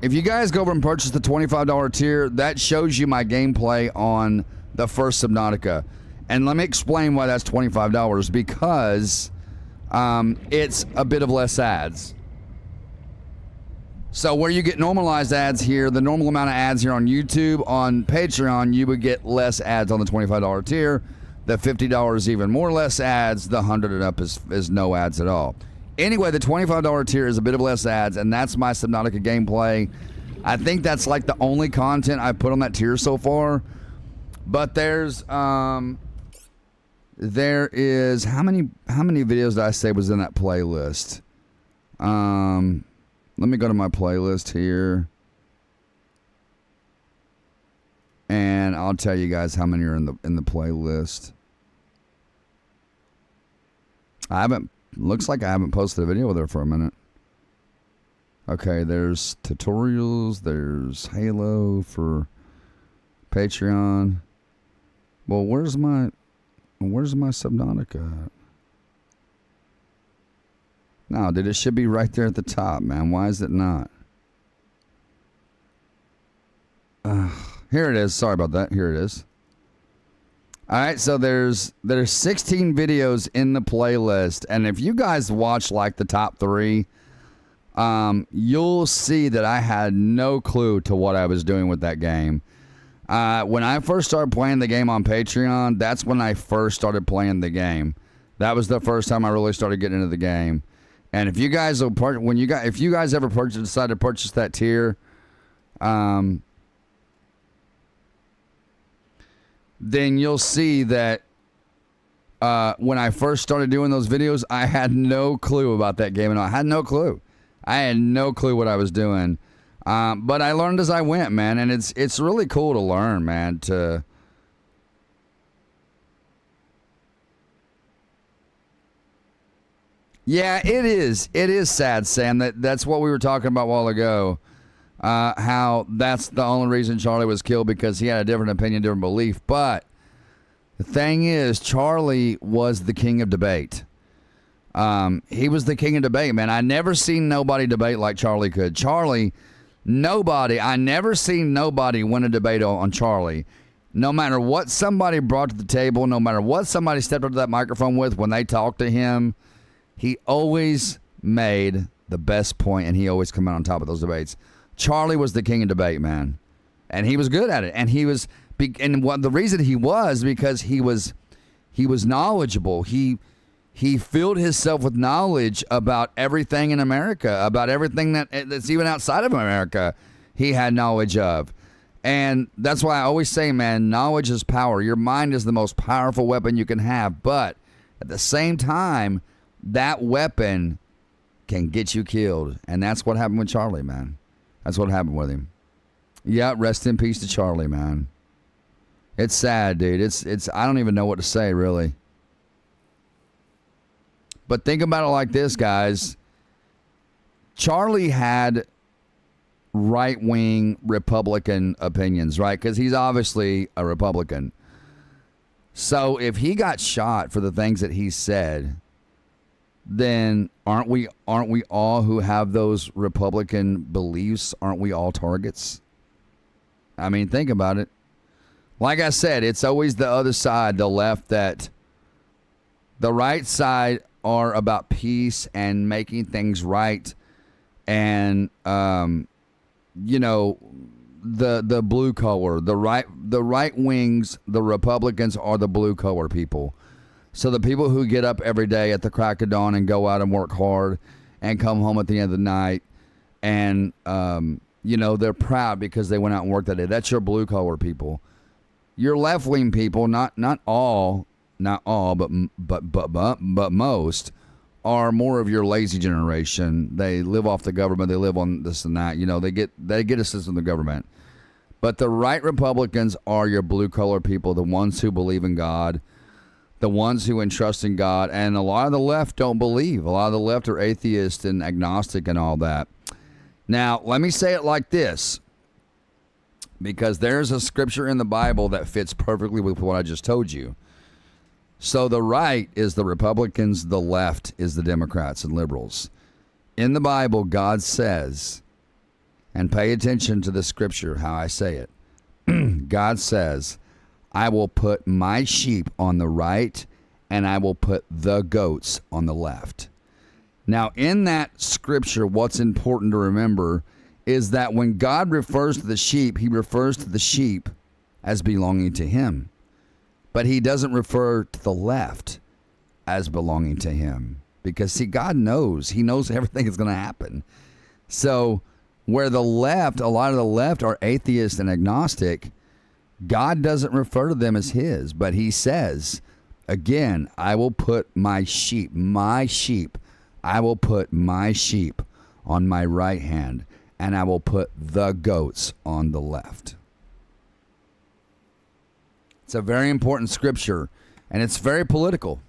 If you guys go over and purchase the $25 tier, that shows you my gameplay on the first Subnautica. And let me explain why that's $25, because it's a bit of less ads. So where you get normalized ads here, the normal amount of ads here on YouTube, on Patreon, you would get less ads on the $25 tier. The $50 even more less ads. The 100 and up is no ads at all. Anyway, the $25 tier is a bit of less ads, and that's my Subnautica gameplay. I think that's like the only content I've put on that tier so far. But there is how many videos did I say was in that playlist? Let me go to my playlist here, and I'll tell you guys how many are in the playlist. Looks like I haven't posted a video with her for a minute. Okay, there's tutorials, there's Halo for Patreon. Well, where's my Subnautica at? No, dude, it should be right there at the top, man. Why is it not? Here it is. Sorry about that. Here it is. All right, so there's 16 videos in the playlist, and if you guys watch like the top 3, you'll see that I had no clue to what I was doing with that game. When I first started playing the game on Patreon, that's when I first started playing the game. That was the first time I really started getting into the game. And if you guys if you guys ever decide to purchase that tier, then you'll see that when I first started doing those videos, I had no clue about that game, and I had no clue. I had no clue what I was doing. But I learned as I went, man, and it's really cool to learn, man. Yeah, it is. It is sad, Sam. That's what we were talking about a while ago. How that's the only reason Charlie was killed, because he had a different opinion, different belief. But the thing is, Charlie was the king of debate. He was the king of debate, man. I never seen nobody debate like Charlie could. I never seen nobody win a debate on Charlie. No matter what somebody brought to the table, no matter what somebody stepped up to that microphone with, when they talked to him, he always made the best point, and he always come out on top of those debates. Charlie was the king of debate, man, and he was good at it. And the reason he was, because he was knowledgeable. He filled himself with knowledge about everything in America, about everything that's even outside of America. He had knowledge of, and that's why I always say, man, knowledge is power. Your mind is the most powerful weapon you can have, but at the same time, that weapon can get you killed, and that's what happened with Charlie, man. That's what happened with him. Yeah, rest in peace to Charlie, man. It's sad, dude. It's I don't even know what to say, really. But think about it like this, guys. Charlie had right-wing Republican opinions, right? Because he's obviously a Republican. So if he got shot for the things that he said, then aren't we all who have those Republican beliefs, aren't we all targets? I mean, think about it. Like I said, it's always the other side, the left, that the right side are about peace and making things right. And, you know, the blue collar, the right wings, the Republicans are the blue collar people. So the people who get up every day at the crack of dawn and go out and work hard and come home at the end of the night and, you know, they're proud because they went out and worked that day. That's your blue collar people. Your left wing people, not all, but most are more of your lazy generation. They live off the government. They live on this and that. You know, they get assistance from the government. But the right Republicans are your blue collar people, the ones who believe in God, the ones who entrust in God. And a lot of the left don't believe. A lot of the left are atheist and agnostic and all that. Now, let me say it like this, because there's a scripture in the Bible that fits perfectly with what I just told you. So the right is the Republicans, the left is the Democrats and liberals. In the Bible, God says, and pay attention to the scripture, how I say it. God says, I will put my sheep on the right and I will put the goats on the left. Now, in that scripture, what's important to remember is that when God refers to the sheep, he refers to the sheep as belonging to him. But he doesn't refer to the left as belonging to him. Because, see, God knows. He knows everything is going to happen. So, where the left, a lot of the left are atheist and agnostic, God doesn't refer to them as his. But he says, again, I will put my sheep, I will put my sheep on my right hand, and I will put the goats on the left. It's a very important scripture, and it's very political.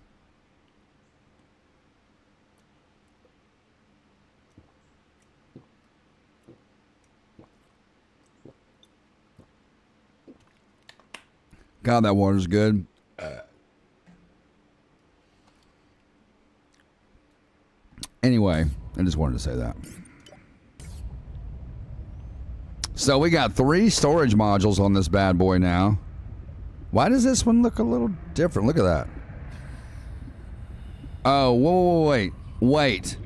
God, that water's good. Anyway, I just wanted to say that. So we got 3 storage modules on this bad boy now. Why does this one look a little different? Look at that. Oh, wait.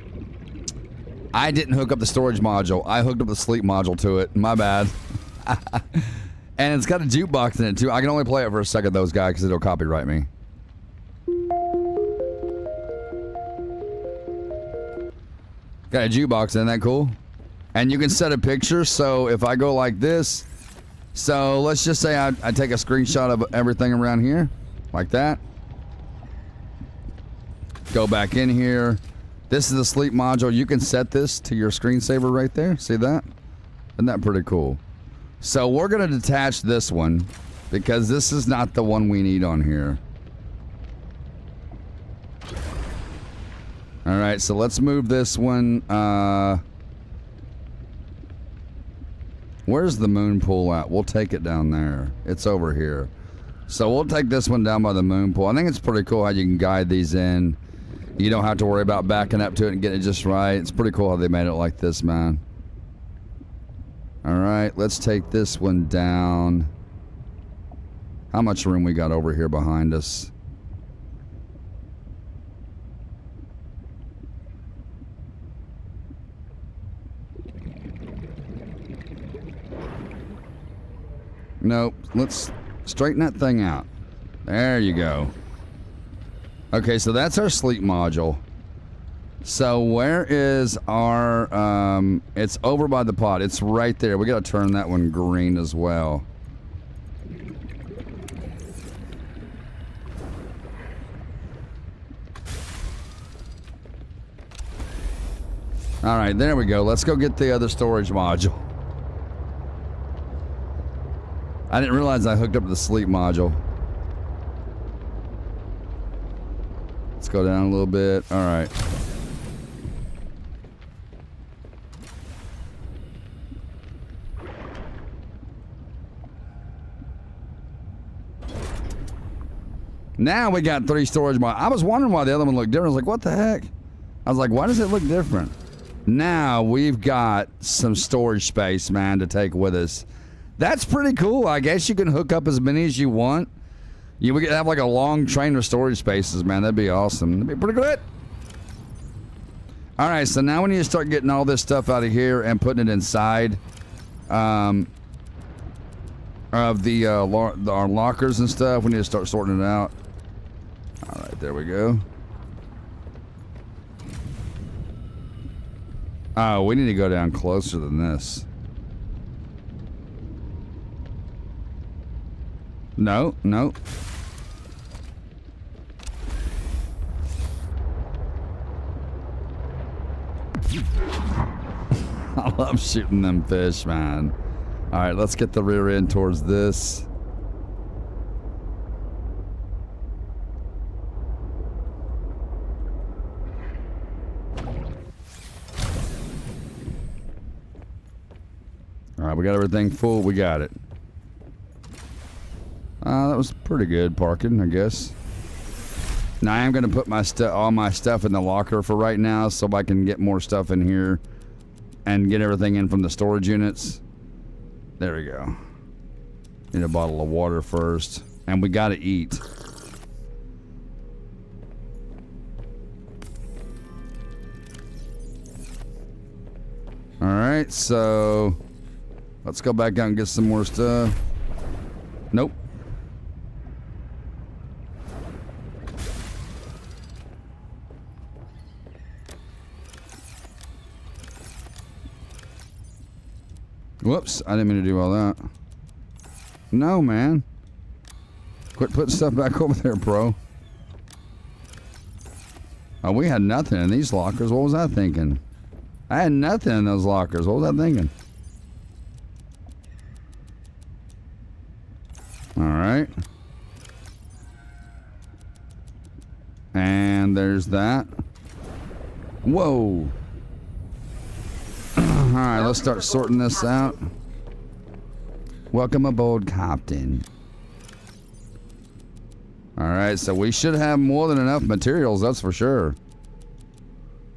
I didn't hook up the storage module. I hooked up the sleep module to it. My bad. And it's got a jukebox in it, too. I can only play it for a second, those guys, because it'll copyright me. Got a jukebox, isn't that cool? And you can set a picture, so if I go like this, so let's just say I take a screenshot of everything around here, like that. Go back in here. This is the sleep module. You can set this to your screensaver right there. See that? Isn't that pretty cool? So we're going to detach this one, because this is not the one we need on here. All right, so let's move this one. Where's the moon pool at? We'll take it down there. It's over here. So we'll take this one down by the moon pool. I think it's pretty cool how you can guide these in. You don't have to worry about backing up to it and getting it just right. It's pretty cool how they made it like this, man. All right, let's take this one down. How much room we got over here behind us? Nope. Let's straighten that thing out. There you go. Okay, so that's our sleep module. So where is our... it's over by the pod. It's right there. We got to turn that one green as well. All right, there we go. Let's go get the other storage module. I didn't realize I hooked up the sleep module. Let's go down a little bit. All right. Now we got 3 storage modules. I was wondering why the other one looked different. I was like, what the heck? I was like, why does it look different? Now we've got some storage space, man, to take with us. That's pretty cool. I guess you can hook up as many as you want. You would have like a long train of storage spaces, man. That'd be awesome. That'd be pretty good. All right, so now we need to start getting all this stuff out of here and putting it inside of the our lockers and stuff. We need to start sorting it out. All right, there we go. Oh, we need to go down closer than this. No, no. I love shooting them fish, man. All right, let's get the rear end towards this. All right, we got everything full. We got it. That was pretty good parking, I guess. Now I am going to put my all my stuff in the locker for right now, so I can get more stuff in here and get everything in from the storage units. There we go. Need a bottle of water first, and we got to eat. All right, so let's go back out and get some more stuff. Nope. Whoops, I didn't mean to do all that. No, man. Quit putting stuff back over there, bro. Oh, we had nothing in these lockers. What was I thinking? I had nothing in those lockers. What was I thinking? All right. And there's that. Whoa. All right, let's start sorting this out. Welcome aboard, Captain. All right, so we should have more than enough materials, that's for sure.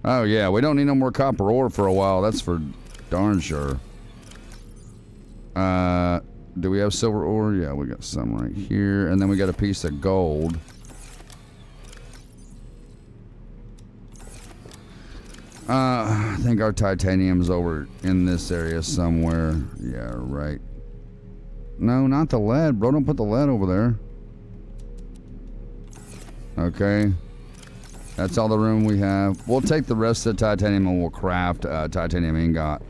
Oh, yeah, we don't need no more copper ore for a while. That's for darn sure. Do we have silver ore? Yeah, we got some right here. And then we got a piece of gold. I think our titanium's over in this area somewhere. Yeah, right. No, not the lead, bro. Don't put the lead over there. Okay. That's all the room we have. We'll take the rest of the titanium and we'll craft titanium ingot.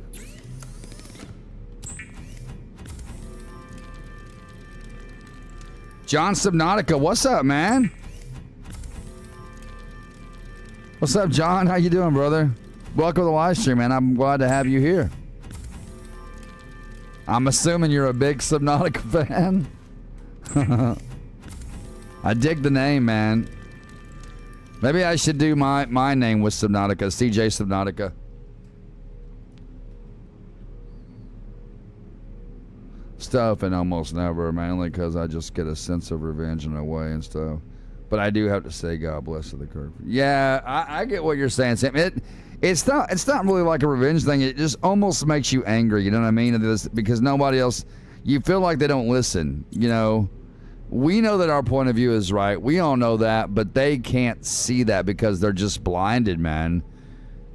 John Subnautica, what's up, man? What's up, John? How you doing, brother? Welcome to the live stream, man. I'm glad to have you here. I'm assuming you're a big Subnautica fan. I dig the name, man. Maybe I should do my name with Subnautica, CJ Subnautica. Stuff and almost never, mainly because I just get a sense of revenge in a way and stuff. But I do have to say, God bless the curve. Yeah, I get what you're saying, Sam. It's not really like a revenge thing. It just almost makes you angry. You know what I mean? Because nobody else, you feel like they don't listen. You know, we know that our point of view is right. We all know that, but they can't see that because they're just blinded, man.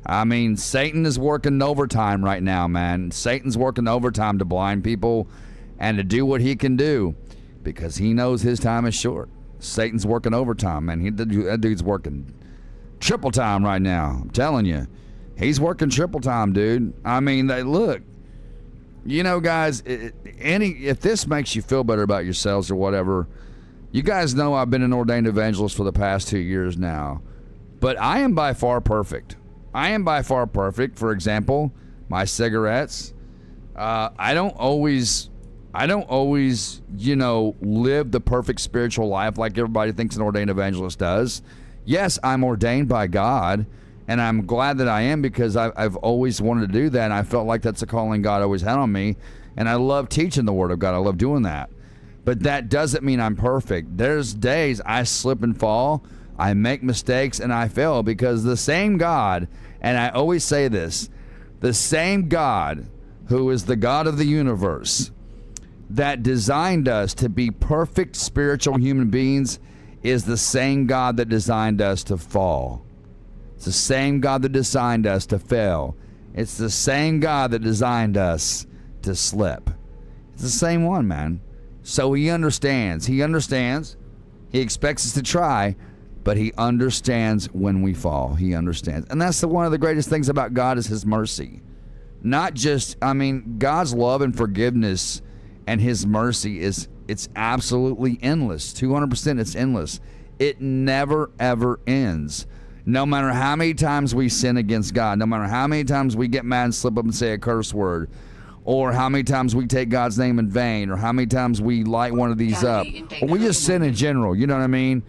I mean, Satan is working overtime right now, man. Satan's working overtime to blind people and to do what he can do because he knows his time is short. Satan's working overtime, man. That dude's working triple time right now. I'm telling you. He's working triple time, dude. I mean, look, you know, guys, if this makes you feel better about yourselves or whatever, you guys know I've been an ordained evangelist for the past 2 years now, but I am by far perfect. I am by far perfect. For example, my cigarettes. I don't always, you know, live the perfect spiritual life like everybody thinks an ordained evangelist does. Yes, I'm ordained by God, and I'm glad that I am because I've always wanted to do that, and I felt like that's a calling God always had on me, and I love teaching the Word of God. I love doing that. But that doesn't mean I'm perfect. There's days I slip and fall, I make mistakes, and I fail because the same God, and I always say this, the same God who is the God of the universe, that designed us to be perfect spiritual human beings is the same God that designed us to fall. It's the same God that designed us to fail. It's the same God that designed us to slip. It's the same one, man. So he understands. He understands. He expects us to try, but he understands when we fall. He understands. And that's one of the greatest things about God is his mercy. Not just, God's love and forgiveness and his mercy it's absolutely endless. 200% it's endless. It never, ever ends. No matter how many times we sin against God, no matter how many times we get mad and slip up and say a curse word, or how many times we take God's name in vain, or how many times we light one of these up, or we just sin in general, you know what I mean?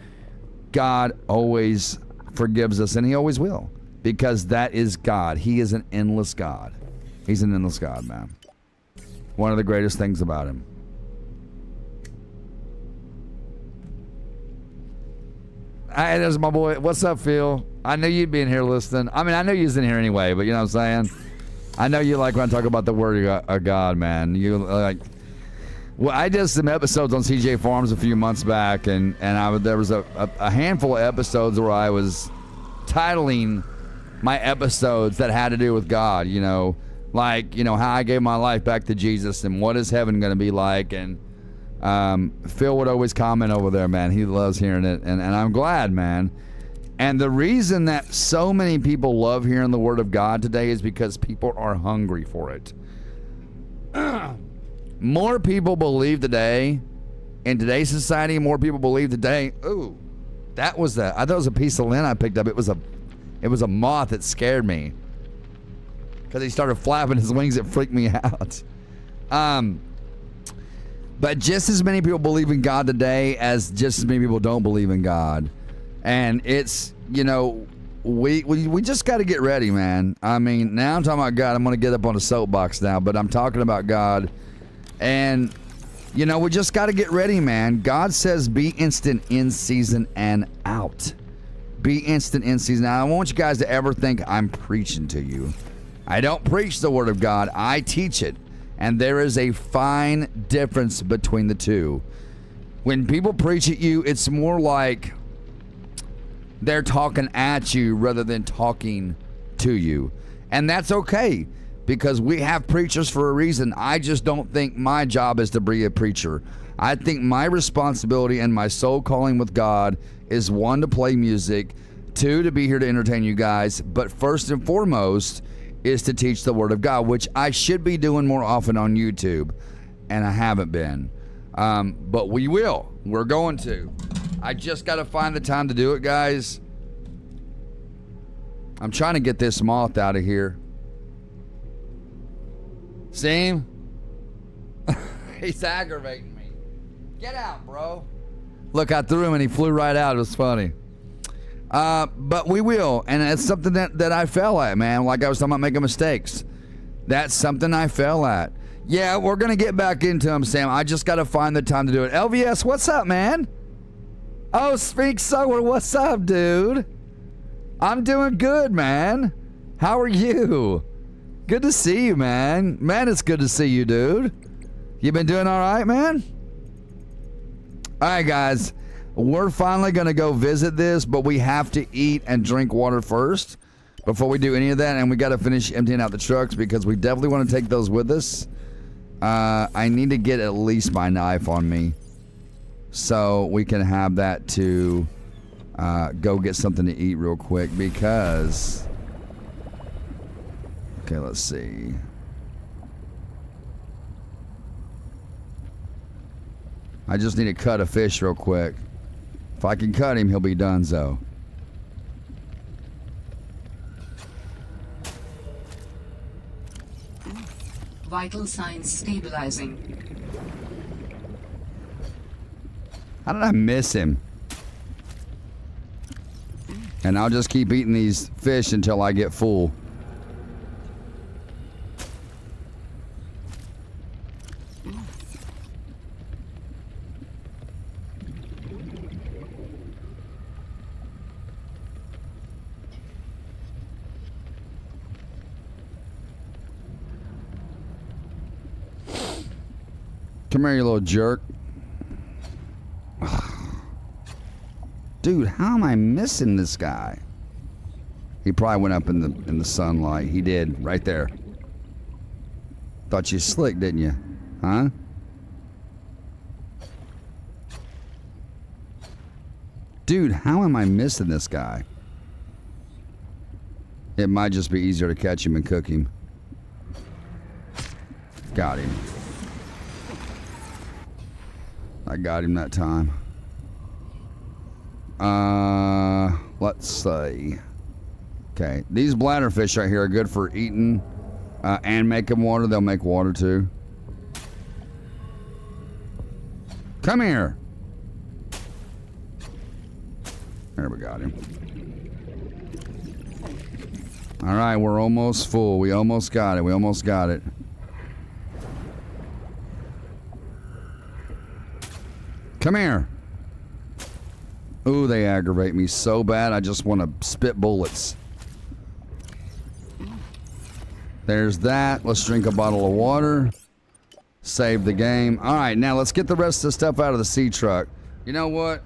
God always forgives us, and he always will, because that is God. He is an endless God. He's an endless God, man. One of the greatest things about him. Hey, there's my boy. What's up, Phil? I knew you'd be in here listening. I know you was in here anyway, but you know what I'm saying? I know you like when I talk about the word of God, man. You like. Well, I did some episodes on CJ Farms a few months back, and there was a handful of episodes where I was titling my episodes that had to do with God, like, how I gave my life back to Jesus and what is heaven going to be like. And Phil would always comment over there, man. He loves hearing it, and I'm glad, man. And the reason that so many people love hearing the word of God today is because people are hungry for it. More people believe today, in today's society, more people believe today. Ooh, I thought it was a piece of lint I picked up. It was a moth that scared me. Because he started flapping his wings, it freaked me out. But just as many people believe in God today as just as many people don't believe in God. And it's, we just got to get ready, man. Now I'm talking about God. I'm going to get up on a soapbox now, but I'm talking about God. And, we just got to get ready, man. God says be instant in season and out. Be instant in season. Now, I don't want you guys to ever think I'm preaching to you. I don't preach the word of God. I teach it. And there is a fine difference between the two. When people preach at you, it's more like they're talking at you rather than talking to you. And that's okay, because we have preachers for a reason. I just don't think my job is to be a preacher. I think my responsibility and my soul calling with God is, 1, to play music, 2, to be here to entertain you guys, but first and foremost is to teach the word of God, which I should be doing more often on YouTube, and I haven't been. But we will. We're going to. I just got to find the time to do it, guys. I'm trying to get this moth out of here. See him? He's aggravating me. Get out, bro. Look, I threw him and he flew right out. It was funny. But we will. And it's something that I fell at, man. Like I was talking about making mistakes. That's something I fell at. Yeah, we're going to get back into them, Sam. I just got to find the time to do it. LVS, what's up, man? Oh, Speak Sower, what's up, dude? I'm doing good, man. How are you? Good to see you, man. Man, it's good to see you, dude. You been doing all right, man? All right, guys. We're finally going to go visit this, but we have to eat and drink water first before we do any of that, and we got to finish emptying out the trucks because we definitely want to take those with us. I need to get at least my knife on me so we can have that to go get something to eat real quick because... Okay, let's see. I just need to cut a fish real quick. If I can cut him, he'll be donezo. Vital signs stabilizing. How did I miss him? And I'll just keep eating these fish until I get full. Come here, you little jerk. Dude, how am I missing this guy? He probably went up in the sunlight. He did, right there. Thought you slick, didn't you? Huh? Dude, how am I missing this guy? It might just be easier to catch him and cook him. Got him. I got him that time. Let's see. Okay, these bladderfish right here are good for eating and making water. They'll make water too. Come here. There, we got him. All right, we're almost full. We almost got it. We almost got it. Come here. Ooh, they aggravate me so bad. I just want to spit bullets. There's that. Let's drink a bottle of water. Save the game. All right, now let's get the rest of the stuff out of the sea truck. You know what?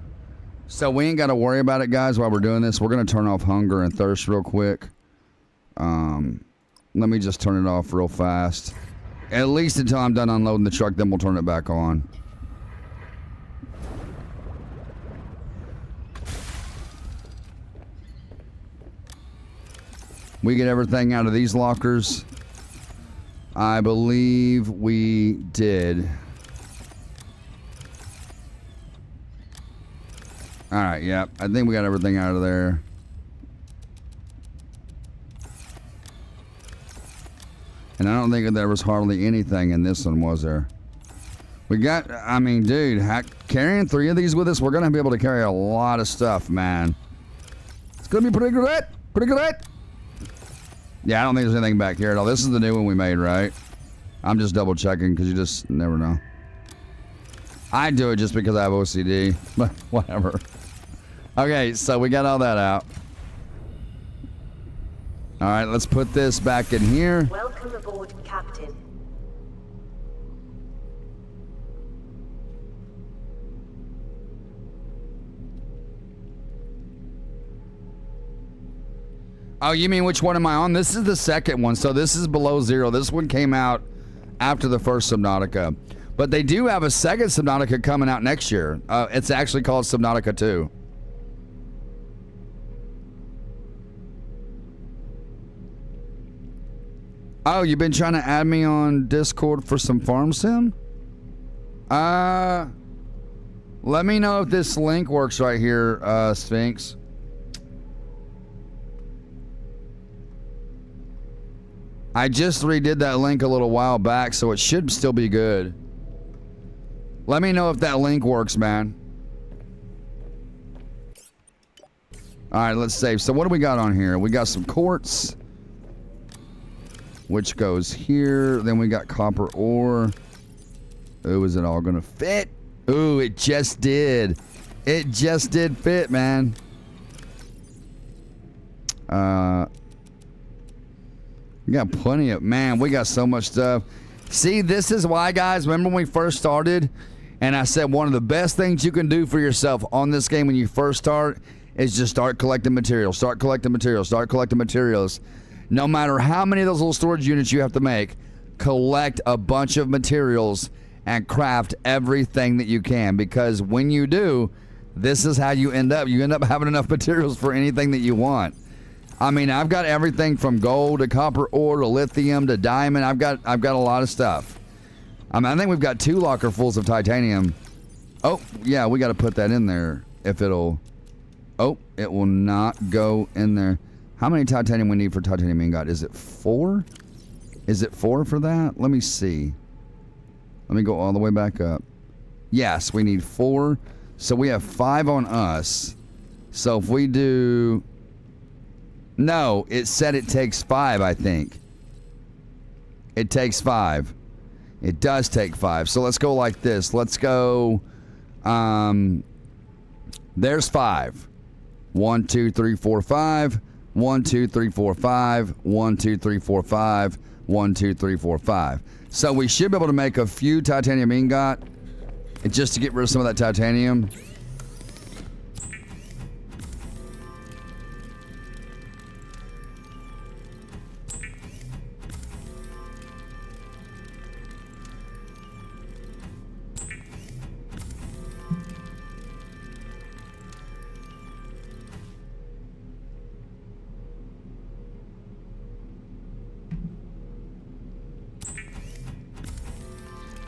So we ain't got to worry about it, guys, while we're doing this. We're going to turn off hunger and thirst real quick. Let me just turn it off real fast. At least until I'm done unloading the truck, then we'll turn it back on. We get everything out of these lockers. I believe we did. Alright, yeah. I think we got everything out of there. And I don't think there was hardly anything in this one, was there? We got, I mean, dude, carrying 3 of these with us, we're going to be able to carry a lot of stuff, man. It's going to be pretty good. Pretty good. Yeah, I don't think there's anything back here at all. This is the new one we made, right? I'm just double checking because you just never know. I do it just because I have OCD, but whatever. Okay, so we got all that out. All right, let's put this back in here. Welcome aboard, Captain. Oh, you mean which one am I on? This is the second one, so this is Below Zero. This one came out after the first Subnautica. But they do have a second Subnautica coming out next year. It's actually called Subnautica 2. Oh, you've been trying to add me on Discord for some farm sim? Let me know if this link works right here, Sphinx. I just redid that link a little while back, so it should still be good. Let me know if that link works, man. Alright, let's save. So what do we got on here? We got some quartz, which goes here. Then we got copper ore. Ooh, is it all gonna fit? Ooh, it just did. It just did fit, man. We got plenty of, man, we got so much stuff. See, this is why, guys, remember when we first started and I said one of the best things you can do for yourself on this game when you first start is just start collecting materials. Start collecting materials. Start collecting materials. No matter how many of those little storage units you have to make, collect a bunch of materials and craft everything that you can, because when you do, this is how you end up. You end up having enough materials for anything that you want. I mean, I've got everything from gold to copper ore to lithium to diamond. I've got a lot of stuff. I mean, I think we've got 2 locker fulls of titanium. Oh, yeah, we got to put that in there if it'll... Oh, it will not go in there. How many titanium we need for titanium ingot? Is it 4? Is it 4 for that? Let me see. Let me go all the way back up. Yes, we need 4. So we have 5 on us. So if we do... No, it said it takes 5, I think. It takes 5. It does take 5. So let's go like this. Let's go... there's 5. 1, 2, 3, 4, 5. 1, 2, 3, 4, 5. 1, 2, 3, 4, 5. 1, 2, 3, 4, 5. So we should be able to make a few titanium ingot just to get rid of some of that titanium.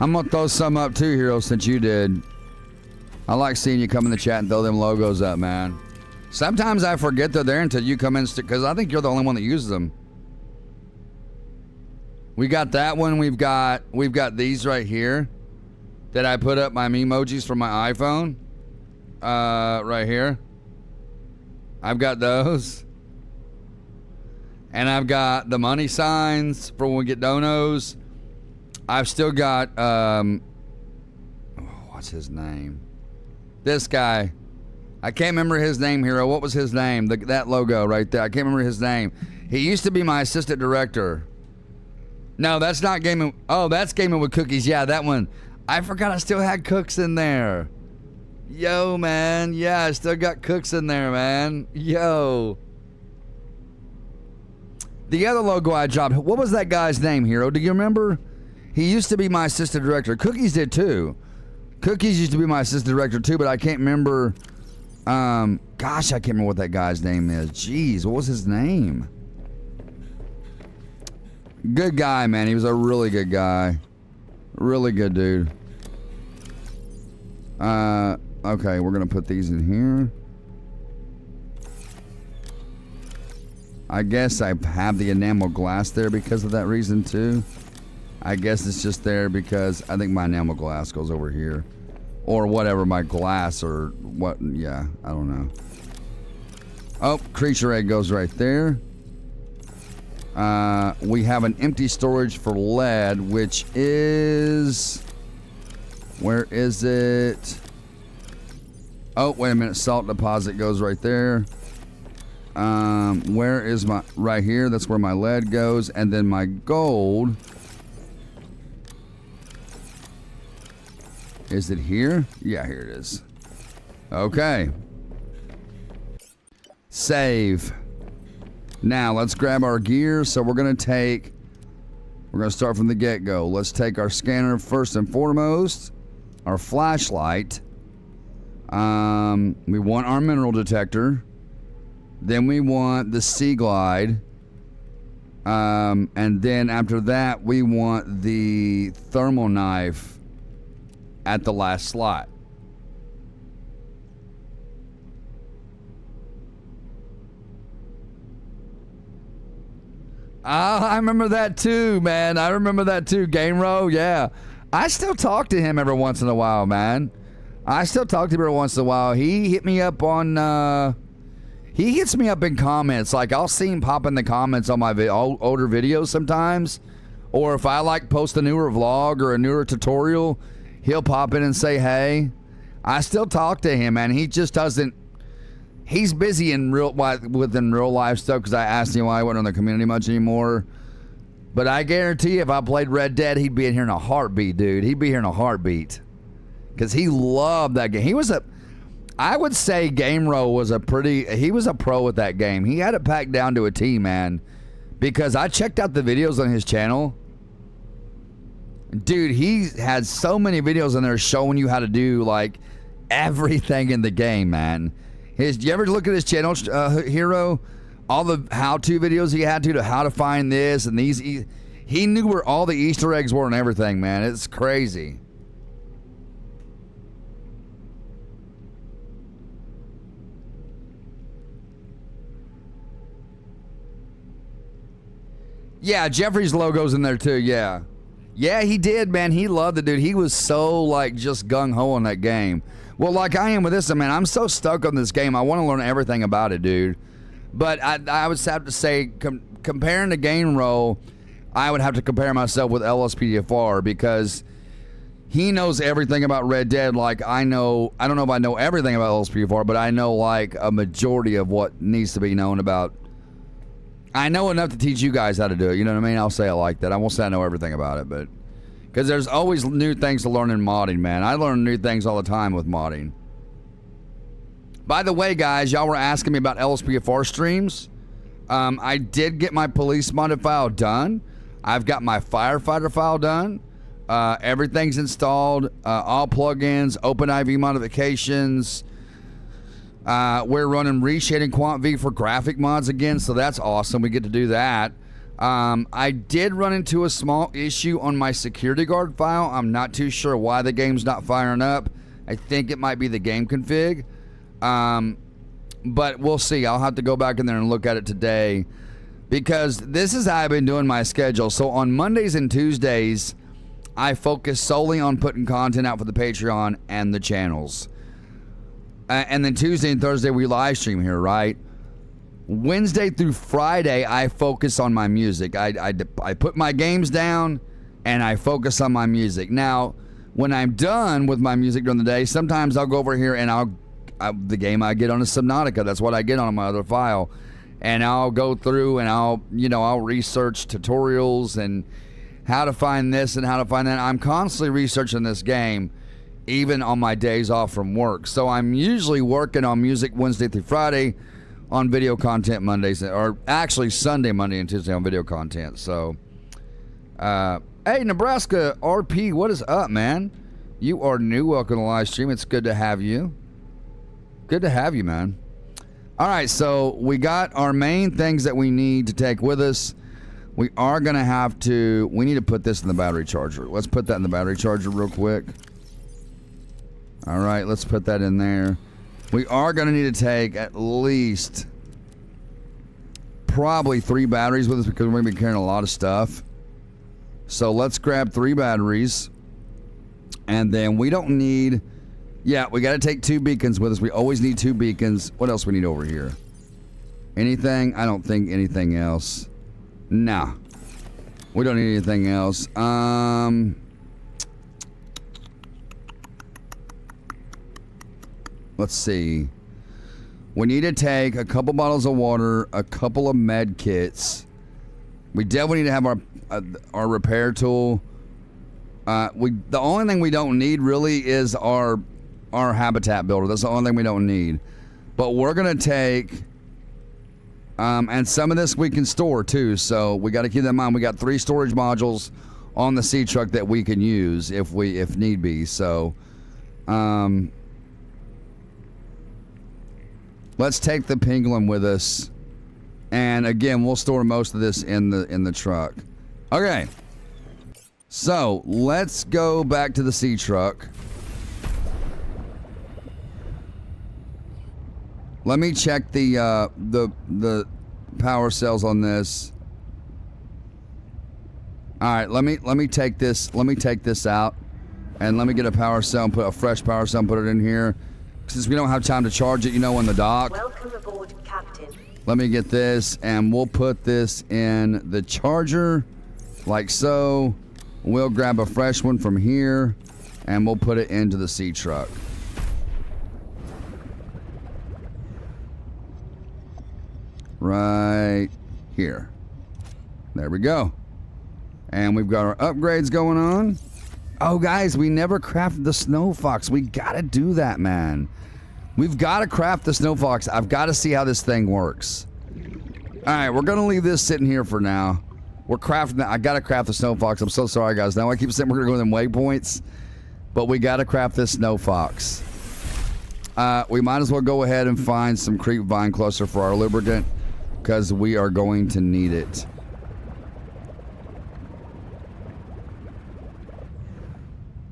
I'm gonna throw some up too, Hero, since you did. I like seeing you come in the chat and throw them logos up, man. Sometimes I forget they're there until you come in, because I think you're the only one that uses them. We got that one. We've got these right here that I put up my emojis from my iPhone. Right here. I've got those. And I've got the money signs for when we get donos. I've still got, what's his name? This guy. I can't remember his name, Hero. What was his name? That logo right there. I can't remember his name. He used to be my assistant director. No, that's not Gaming. Oh, that's Gaming with Cookies. Yeah, that one. I forgot I still had Cooks in there. Yo, man. Yeah, I still got Cooks in there, man. Yo. The other logo I dropped, what was that guy's name, Hero? Do you remember? He used to be my assistant director. Cookies did too. Cookies used to be my assistant director too, but I can't remember. Gosh, I can't remember what that guy's name is. Jeez, what was his name? Good guy, man. He was a really good guy. Really good dude. Okay, we're gonna put these in here. I guess I have the enamel glass there because of that reason too. I guess it's just there because I think my enamel glass goes over here. Or whatever, my glass or what, yeah, I don't know. Oh, creature egg goes right there. We have an empty storage for lead, which is... Where is it? Oh, wait a minute, salt deposit goes right there. Where is my... Right here, that's where my lead goes. And then my gold... Is it here? Yeah, here it is. Okay. Save. Now, let's grab our gear. So we're going to start from the get-go. Let's take our scanner first and foremost. Our flashlight. We want our mineral detector. Then we want the sea glide. And then after that, we want the thermal knife at the last slot. I remember that too, man. I remember that too. Game Row, yeah. I still talk to him every once in a while, man. I still talk to him every once in a while. He hit me up on, he hits me up in comments. Like, I'll see him pop in the comments on my older videos sometimes. Or if I, like, post a newer vlog or a newer tutorial, he'll pop in and say, hey. I still talk to him, man. He just doesn't... He's busy within real life stuff because I asked him why he wasn't on the community much anymore. But I guarantee you, if I played Red Dead, he'd be in here in a heartbeat, dude. He'd be here in a heartbeat. Because he loved that game. He was a... I would say Game Row was a pretty... He was a pro with that game. He had it packed down to a T, man. Because I checked out the videos on his channel. Dude, he had so many videos in there showing you how to do, like, everything in the game, man. You ever look at his channel, Hero? All the how-to videos he had to how to find this and these. He knew where all the Easter eggs were and everything, man. It's crazy. Yeah, Jeffrey's logo's in there too, yeah. Yeah, he did, man. He loved it, dude. He was so, like, just gung-ho on that game. Well, like I am with this, man, I'm so stuck on this game. I want to learn everything about it, dude. But I would have to say, comparing the Game Row, I would have to compare myself with LSPDFR because he knows everything about Red Dead like I know. I don't know if I know everything about LSPDFR, but I know, like, a majority of what needs to be known about. I know enough to teach you guys how to do it. You know what I mean? I'll say it like that. I won't say I know everything about it, but Because there's always new things to learn in modding, man. I learn new things all the time with modding. By the way, guys, y'all were asking me about LSPDFR streams. I did get my police modded file done. I've got my firefighter file done. Everything's installed. All plugins, OpenIV modifications. We're running reshading QuantV for graphic mods again, so that's awesome. We get to do that. I did run into a small issue on my security guard file. I'm not too sure why the game's not firing up. I think it might be the game config. But we'll see. I'll have to go back in there and look at it today, because this is how I've been doing my schedule. So on Mondays and Tuesdays, I focus solely on putting content out for the Patreon and the channels. And then Tuesday and Thursday, we live stream here, right? Wednesday through Friday, I focus on my music. I put my games down and I focus on my music. Now, when I'm done with my music during the day, sometimes I'll go over here and the game I get on is Subnautica. That's what I get on my other file. And I'll go through and I'll research tutorials and how to find this and how to find that. I'm constantly researching this game, even on my days off from work. So I'm usually working on music Wednesday through Friday, on video content Mondays, or actually Sunday, Monday, and Tuesday on video content. So, hey, Nebraska RP, what is up, man? You are new. Welcome to the live stream. It's good to have you. Good to have you, man. All right, so we got our main things that we need to take with us. We are going to have to, we need to put this in the battery charger. Let's put that in the battery charger real quick. All right, let's put that in there. We are going to need to take at least probably 3 batteries with us, because we're going to be carrying a lot of stuff. So let's grab 3 batteries. And then we don't need, we got to take 2 beacons with us. We always need 2 beacons. What else we need over here? Anything? I don't think anything else. Nah. We don't need anything else. Let's see. We need to take a couple bottles of water, a couple of med kits. We definitely need to have our repair tool. The only thing we don't need really is our habitat builder. That's the only thing we don't need. But we're gonna take, and some of this we can store too. So we got to keep that in mind. We got 3 storage modules on the sea truck that we can use if need be. So, let's take the Penguin with us, and again, we'll store most of this in the truck. Okay, so let's go back to the sea truck. Let me check the power cells on this. All right, let me take this. Let me take this out, and let me get a power cell and put a fresh power cell and put it in here. Since we don't have time to charge it, on the dock. Welcome aboard, Captain. Let me get this, and we'll put this in the charger, like so. We'll grab a fresh one from here, and we'll put it into the sea truck. Right here. There we go. And we've got our upgrades going on. Oh, guys, we never crafted the Snow Fox. We got to do that, man. We've got to craft the Snow Fox. I've got to see how this thing works. All right, we're going to leave this sitting here for now. We're crafting that. I got to craft the Snow Fox. I'm so sorry, guys. Now I keep saying we're going to go to them waypoints, but we got to craft this Snow Fox. We might as well go ahead and find some creep vine cluster for our lubricant, because we are going to need it.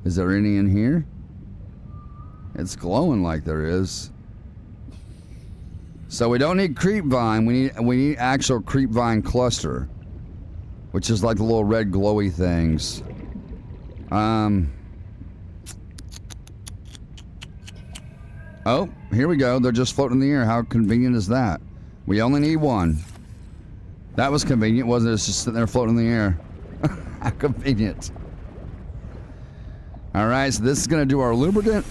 Is there any in here? It's glowing like there is. So we don't need creep vine. We need actual creep vine cluster, which is like the little red glowy things. Oh, here we go. They're just floating in the air. How convenient is that? We only need 1. That was convenient, wasn't it? It's just sitting there floating in the air. How convenient. All right, so this is going to do our lubricant.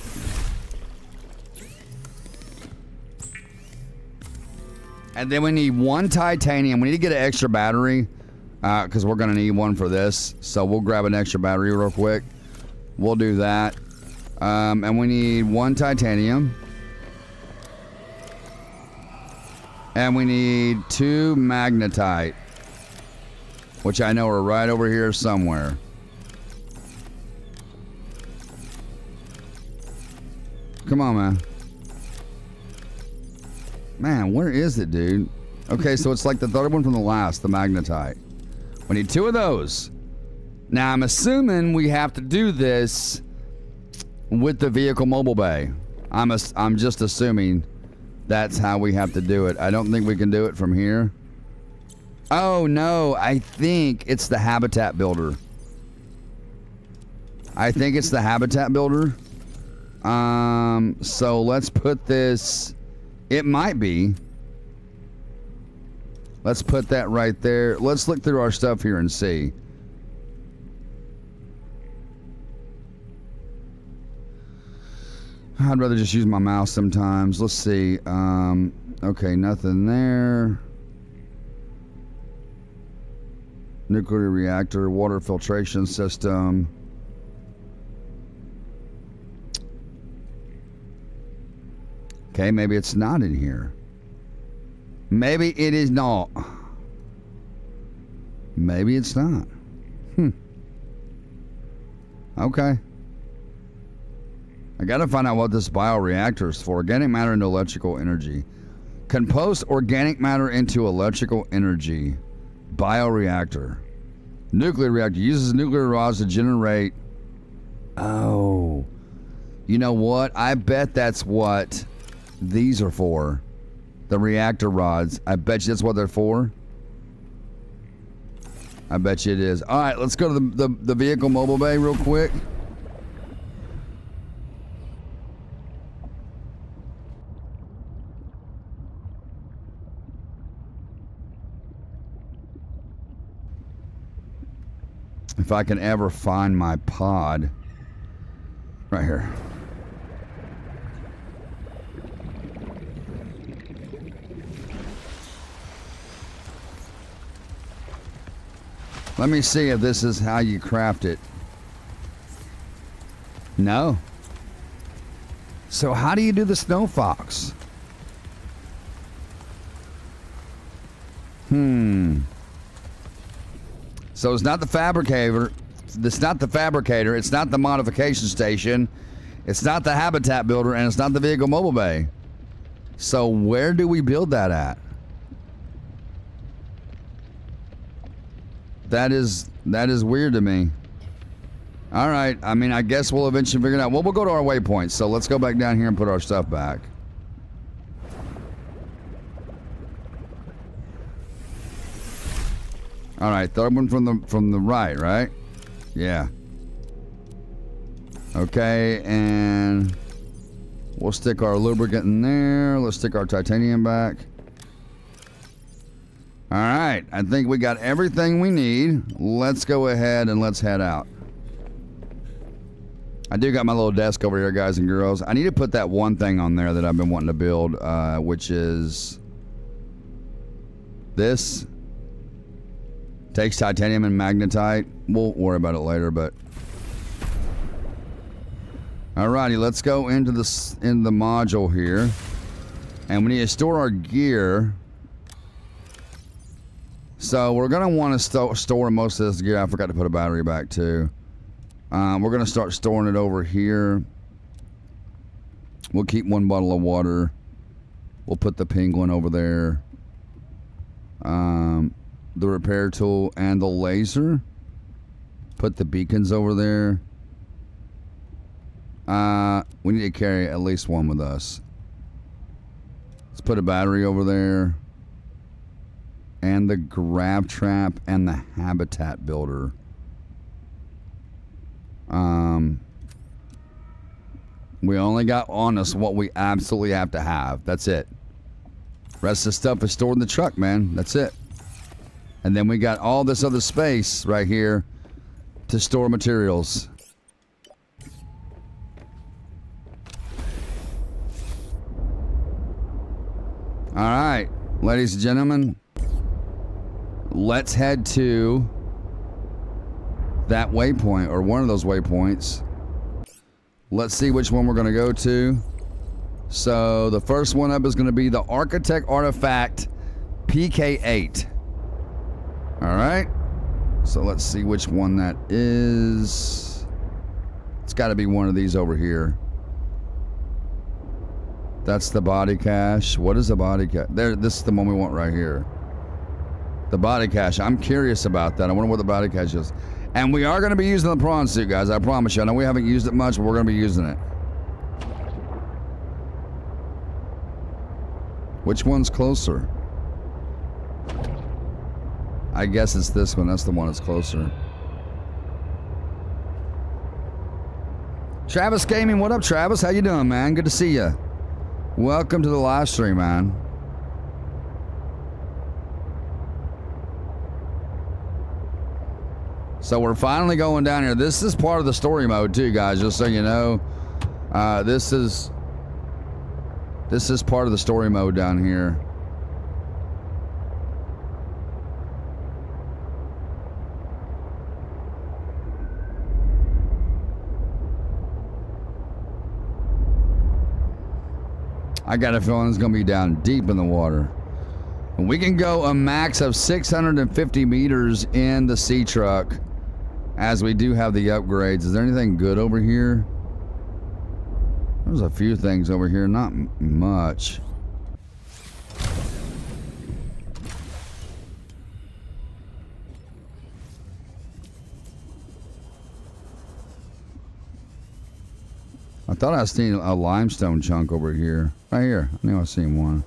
And then we need 1 titanium. We need to get an extra battery. because we're going to need one for this. So we'll grab an extra battery real quick. We'll do that. And we need 1 titanium. And we need 2 magnetite, which I know are right over here somewhere. Come on, man. Man, where is it, dude? Okay, so it's like the third one from the last, the magnetite. We need 2 of those. Now, I'm assuming we have to do this with the vehicle mobile bay. I'm just assuming that's how we have to do it. I don't think we can do it from here. Oh, no. I think it's the habitat builder. I think it's the habitat builder. So let's put this... It might be. Let's put that right there. Let's look through our stuff here and see. I'd rather just use my mouse sometimes. Let's see. Okay, nothing there. Nuclear reactor, water filtration system. Okay, maybe it's not in here. Maybe it is not. Maybe it's not. Okay. I gotta find out what this bioreactor is for. Organic matter into electrical energy. Compost organic matter into electrical energy. Bioreactor. Nuclear reactor. Uses nuclear rods to generate... Oh. You know what? I bet that's what these are for. The reactor rods. I bet you that's what they're for. I bet you it is. Alright, let's go to the vehicle mobile bay real quick. If I can ever find my pod. Right here. Let me see if this is how you craft it. No. So how do you do the snow fox? So it's not the fabricator. It's not the fabricator. It's not the modification station. It's not the habitat builder, and it's not the vehicle mobile bay. So where do we build that at? That is weird to me. All right. I mean, I guess we'll eventually figure it out. Well, we'll go to our waypoints. So let's go back down here and put our stuff back. All right, third one from the right, right? Yeah. Okay, and we'll stick our lubricant in there. Let's stick our titanium back. All right, I think we got everything we need. Let's go ahead and let's head out. I do got my little desk over here, guys and girls. I need to put that one thing on there that I've been wanting to build, which is this. Takes titanium and magnetite. We'll worry about it later, but... Alrighty, let's go into the module here. And we need to store our gear. So we're going to want to store most of this gear. I forgot to put a battery back too. We're going to start storing it over here. We'll keep 1 bottle of water. We'll put the penguin over there. The repair tool and the laser. Put the beacons over there. We need to carry at least one with us. Let's put a battery over there. And the grab trap and the habitat builder. We only got on us what we absolutely have to have. That's it. Rest of the stuff is stored in the truck, man. That's it. And then we got all this other space right here to store materials. All right, ladies and gentlemen, let's head to that waypoint, or one of those waypoints. Let's see which one we're going to go to. So the first one up is going to be the Architect Artifact PK8. All right. So let's see which one that is. It's got to be one of these over here. That's the body cache. What is the body cache? There, this is the one we want right here. The body cache. I'm curious about that. I wonder what the body cache is. And we are going to be using the prawn suit, guys. I promise you. I know we haven't used it much, but we're going to be using it. Which one's closer? I guess it's this one. That's the one that's closer. Travis Gaming, what up, Travis? How you doing, man? Good to see you. Welcome to the live stream, man. So we're finally going down here. This is part of the story mode too, guys, just so you know. This is part of the story mode down here. I got a feeling it's going to be down deep in the water. And we can go a max of 650 meters in the sea truck, as we do have the upgrades. Is there anything good over here? There's a few things over here, not much. I thought I seen a limestone chunk over here. Right here. I knew I seen one.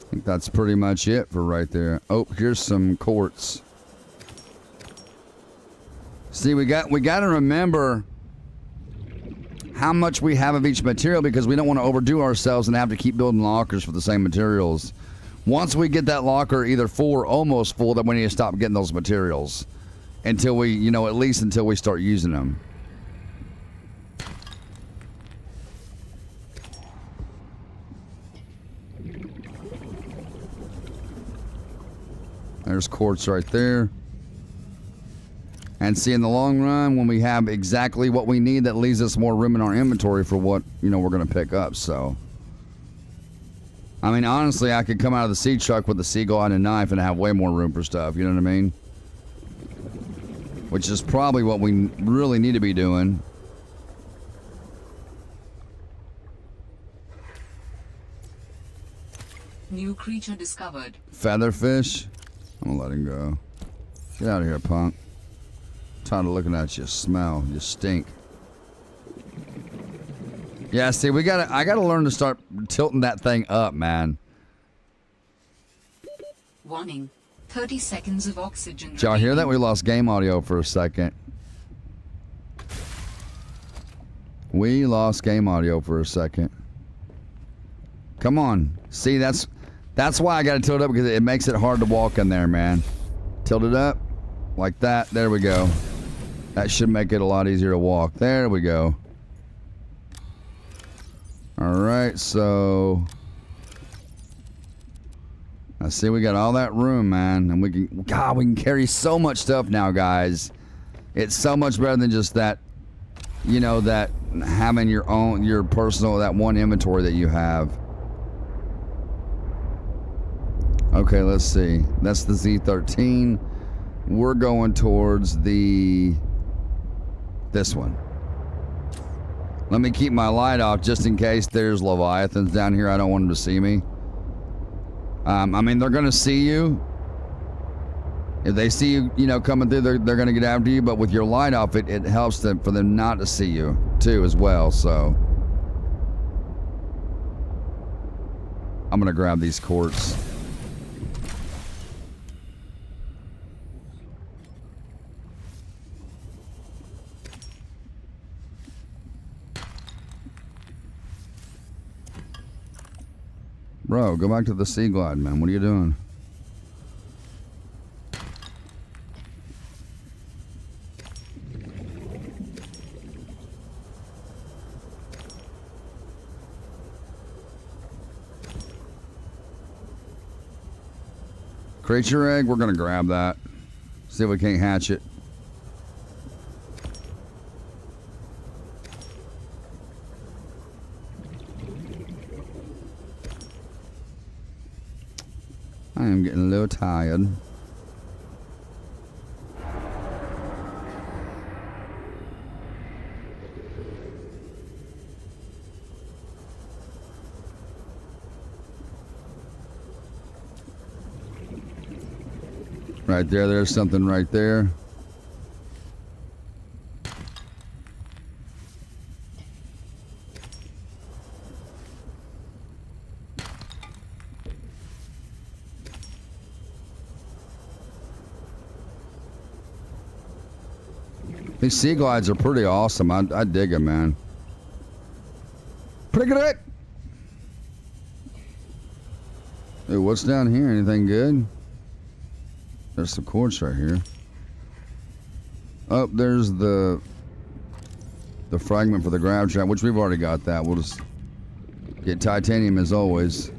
I think that's pretty much it for right there. Oh, here's some quartz. See, we got to remember how much we have of each material, because we don't want to overdo ourselves and have to keep building lockers for the same materials. Once we get that locker either full or almost full, then we need to stop getting those materials until we, you know, at least until we start using them. There's quartz right there. And see, in the long run, when we have exactly what we need, that leaves us more room in our inventory for what, you know, we're going to pick up. So, I mean, honestly, I could come out of the sea truck with a seagull and a knife and have way more room for stuff. You know what I mean? Which is probably what we really need to be doing. New creature discovered. Featherfish. I'm gonna let him go. Get out of here, punk. Tired of looking at you. Smell. You stink. Yeah, see, I gotta learn to start tilting that thing up, man. Warning. 30 seconds of oxygen. Did y'all hear that? We lost game audio for a second. We lost game audio for a second. Come on. See, that's why I gotta tilt it up, because it makes it hard to walk in there, man. Tilt it up. Like that. There we go. That should make it a lot easier to walk. There we go. Alright, so I see we got all that room, man. And we can carry so much stuff now, guys. It's so much better than just that, you know, that having your personal, that one inventory that you have. Okay, let's see. That's the Z13. We're going towards this one. Let me keep my light off just in case there's leviathans down here. I don't want them to see me. I mean, they're going to see you. If they see you, you know, coming through, they're going to get after you. But with your light off, it helps them for them not to see you too as well. So I'm going to grab these quartz. Bro, go back to the Sea Glide, man. What are you doing? Creature egg, we're gonna grab that. See if we can't hatch it. I am getting a little tired. Right there, there's something right there. These sea glides are pretty awesome. I dig them, man. Pretty good. Hey, what's down here? Anything good? There's some quartz right here. Oh, there's the fragment for the grab trap, which we've already got that. We'll just get titanium as always.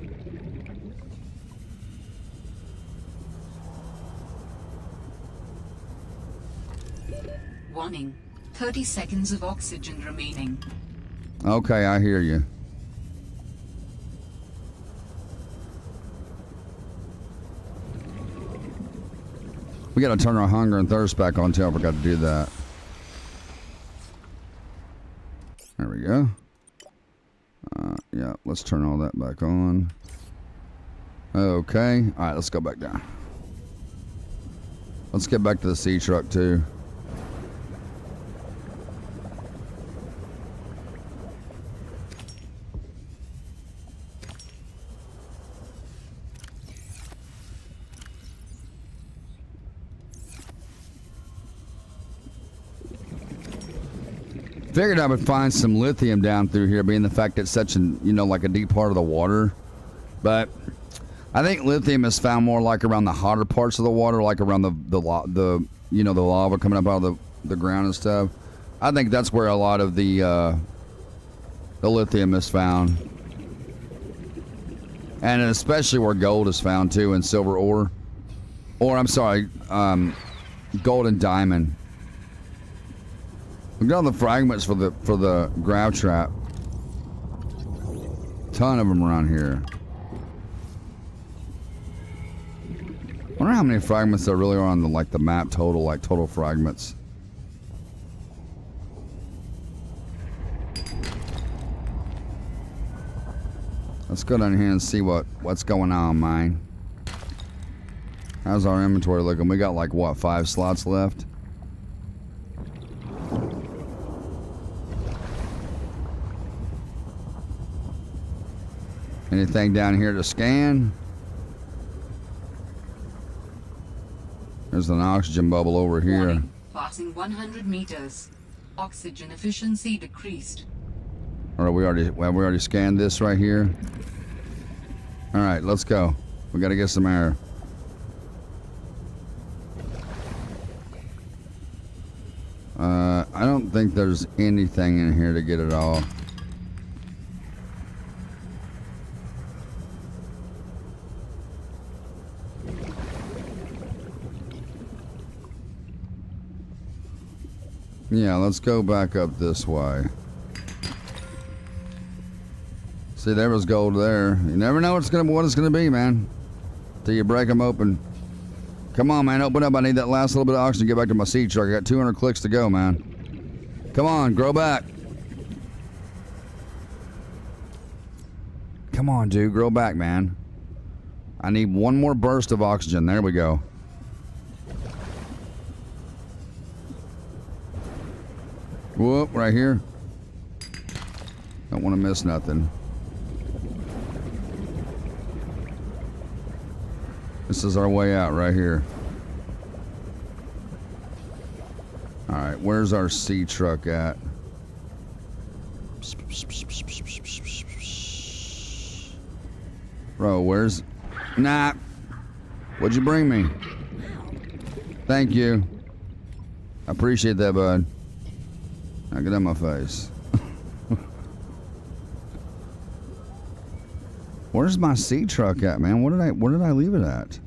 Warning. 30 seconds of oxygen remaining. Okay, I hear you. We gotta turn our hunger and thirst back on too. I forgot to do that. There we go. Yeah, let's turn all that back on. Okay. Alright, let's go back down. Let's get back to the sea truck too. Figured I would find some lithium down through here, being the fact it's such an, like a deep part of the water. But I think lithium is found more like around the hotter parts of the water, like around the lava coming up out of the ground and stuff. I think that's where a lot of the lithium is found, and especially where gold is found too, and silver ore, or I'm sorry, gold and diamond. Look at all the fragments for the grab trap. Ton of them around here. Wonder how many fragments there really are on the map total, total fragments. Let's go down here and see what's going on, man. How's our inventory looking? We got what, 5 slots left? Anything down here to scan? There's an oxygen bubble over here. Warning. Passing 100 meters. Oxygen efficiency decreased. Or have we already scanned this right here? All right, let's go. We got to get some air. I don't think there's anything in here to get it all. Yeah, let's go back up this way. See, there was gold there. You never know what it's gonna be, man, till you break them open. Come on, man, open up. I need that last little bit of oxygen to get back to my sea truck. I got 200 clicks to go, man. Come on, grow back. Come on, dude, grow back, man. I need one more burst of oxygen. There we go. Whoop, right here. Don't want to miss nothing. This is our way out right here. Alright, where's our sea truck at? Bro, where's... Nah. What'd you bring me? Thank you. I appreciate that, bud. Now get out of my face. Where's my sea truck at, man? Where did I leave it at?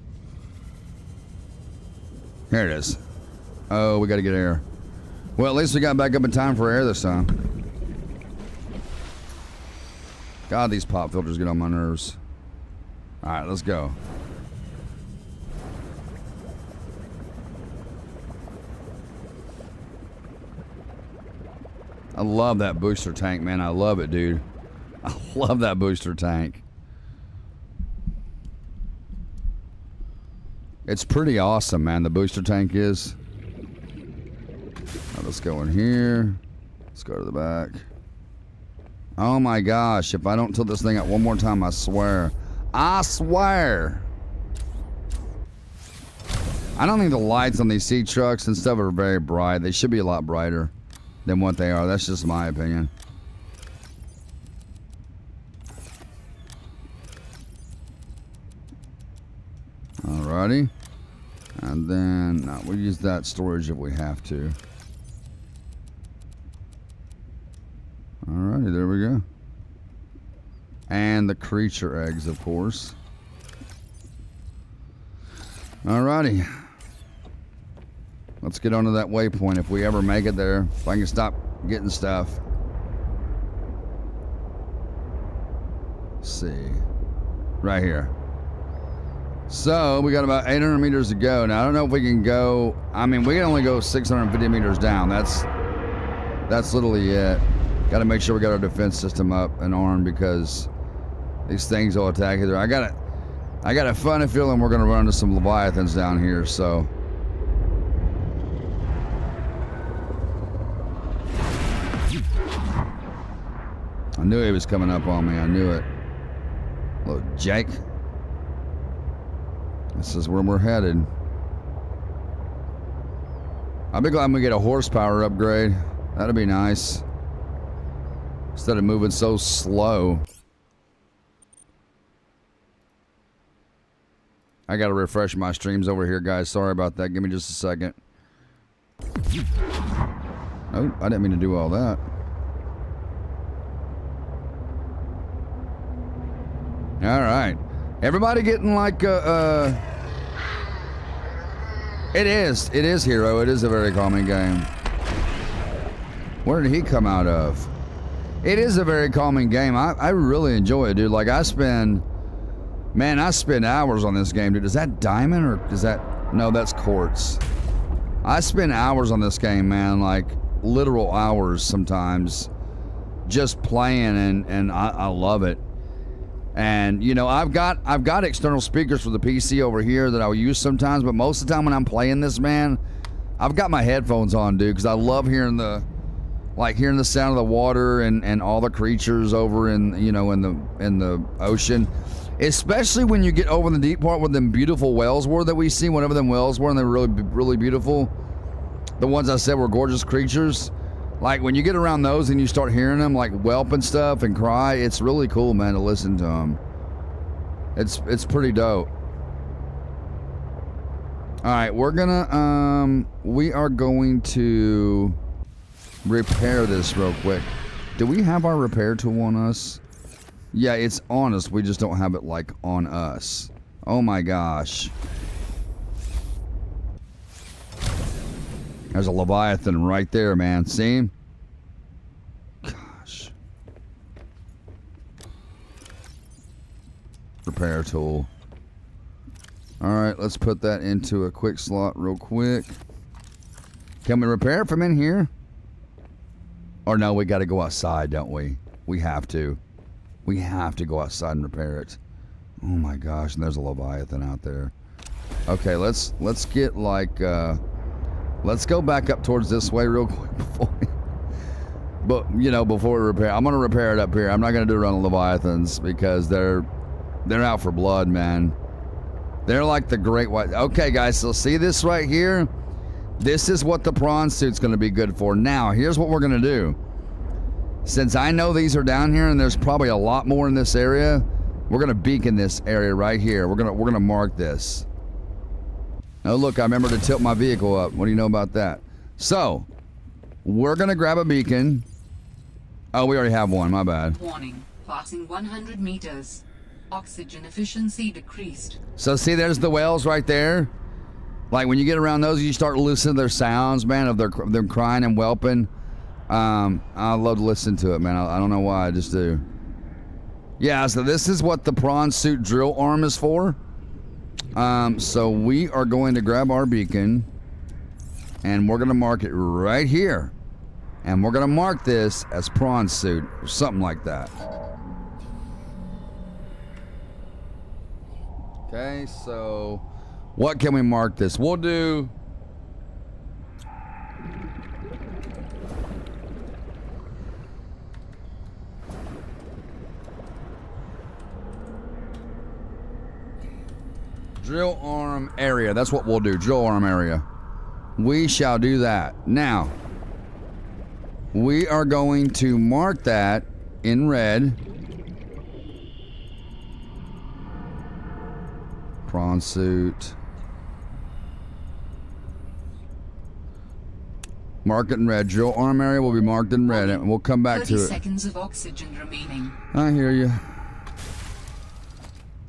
Here it is. Oh, we gotta get air. Well, at least we got back up in time for air this time. God, these pop filters get on my nerves. Alright, let's go. I love that booster tank, man. I love it, dude. I love that booster tank. It's pretty awesome, man. The booster tank is. Now let's go in here. Let's go to the back. Oh my gosh. If I don't tilt this thing up one more time, I swear. I swear. I don't think the lights on these sea trucks and stuff are very bright. They should be a lot brighter than what they are. That's just my opinion. Alrighty. And then we'll use that storage if we have to. Alrighty, there we go. And the creature eggs, of course. Alrighty. Let's get onto that waypoint if we ever make it there. If I can stop getting stuff. Let's see. Right here. So, we got about 800 meters to go. Now, I don't know if we can go... I mean, we can only go 650 meters down. That's literally it. Got to make sure we got our defense system up and armed because these things will attack either. I got a funny feeling we're going to run into some Leviathans down here, so... I knew he was coming up on me. I knew it. Look, Jake. This is where we're headed. I'll be glad we get a horsepower upgrade. That'd be nice. Instead of moving so slow. I gotta refresh my streams over here, guys. Sorry about that. Give me just a second. Oh, I didn't mean to do all that. All right, everybody getting like it is Hero. It is a very calming game. Where did he come out of? It is a very calming game. I really enjoy it, dude. Like I spend hours on this game, dude. Is that diamond or is that, no, that's quartz. I spend hours on this game, man, like literal hours sometimes just playing and I love it. And you know, I've got external speakers for the PC over here that I'll use sometimes, but most of the time when I'm playing this, man, I've got my headphones on, dude, because I love hearing the sound of the water and all the creatures over in, you know, in the ocean, especially when you get over in the deep part where them beautiful whales were that we see, whatever them whales were, and they're really beautiful. The ones I said were gorgeous creatures. Like, when you get around those and you start hearing them, like, whelp and stuff and cry, it's really cool, man, to listen to them. It's pretty dope. Alright, we are going to repair this real quick. Do we have our repair tool on us? Yeah, it's on us. We just don't have it, like, on us. Oh, my gosh. There's a Leviathan right there, man. See him? Gosh. Repair tool. Alright, let's put that into a quick slot real quick. Can we repair it from in here? Or no, we gotta go outside, don't we? We have to. We have to go outside and repair it. Oh my gosh, and there's a Leviathan out there. Okay, let's get like let's go back up towards this way real quick before we repair. I'm gonna repair it up here. I'm not gonna do it on the Leviathans because they're out for blood, man. They're like the great white. Okay, guys, so see this right here? This is what the prawn suit's gonna be good for. Now, here's what we're gonna do. Since I know these are down here and there's probably a lot more in this area, We're gonna beacon this area right here. We're gonna mark this. Oh look, I remember to tilt my vehicle up. What do you know about that? So, we're gonna grab a beacon. Oh, we already have one, my bad. Warning, passing 100 meters. Oxygen efficiency decreased. So see, there's the whales right there. Like when you get around those, you start listening to their sounds, man, of them crying and whelping. I love to listen to it, man. I don't know why, I just do. Yeah, so this is what the prawn suit drill arm is for. So we are going to grab our beacon and we're gonna mark it right here. And we're gonna mark this as prawn suit or something like that. Okay, so what can we mark this? We'll do drill arm area. That's what we'll do. Drill arm area. We shall do that. Now, we are going to mark that in red. Prawn suit. Mark it in red. Drill arm area will be marked in red, and we'll come back to it. 30 seconds of oxygen remaining. I hear you.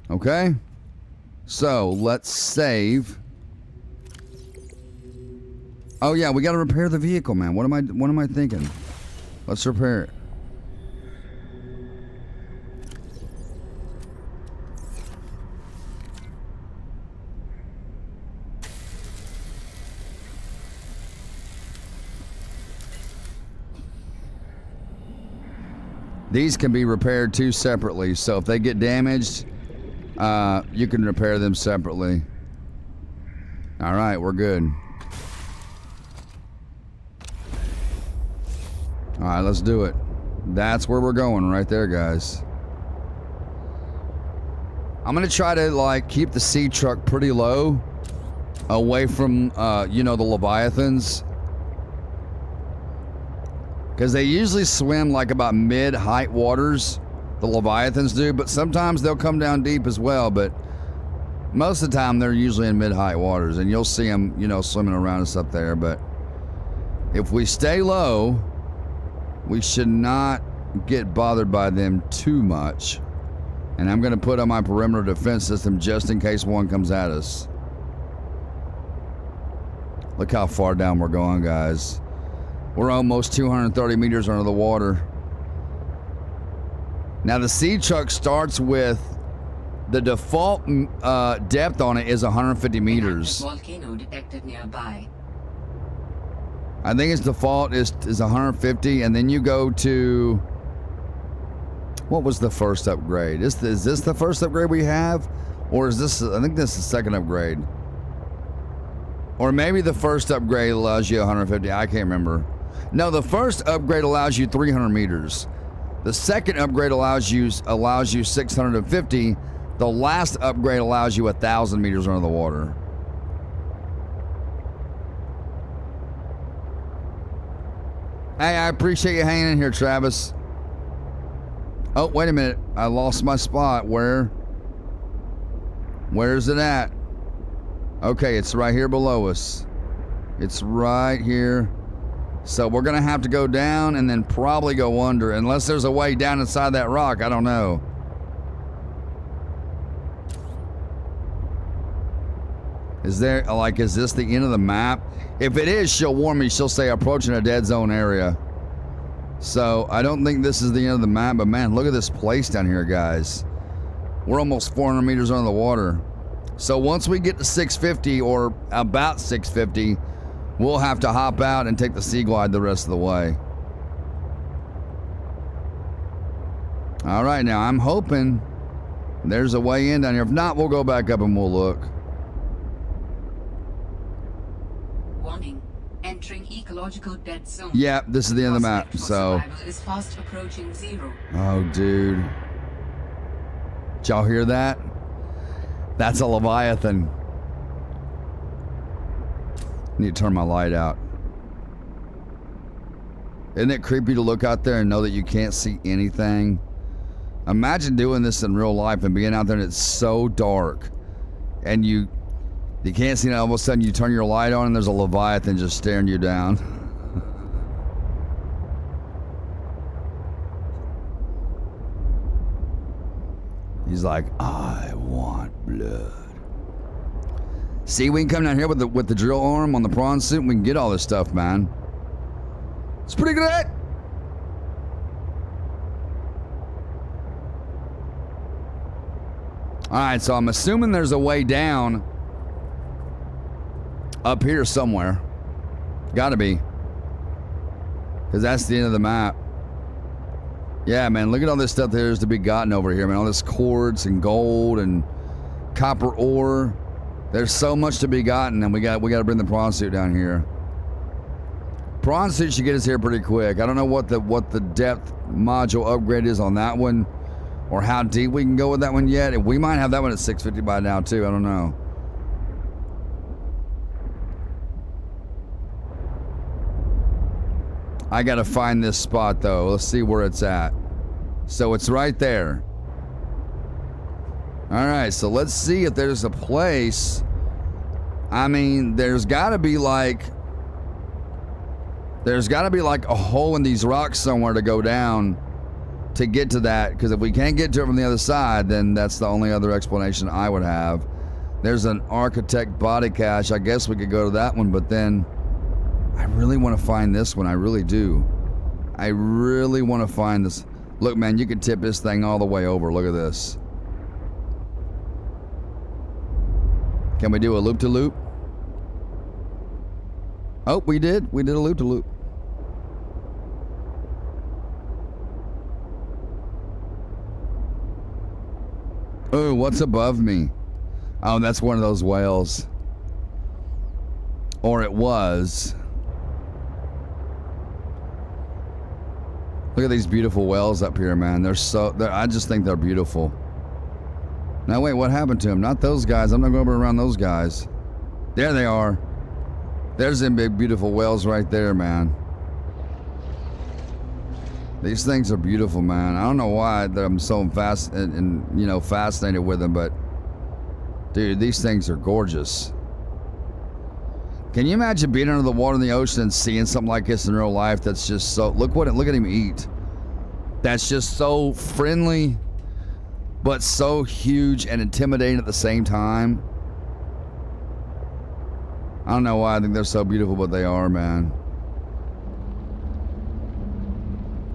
Okay. So let's save. Oh yeah, we got to repair the vehicle, man. What am I thinking? Let's repair it. These can be repaired too separately, so if they get damaged, you can repair them separately. All right, we're good. All right, let's do it. That's where we're going right there, guys. I'm gonna try to like keep the sea truck pretty low, away from you know, the Leviathans, because they usually swim like about mid-height waters. The Leviathans do, but sometimes they'll come down deep as well. But most of the time, they're usually in mid-height waters, and you'll see them, you know, swimming around us up there. But if we stay low, we should not get bothered by them too much. And I'm going to put on my perimeter defense system just in case one comes at us. Look how far down we're going, guys. We're almost 230 meters under the water. Now the sea truck starts with the default depth on it is 150 meters. Volcano detected nearby. I think its default is 150, and then you go to, what was the first upgrade? Is this the first upgrade we have, or is this? I think this is the second upgrade, or maybe the first upgrade allows you 150. I can't remember. No, the first upgrade allows you 300 meters. The second upgrade allows you 650. The last upgrade allows you 1,000 meters under the water. Hey, I appreciate you hanging in here, Travis. Oh, wait a minute. I lost my spot. Where's it at? Okay, it's right here below us. It's right here. So we're going to have to go down and then probably go under. Unless there's a way down inside that rock. I don't know. Is this the end of the map? If it is, she'll warn me. She'll say approaching a dead zone area. So I don't think this is the end of the map. But man, look at this place down here, guys. We're almost 400 meters under the water. So once we get to 650 or about 650, we'll have to hop out and take the sea glide the rest of the way. All right, now I'm hoping there's a way in down here. If not, we'll go back up and we'll look. Warning. Entering ecological dead zone. Yeah, this is the end of the map. So survival is fast approaching zero. Oh, dude. Did y'all hear that? That's a Leviathan. Need to turn my light out. Isn't it creepy to look out there and know that you can't see anything? Imagine doing this in real life and being out there and it's so dark. And you can't see it. All of a sudden you turn your light on and there's a Leviathan just staring you down. He's like, I want blood. See, we can come down here with the drill arm on the prawn suit and we can get all this stuff, man. It's pretty good. Alright, so I'm assuming there's a way down up here somewhere. Gotta be. Because that's the end of the map. Yeah, man, look at all this stuff there's to be gotten over here, man. All this quartz and gold and copper ore. There's so much to be gotten, and we got to bring the prawn suit down here. Prawn suit should get us here pretty quick. I don't know what the depth module upgrade is on that one, or how deep we can go with that one yet. We might have that one at 650 by now too. I don't know. I gotta find this spot though. Let's see where it's at. So it's right there. Alright, so let's see if there's a place. I mean, there's gotta be like a hole in these rocks somewhere to go down to get to that. Because if we can't get to it from the other side, then that's the only other explanation I would have. There's an architect body cache. I guess we could go to that one, but then I really want to find this one. I really do. I really want to find this. Look, man, you can tip this thing all the way over. Look at this. Can we do a loop-to-loop? Oh, we did. We did a loop-to-loop. Oh, what's above me? Oh, that's one of those whales. Or it was. Look at these beautiful whales up here, man. I just think they're beautiful. Now, wait, what happened to them? Not those guys. I'm not going around those guys. There they are. There's them big, beautiful whales right there, man. These things are beautiful, man. I don't know why that I'm so fascinated with them, but dude, these things are gorgeous. Can you imagine being under the water in the ocean and seeing something like this in real life? That's just so. Look at him eat. That's just so friendly, but so huge and intimidating at the same time. I don't know why I think they're so beautiful, but they are, man.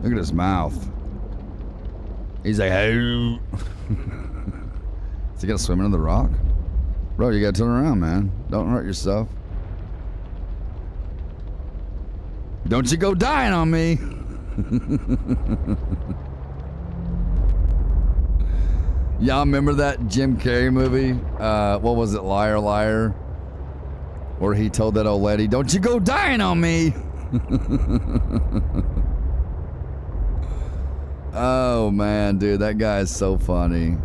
Look at his mouth. He's like, hey. Is he gonna swim into the rock? Bro, you gotta turn around, man. Don't hurt yourself. Don't you go dying on me. Y'all remember that Jim Carrey movie? What was it? Liar, Liar? Where he told that old lady, don't you go dying on me. Oh man, dude, that guy is so funny.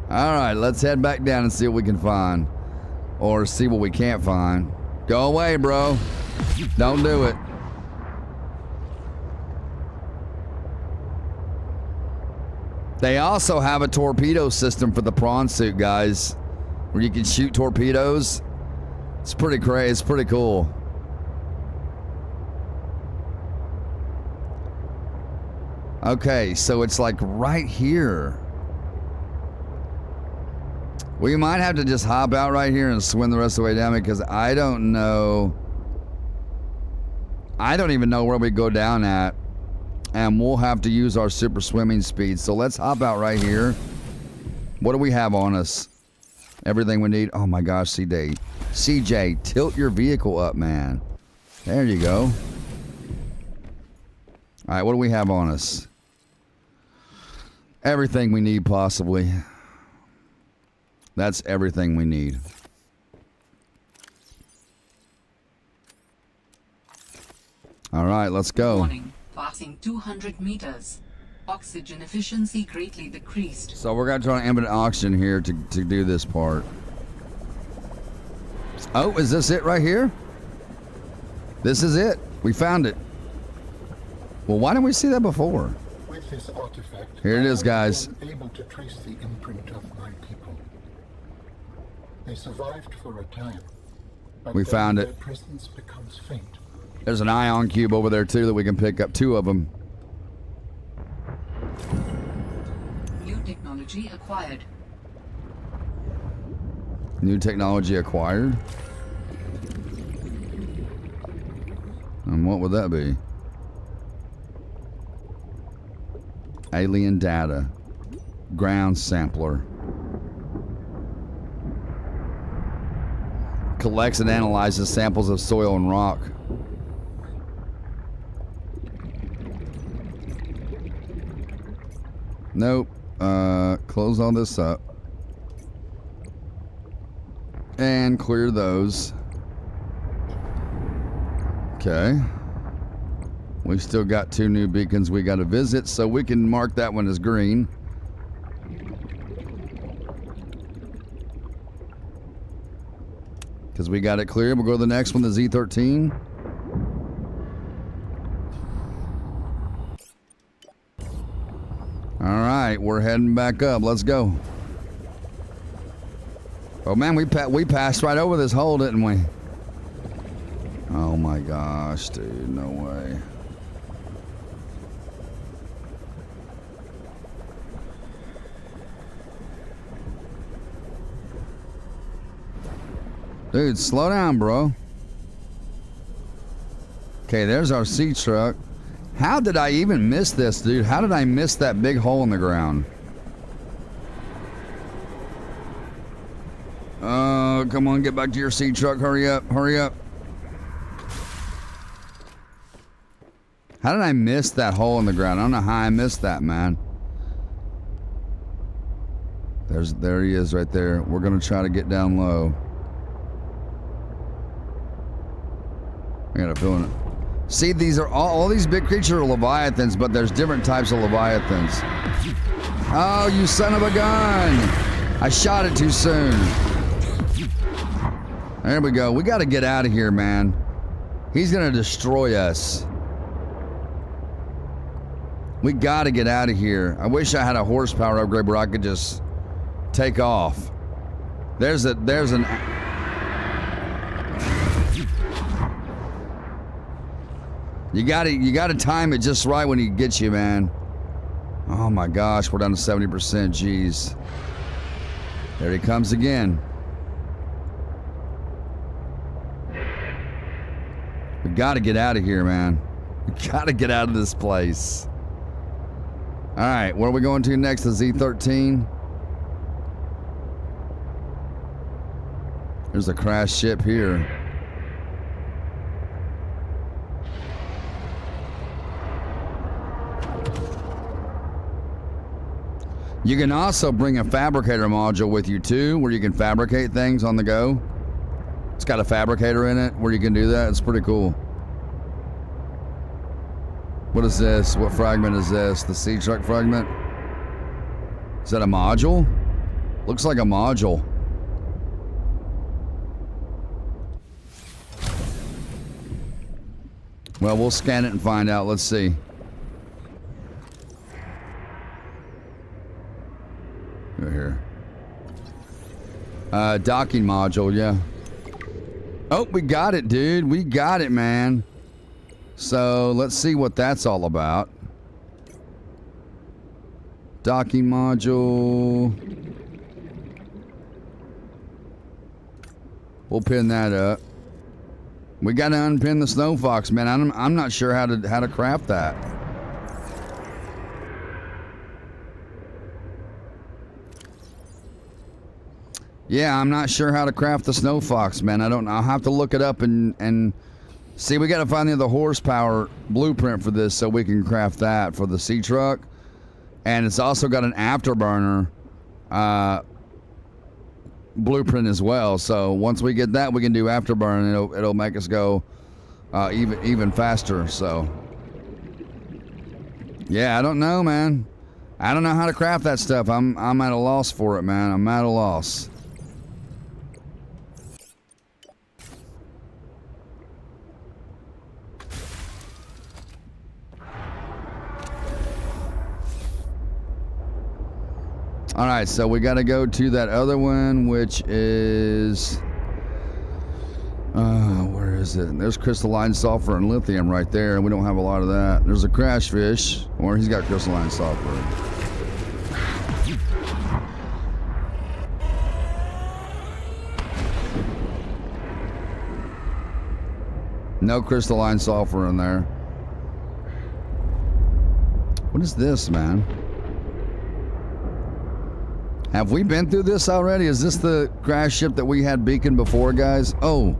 Alright, let's head back down and see what we can find. Or see what we can't find. Go away, bro. Don't do it. They also have a torpedo system for the prawn suit, guys, where you can shoot torpedoes. It's pretty crazy. It's pretty cool. Okay, so it's like right here. We might have to just hop out right here and swim the rest of the way down because I don't know. I don't even know where we go down at. And we'll have to use our super swimming speed. So let's hop out right here. What do we have on us? Everything we need. Oh my gosh, CJ, tilt your vehicle up, man. There you go. All right, what do we have on us? Everything we need, possibly. That's everything we need. All right, let's go. Warning, passing 200 meters. Oxygen efficiency greatly decreased. So we're going to try ambient oxygen here to do this part. Oh, is this it right here? This is it. We found it. Well, why didn't we see that before? With With this artifact, Here it is, guys. I was able to trace the imprint of my people. They survived for a time. But We then found their it. presence becomes faint. There's an ion cube over there too that we can pick up, 2 of them. New technology acquired. New technology acquired. And what would that be? Alien data. Ground sampler. Collects and analyzes samples of soil and rock. Nope. Close all this up. And clear those. Okay. We still got 2 new beacons we got to visit, so we can mark that one as green. Because we got it clear. We'll go to the next one, the Z13. All right, we're heading back up. Let's go. Oh man, we passed right over this hole, didn't we? Oh my gosh, dude, no way. Dude, slow down, bro. Okay, there's our sea truck. How did I even miss this, dude? How did I miss that big hole in the ground? Come on, get back to your sea truck. Hurry up, hurry up. How did I miss that hole in the ground? I don't know how I missed that, man. There he is right there. We're gonna try to get down low. I got a feeling it. See, these are all these big creatures are leviathans, but there's different types of leviathans. Oh, you son of a gun! I shot it too soon. There we go. We got to get out of here, man. He's gonna destroy us. We got to get out of here. I wish I had a horsepower upgrade where I could just take off. There's an. You gotta time it just right when he gets you, man. Oh my gosh, we're down to 70%. Jeez. There he comes again. We gotta get out of here, man. We gotta get out of this place. All right, where are we going to next? The Z13. There's a crashed ship here. You can also bring a fabricator module with you too, where you can fabricate things on the go. It's got a fabricator in it where you can do that. It's pretty cool. What is this? What fragment is this? The sea truck fragment? Is that a module? Looks like a module. Well, we'll scan it and find out. Let's see. Right here. Docking module, yeah. Oh, we got it, dude. We got it, man. So let's see what that's all about. Docking module. We'll pin that up. We got to unpin the snow fox, man. I'm not sure how to craft that. Yeah, I'm not sure how to craft the snow fox, man. I don't know. I'll have to look it up and see. We got to find the other horsepower blueprint for this so we can craft that for the sea truck. And it's also got an afterburner blueprint as well. So once we get that, we can do afterburn. It'll make us go even faster. So yeah, I don't know, man. I don't know how to craft that stuff. I'm at a loss for it, man. I'm at a loss. All right, so we got to go to that other one, which is... where is it? There's crystalline sulfur and lithium right there, and we don't have a lot of that. There's a crash fish, or he's got crystalline sulfur. No crystalline sulfur in there. What is this, man? Have we been through this already? Is this the crash ship that we had beacon before, guys? Oh.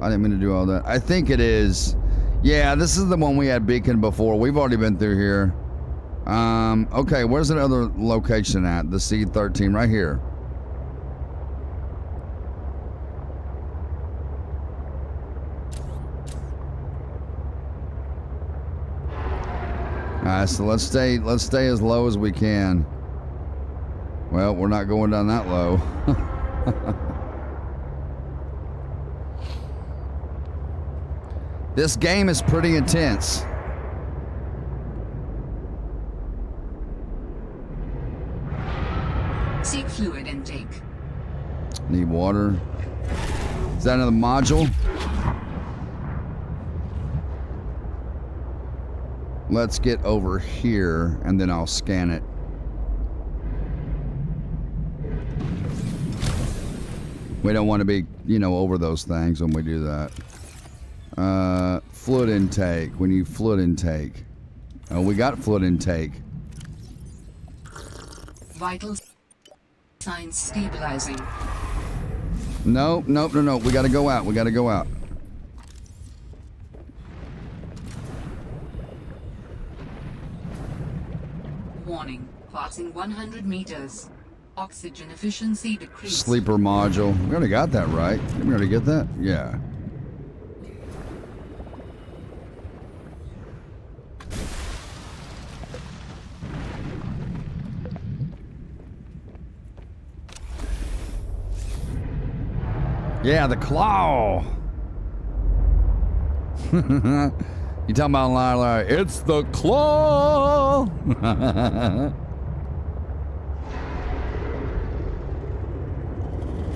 I didn't mean to do all that. I think it is. Yeah, this is the one we had beacon before. We've already been through here. Okay, where's that other location at? The C-13, right here. Alright, so let's stay as low as we can. Well, we're not going down that low. This game is pretty intense. Seek fluid intake. Need water. Is that another module? Let's get over here and then I'll scan it. We don't want to be, you know, over those things when we do that. Fluid intake. We need fluid intake. Oh, we got fluid intake. Vital signs stabilizing. No. We gotta go out. We gotta go out. Warning. Passing 100 meters. Oxygen efficiency decreased. Sleeper module. We already got that, right? Did we already get that? Yeah. Yeah, the claw. You talking about liar? It's the claw.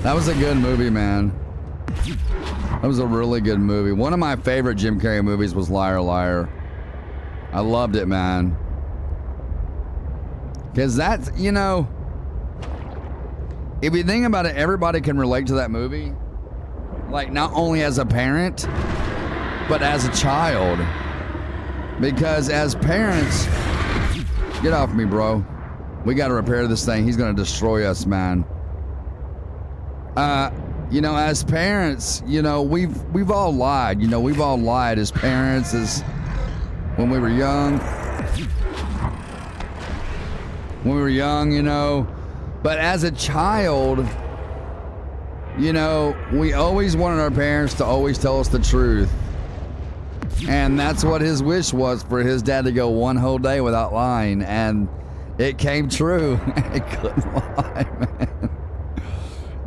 That was a good movie, man. That was a really good movie. One of my favorite Jim Carrey movies was Liar Liar. I loved it, man. Because that's, you know, if you think about it, everybody can relate to that movie. Like, not only as a parent, but as a child. Because as parents... Get off me, bro. We got to repair this thing. He's going to destroy us, man. You know, as parents, you know, we've all lied. You know, we've all lied as parents, as when we were young. When we were young, you know. But as a child, you know, we always wanted our parents to always tell us the truth. And that's what his wish was, for his dad to go one whole day without lying. And it came true. He couldn't lie, man.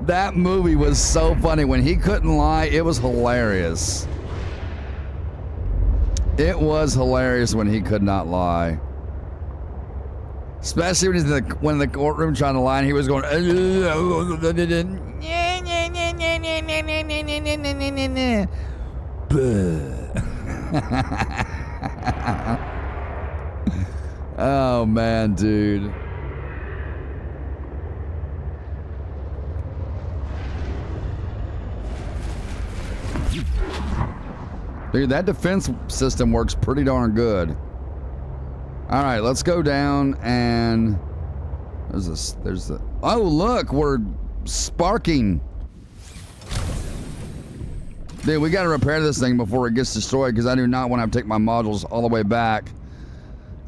That movie was so funny. When he couldn't lie, it was hilarious. It was hilarious when he could not lie. Especially when he's in the courtroom trying to lie, and he was going... Oh, man, dude. Dude, that defense system works pretty darn good. All right, let's go down and there's the... Oh, look, we're sparking. Dude, we got to repair this thing before it gets destroyed, because I do not want to have to take my modules all the way back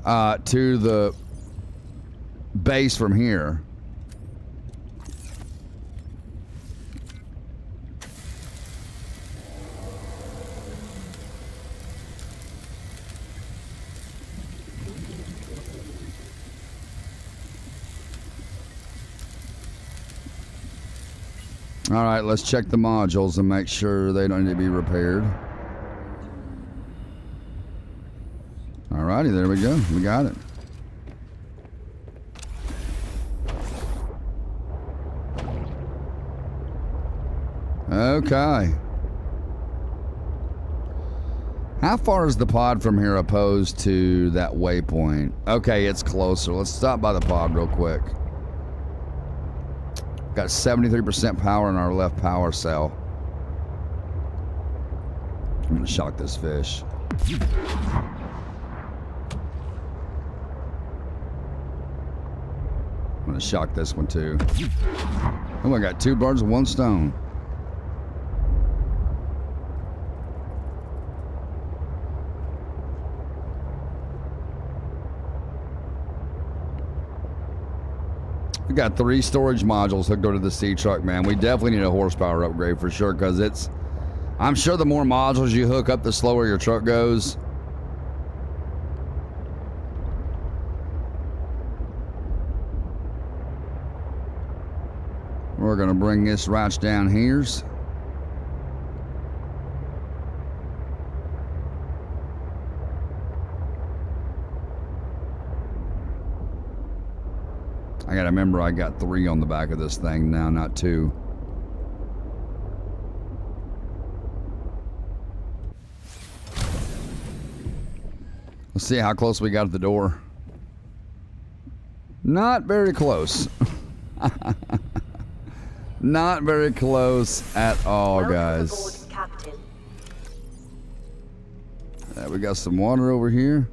to the base from here. All right, let's check the modules and make sure they don't need to be repaired. All righty, there we go. We got it. Okay. How far is the pod from here opposed to that waypoint? Okay, it's closer. Let's stop by the pod real quick. Got 73% power in our left power cell. I'm gonna shock this fish. I'm gonna shock this one too. Oh, I got 2 birds with 1 stone. We got 3 storage modules hooked over to the sea truck, man. We definitely need a horsepower upgrade for sure, because it's... I'm sure the more modules you hook up, the slower your truck goes. We're going to bring this right down here. I got to remember I got 3 on the back of this thing now, not 2. Let's see how close we got at the door. Not very close. Not very close at all, guys. Welcome aboard, Captain. We got some water over here.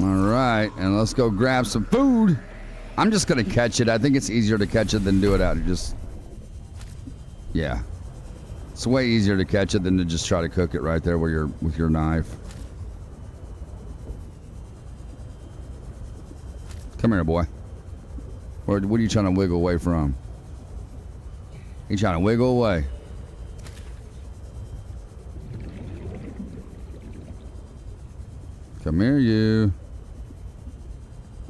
All right, and let's go grab some food. I'm just gonna catch it. I think it's easier to catch it than do it out. Yeah, it's way easier to catch it than to just try to cook it right there with your knife. Come here, boy. What are you trying to wiggle away from? You trying to wiggle away? Come here, you.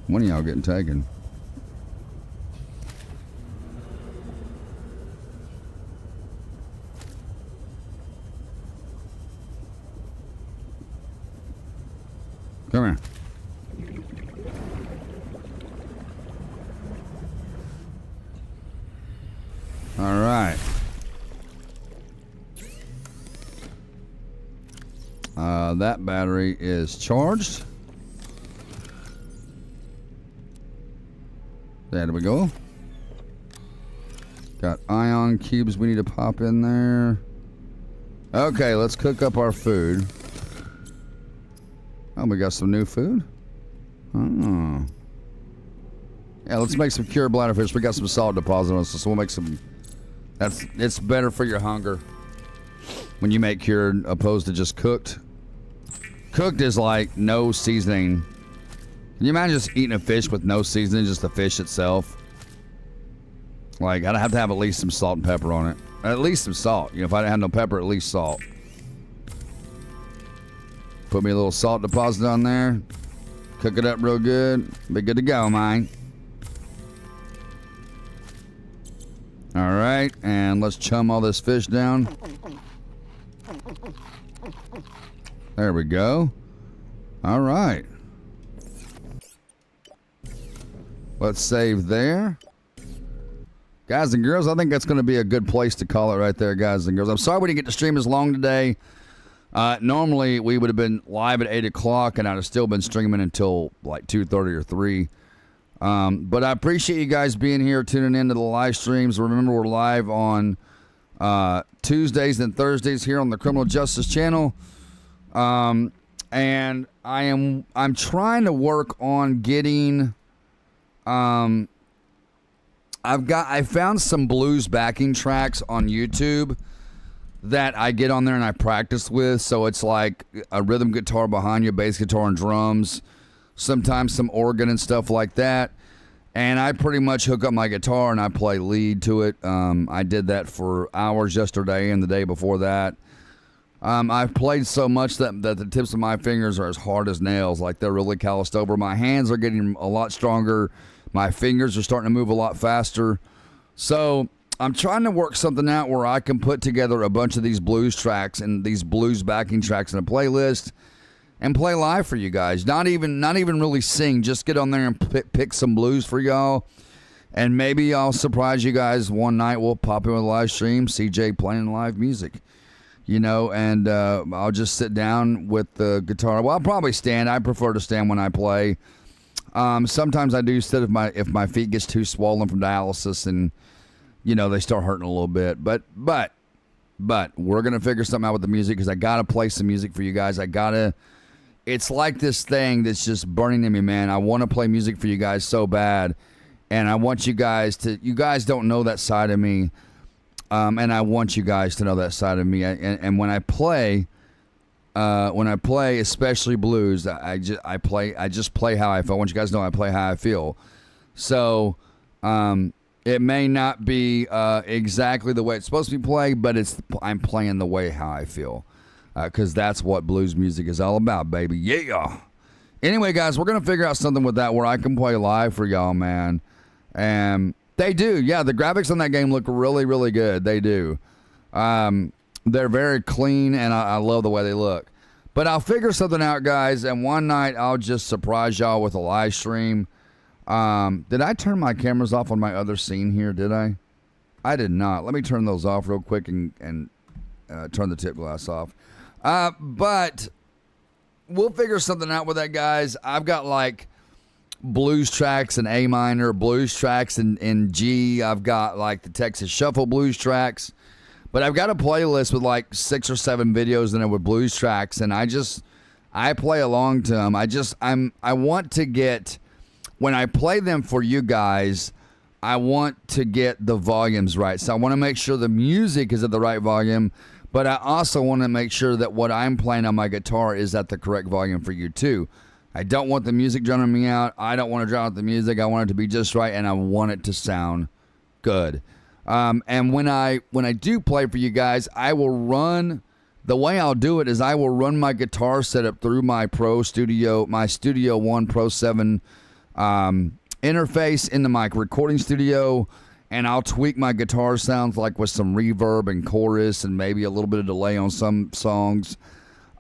One of y'all getting taken. Come here. All right. That battery is charged. There we go. Got ion cubes we need to pop in there. Okay, let's cook up our food. Oh, we got some new food. Oh. Yeah, let's make some cured bladderfish. We got some salt deposit on us, so we'll make some. It's better for your hunger when you make cured opposed to just cooked. Cooked is like no seasoning. Can you imagine just eating a fish with no seasoning, just the fish itself? Like, I'd have to have at least some salt and pepper on it. At least some salt. You know, if I didn't have no pepper, at least salt. Put me a little salt deposit on there. Cook it up real good. Be good to go, man. All right, and let's chum all this fish down. There we go. All right. Let's save there. Guys and girls, I think that's going to be a good place to call it right there, guys and girls. I'm sorry we didn't get to stream as long today. Normally, we would have been live at 8 o'clock, and I'd have still been streaming until like 2:30 or 3. But I appreciate you guys being here, tuning into the live streams. Remember, we're live on Tuesdays and Thursdays here on the Criminal Justice channel. And I'm trying to work on getting... I found some blues backing tracks on YouTube that I get on there and I practice with. So it's like a rhythm guitar behind you, bass guitar and drums, sometimes some organ and stuff like that. And I pretty much hook up my guitar and I play lead to it. I did that for hours yesterday and the day before that. I've played so much that the tips of my fingers are as hard as nails, like they're really calloused over. My hands are getting a lot stronger. My fingers are starting to move a lot faster. So I'm trying to work something out where I can put together a bunch of these blues tracks and these blues backing tracks in a playlist and play live for you guys. Not even really sing. Just get on there and pick some blues for y'all. And maybe I'll surprise you guys one night. We'll pop in with a live stream, CJ playing live music, you know, and I'll just sit down with the guitar. Well, I'll probably stand. I prefer to stand when I play. Sometimes I do sit if my feet gets too swollen from dialysis and, you know, they start hurting a little bit. But we're going to figure something out with the music because I got to play some music for you guys. It's like this thing that's just burning in me, man. I want to play music for you guys so bad. And I want you guys don't know that side of me. And I want you guys to know that side of me. And when I play, especially blues, I just play how I feel. I want you guys to know I play how I feel. So, it may not be exactly the way it's supposed to be played, but I'm playing the way how I feel. Because that's what blues music is all about, baby. Yeah. Anyway, guys, we're going to figure out something with that where I can play live for y'all, man. And they do. Yeah, the graphics on that game look really, really good. They do. They're very clean, and I love the way they look. But I'll figure something out, guys, and one night I'll just surprise y'all with a live stream. Did I turn my cameras off on my other scene here, did I? I did not. Let me turn those off real quick and turn the tip glass off. But we'll figure something out with that, guys. I've got like blues tracks in A minor, blues tracks in G. I've got like the Texas Shuffle blues tracks. But I've got a playlist with like 6 or 7 videos in it with blues tracks, and I play along to them. I want to get, when I play them for you guys, I want to get the volumes right. So I want to make sure the music is at the right volume, but I also want to make sure that what I'm playing on my guitar is at the correct volume for you too. I don't want the music drowning me out. I don't want to drown out the music. I want it to be just right, and I want it to sound good. And when I do play for you guys, I will run, the way I'll do it is I will run my guitar setup through my Studio One Pro 7 interface into my recording studio, and I'll tweak my guitar sounds like with some reverb and chorus and maybe a little bit of delay on some songs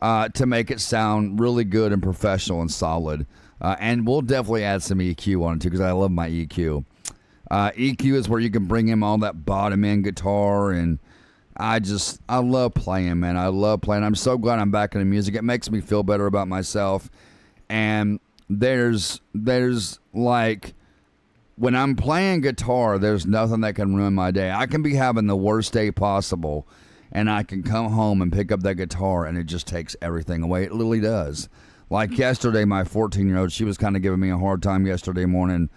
to make it sound really good and professional and solid. And we'll definitely add some EQ on it too because I love my EQ. EQ is where you can bring in all that bottom end guitar, and I love playing, man. I love playing. I'm so glad I'm back in the music. It makes me feel better about myself. And there's like, when I'm playing guitar, there's nothing that can ruin my day. I can be having the worst day possible, and I can come home and pick up that guitar, and it just takes everything away. It literally does. Like yesterday, my 14-year-old, she was kind of giving me a hard time yesterday morning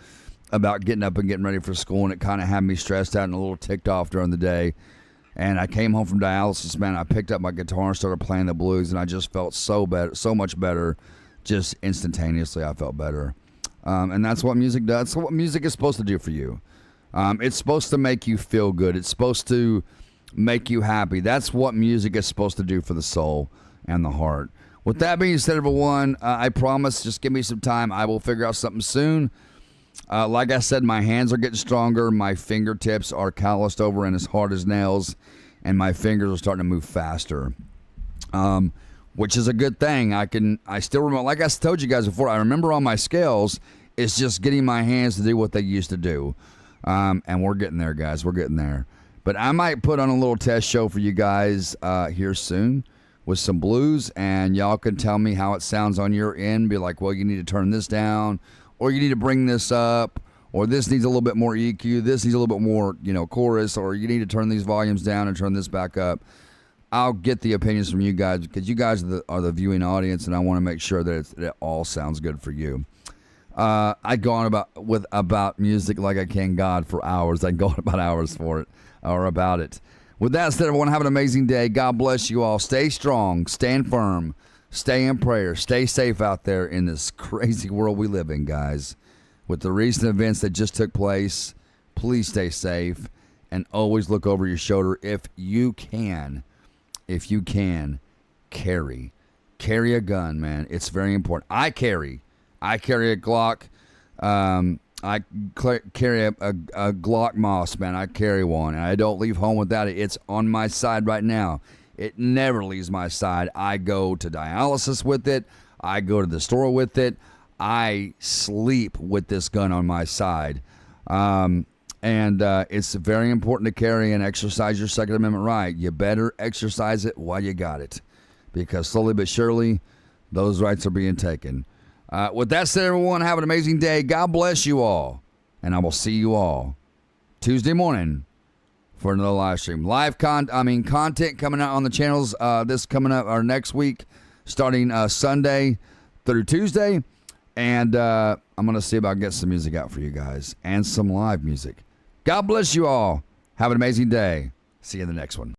about getting up and getting ready for school, and it kind of had me stressed out and a little ticked off during the day. And I came home from dialysis, man. I picked up my guitar and started playing the blues, and I just felt so much better. Just instantaneously, I felt better. And that's what music does. That's what music is supposed to do for you. It's supposed to make you feel good. It's supposed to make you happy. That's what music is supposed to do for the soul and the heart. With that being said, everyone, I promise, just give me some time. I will figure out something soon. Like I said, my hands are getting stronger. My fingertips are calloused over and as hard as nails, and my fingers are starting to move faster, which is a good thing. I still remember, like I told you guys before, I remember on my scales. It's just getting my hands to do what they used to do, and we're getting there, guys. We're getting there. But I might put on a little test show for you guys here soon with some blues, and y'all can tell me how it sounds on your end. Be like, well, you need to turn this down, or you need to bring this up, or this needs a little bit more EQ, this needs a little bit more, chorus, or you need to turn these volumes down and turn this back up. I'll get the opinions from you guys because you guys are the viewing audience, and I want to make sure that it all sounds good for you. I go on about music like I can God for hours. I go on about hours for it or about it. With that said, everyone, have an amazing day. God bless you all. Stay strong, stand firm, stay in prayer, stay safe out there in this crazy world we live in, guys. With the recent events that just took place, please stay safe and always look over your shoulder. If you can, carry a gun, man. It's very important. I carry a Glock. I carry a Glock Moss, man. I carry one, and I don't leave home without it. It's on my side right now. It never leaves my side. I go to dialysis with it. I go to the store with it. I sleep with this gun on my side. And it's very important to carry and exercise your Second Amendment right. You better exercise it while you got it, because slowly but surely, those rights are being taken. With that said, everyone, have an amazing day. God bless you all. And I will see you all Tuesday morning for another live stream. Content coming out on the channels this coming up or next week, starting Sunday through Tuesday. And I'm going to see if I can get some music out for you guys and some live music. God bless you all. Have an amazing day. See you in the next one.